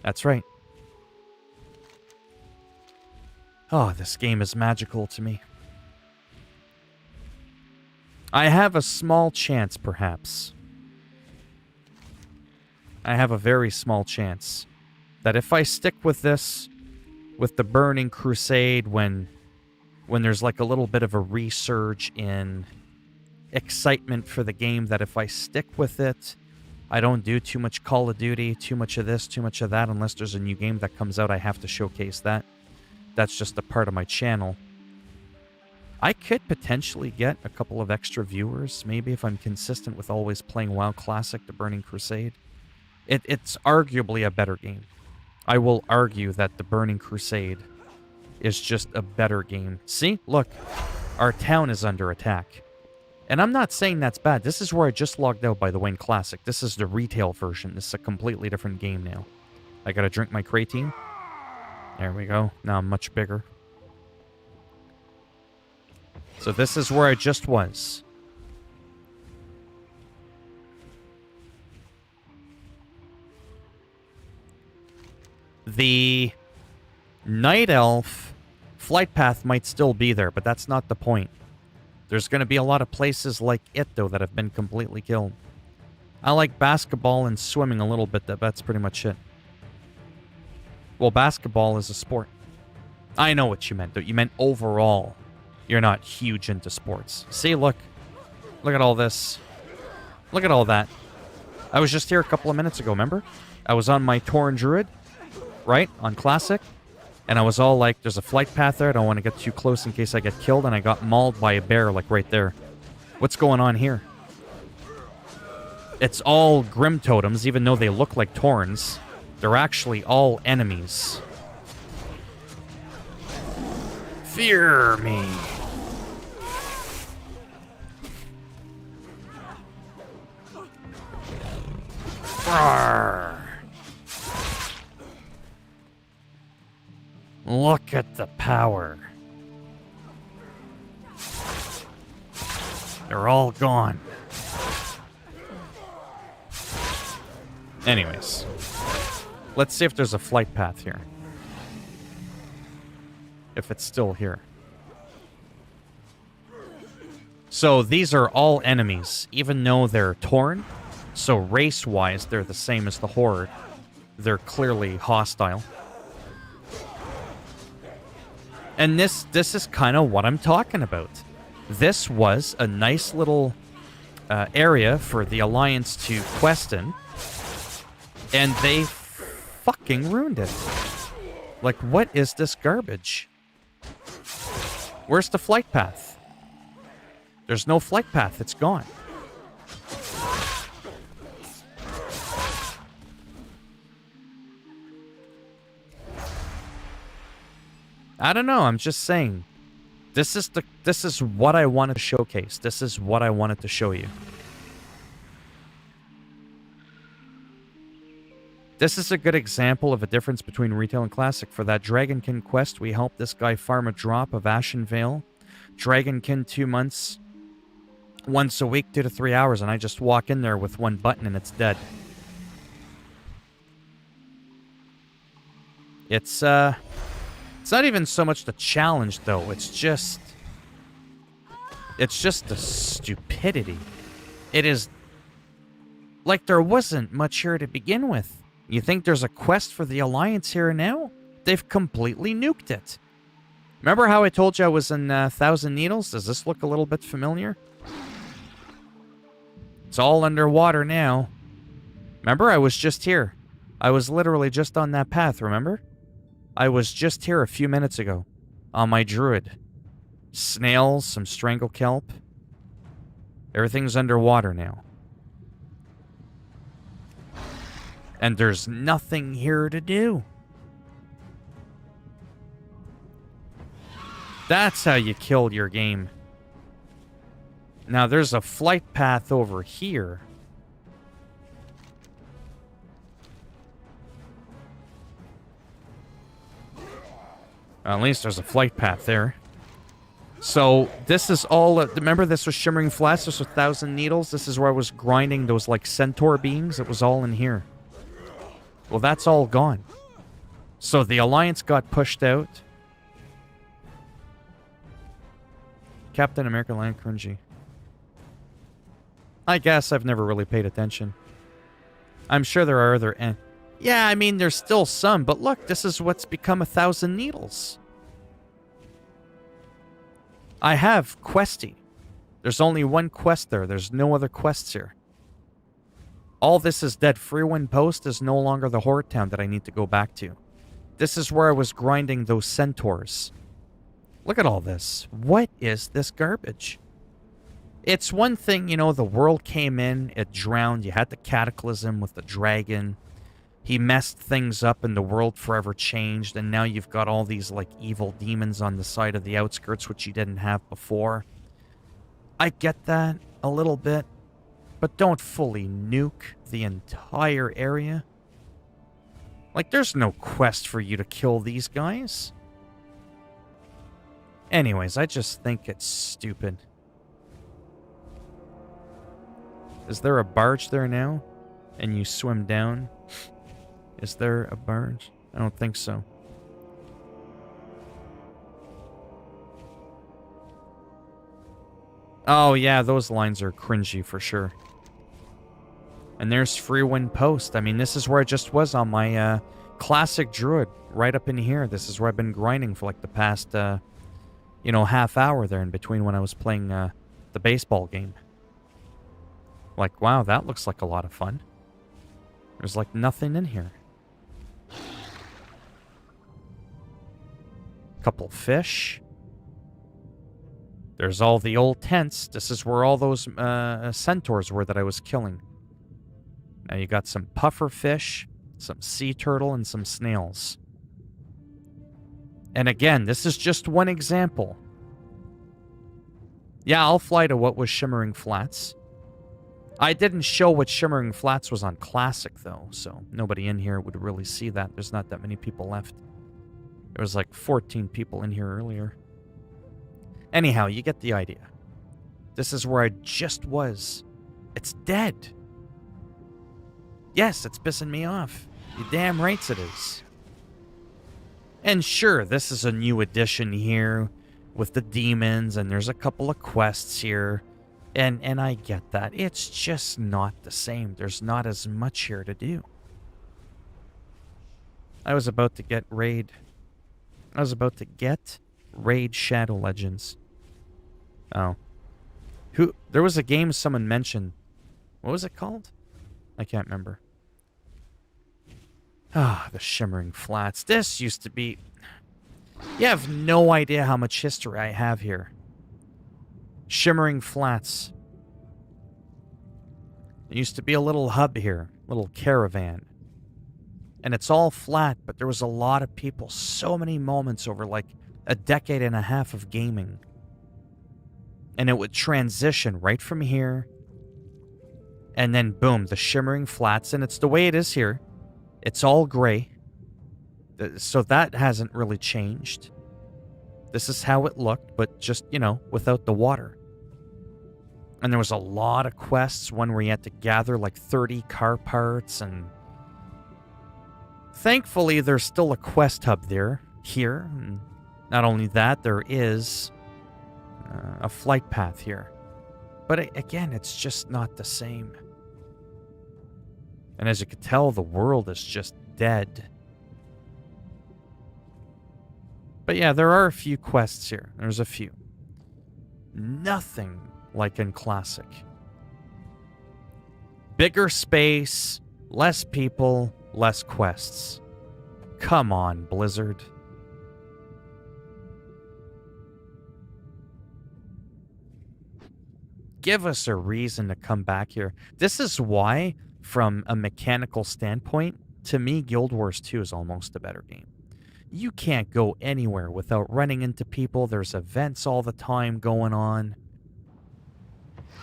That's right. Oh, this game is magical to me. I have a small chance, perhaps. I have a very small chance that if I stick with this, with the Burning Crusade, when there's like a little bit of a resurge in excitement for the game, that if I stick with it, I don't do too much Call of Duty, too much of this, too much of that, unless there's a new game that comes out, I have to showcase that. That's just a part of my channel. I could potentially get a couple of extra viewers, maybe if I'm consistent with always playing WoW Classic, the Burning Crusade. It's arguably a better game. I will argue that the Burning Crusade is just a better game. See? Look. Our town is under attack. And I'm not saying that's bad. This is where I just logged out, by the way, in Classic. This is the retail version. This is a completely different game now. I gotta drink my creatine. There we go. Now I'm much bigger. So this is where I just was. The Night Elf flight path might still be there, but that's not the point. There's going to be a lot of places like it, though, that have been completely killed. I like basketball and swimming a little bit. That's pretty much it. Well, basketball is a sport. I know what you meant, though. You meant overall. You're not huge into sports. See, look. Look at all this. Look at all that. I was just here a couple of minutes ago, remember? I was on my Tauren Druid, right? On Classic. And I was all like, there's a flight path there. I don't want to get too close in case I get killed. And I got mauled by a bear, like right there. What's going on here? It's all Grim Totems, even though they look like Taurens. They're actually all enemies. Fear me. Roar. Look at the power. They're all gone. Anyways, let's see if there's a flight path here. If it's still here. So these are all enemies, even though they're Tauren. So race-wise, they're the same as the Horde. They're clearly hostile. And this is kind of what I'm talking about. This was a nice little area for the Alliance to quest in. And they fucking ruined it. Like, what is this garbage? Where's the flight path? There's no flight path. It's gone. I don't know. I'm just saying. This is what I wanted to showcase. This is what I wanted to show you. This is a good example of a difference between retail and classic. For that Dragonkin quest, we helped this guy farm a drop of Ashen Veil. Dragonkin 2 months, once a week, 2 to 3 hours, and I just walk in there with one button and it's dead. It's not even so much the challenge, though. It's just the stupidity. It is like there wasn't much here to begin with. You think there's a quest for the Alliance here now? They've completely nuked it. Remember how I told you I was in Thousand Needles? Does this look a little bit familiar? It's all underwater now. Remember, I was just here. I was literally just on that path, remember? I was just here a few minutes ago. On my druid. Snails, some strangle kelp. Everything's underwater now. And there's nothing here to do. That's how you kill your game. Now, there's a flight path over here. At least there's a flight path there. So, this is all... remember, this was Shimmering Flats. This was Thousand Needles. This is where I was grinding those, like, centaur beams. It was all in here. Well, that's all gone. So, the Alliance got pushed out. Captain America Land cringy. I guess I've never really paid attention. I'm sure there are other... Yeah, I mean, there's still some, but look, this is what's become 1,000 Needles. I have Questy. There's only one quest there. There's no other quests here. All this is dead. Freewind Post is no longer the Horde Town that I need to go back to. This is where I was grinding those centaurs. Look at all this. What is this garbage? It's one thing, you know, the world came in, it drowned, you had the cataclysm with the dragon. He messed things up and the world forever changed, and now you've got all these, like, evil demons on the side of the outskirts, which you didn't have before. I get that a little bit, but don't fully nuke the entire area. Like, there's no quest for you to kill these guys. Anyways, I just think it's stupid. Is there a barge there now? And you swim down? Is there a barge? I don't think so. Oh, yeah, those lines are cringy for sure. And there's Freewind Post. I mean, this is where I just was on my classic druid. Right up in here. This is where I've been grinding for like the past, you know, half hour there in between when I was playing the baseball game. Like, wow, that looks like a lot of fun. There's like nothing in here. Couple fish. There's all the old tents. This is where all those centaurs were that I was killing. Now you got some puffer fish, some sea turtle, and some snails. And again, this is just one example. Yeah, I'll fly to what was Shimmering Flats. I didn't show what Shimmering Flats was on Classic, though, so nobody in here would really see that. There's not that many people left. There was like 14 people in here earlier. Anyhow, you get the idea. This is where I just was. It's dead. Yes, it's pissing me off. You damn rights it is. And sure, this is a new addition here with the demons, and there's a couple of quests here. And I get that. It's just not the same. There's not as much here to do. I was about to get Raid Shadow Legends. Oh. There was a game someone mentioned. What was it called? I can't remember. Ah, the Shimmering Flats. This used to be... You have no idea how much history I have here. Shimmering Flats. There used to be a little hub here, little caravan. And it's all flat, but there was a lot of people, so many moments over like a decade and a half of gaming. And it would transition right from here. And then boom, the Shimmering Flats, and it's the way it is here. It's all gray. So that hasn't really changed. This is how it looked, but just, you know, without the water. And there was a lot of quests, one where you had to gather like 30 car parts, and thankfully there's still a quest hub here. And not only that, there is a flight path here. But again, it's just not the same. And as you can tell, the world is just dead. But yeah, there are a few quests here. There's a few. Nothing like in Classic. Bigger space, less people, less quests. Come on, Blizzard. Give us a reason to come back here. This is why, from a mechanical standpoint, to me, Guild Wars 2 is almost a better game. You can't go anywhere without running into people. There's events all the time going on.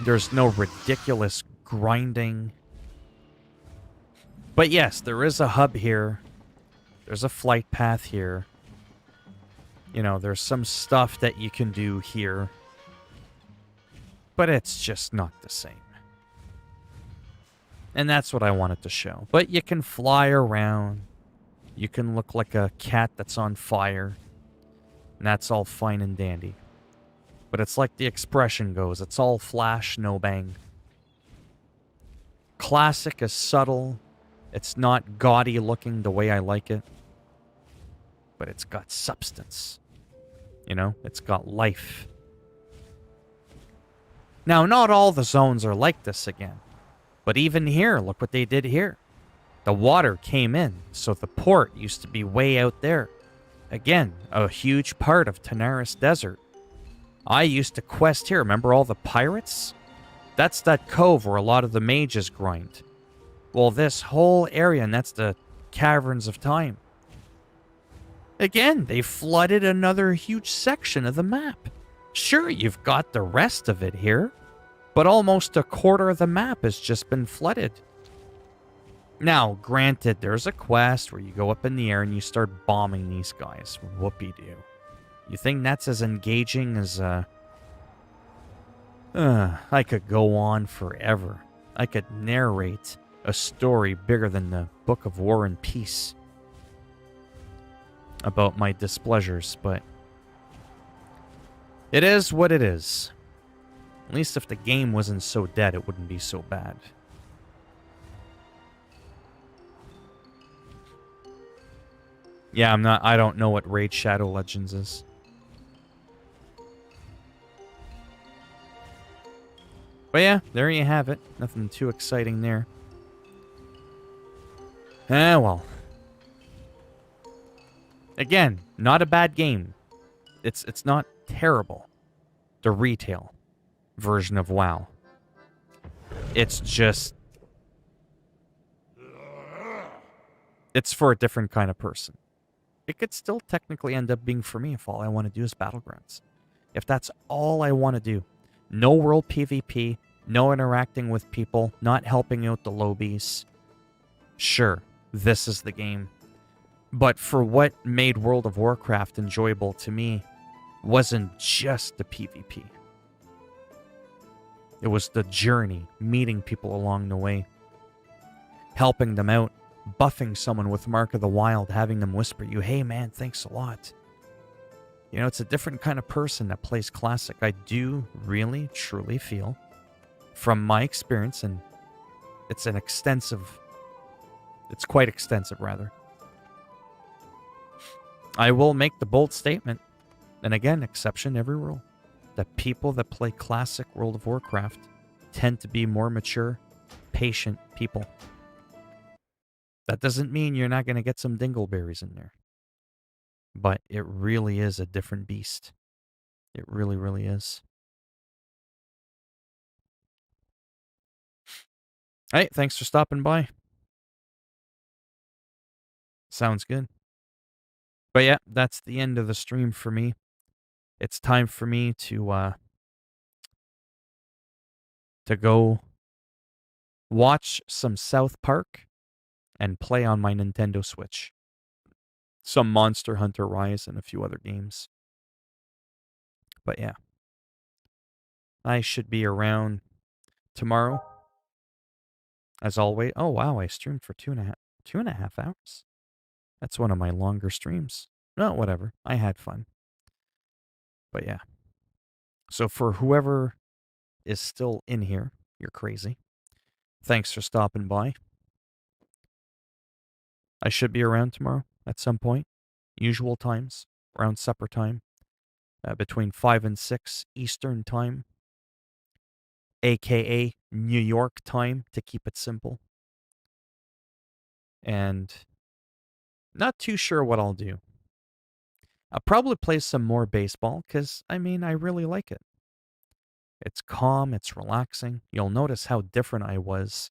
There's no ridiculous grinding. But yes, there is a hub here. There's a flight path here. You know, there's some stuff that you can do here. But it's just not the same. And that's what I wanted to show. But you can fly around. You can look like a cat that's on fire. And that's all fine and dandy. But it's like the expression goes, it's all flash, no bang. Classic is subtle. It's not gaudy looking the way I like it. But it's got substance. You know, it's got life. Now, not all the zones are like this again. But even here, look what they did here. The water came in, so the port used to be way out there. Again, a huge part of Tanaris Desert. I used to quest here. Remember all the pirates? That's that cove where a lot of the mages grind. Well, this whole area, and that's the Caverns of Time. Again, they flooded another huge section of the map. Sure, you've got the rest of it here, but almost a quarter of the map has just been flooded. Now, granted, there's a quest where you go up in the air and you start bombing these guys. Whoopee-doo. You think that's as engaging as, I could go on forever. I could narrate a story bigger than the Book of War and Peace about my displeasures, but it is what it is. At least if the game wasn't so dead, it wouldn't be so bad. Yeah, I don't know what Raid Shadow Legends is. But yeah, there you have it. Nothing too exciting there. Well. Again, not a bad game. It's not terrible. The retail version of WoW. It's just... It's for a different kind of person. It could still technically end up being for me if all I want to do is Battlegrounds. If that's all I want to do. No world PvP, no interacting with people, not helping out the lobies. Sure, this is the game. But for what made World of Warcraft enjoyable to me wasn't just the PvP. It was the journey, meeting people along the way, helping them out, buffing someone with Mark of the Wild, having them whisper you, hey man, thanks a lot. You know, it's a different kind of person that plays Classic. I do really, truly feel, from my experience, and it's quite extensive, rather. I will make the bold statement, and again, exception every rule, that people that play Classic World of Warcraft tend to be more mature, patient people. That doesn't mean you're not going to get some dingleberries in there. But it really is a different beast. It really, really is. Hey, thanks for stopping by. Sounds good. But yeah, that's the end of the stream for me. It's time for me to go watch some South Park and play on my Nintendo Switch. Some Monster Hunter Rise and a few other games. But yeah. I should be around tomorrow. As always. Oh wow, I streamed for 2.5 hours. That's one of my longer streams. No, whatever. I had fun. But yeah. So for whoever is still in here, you're crazy. Thanks for stopping by. I should be around tomorrow at some point. Usual times, around supper time, between 5 and 6 Eastern time, aka New York time, to keep it simple. And not too sure what I'll do. I'll probably play some more baseball because, I mean, I really like it. It's calm, it's relaxing. You'll notice how different I was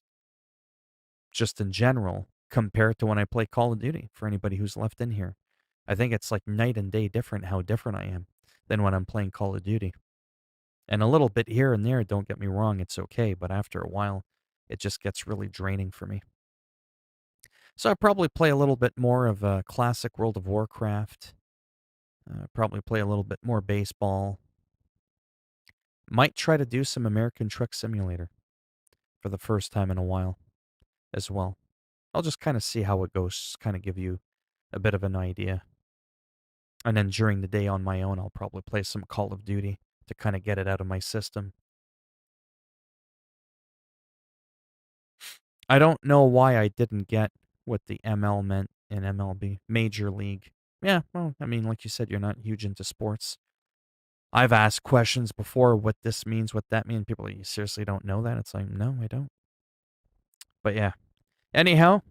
just in general compared to when I play Call of Duty for anybody who's left in here. I think it's like night and day different how different I am than when I'm playing Call of Duty. And a little bit here and there, don't get me wrong, it's okay, but after a while, it just gets really draining for me. So I probably play a little bit more of classic World of Warcraft. Probably play a little bit more baseball. Might try to do some American Truck Simulator for the first time in a while as well. I'll just kind of see how it goes, kind of give you a bit of an idea. And then during the day on my own, I'll probably play some Call of Duty to kind of get it out of my system. I don't know why I didn't get what the ML meant in MLB, Major League. Yeah, well, I mean, like you said, you're not huge into sports. I've asked questions before what this means, what that means. People, you seriously don't know that? It's like, no, I don't. But yeah. Anyhow,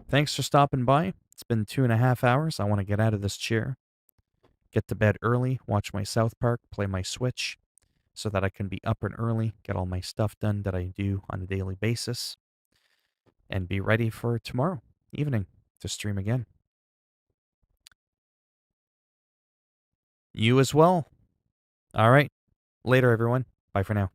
thanks for stopping by. It's been 2.5 hours. I want to get out of this chair, get to bed early, watch my South Park, play my Switch, so that I can be up and early, get all my stuff done that I do on a daily basis, and be ready for tomorrow evening to stream again. You as well. All right. Later, everyone. Bye for now.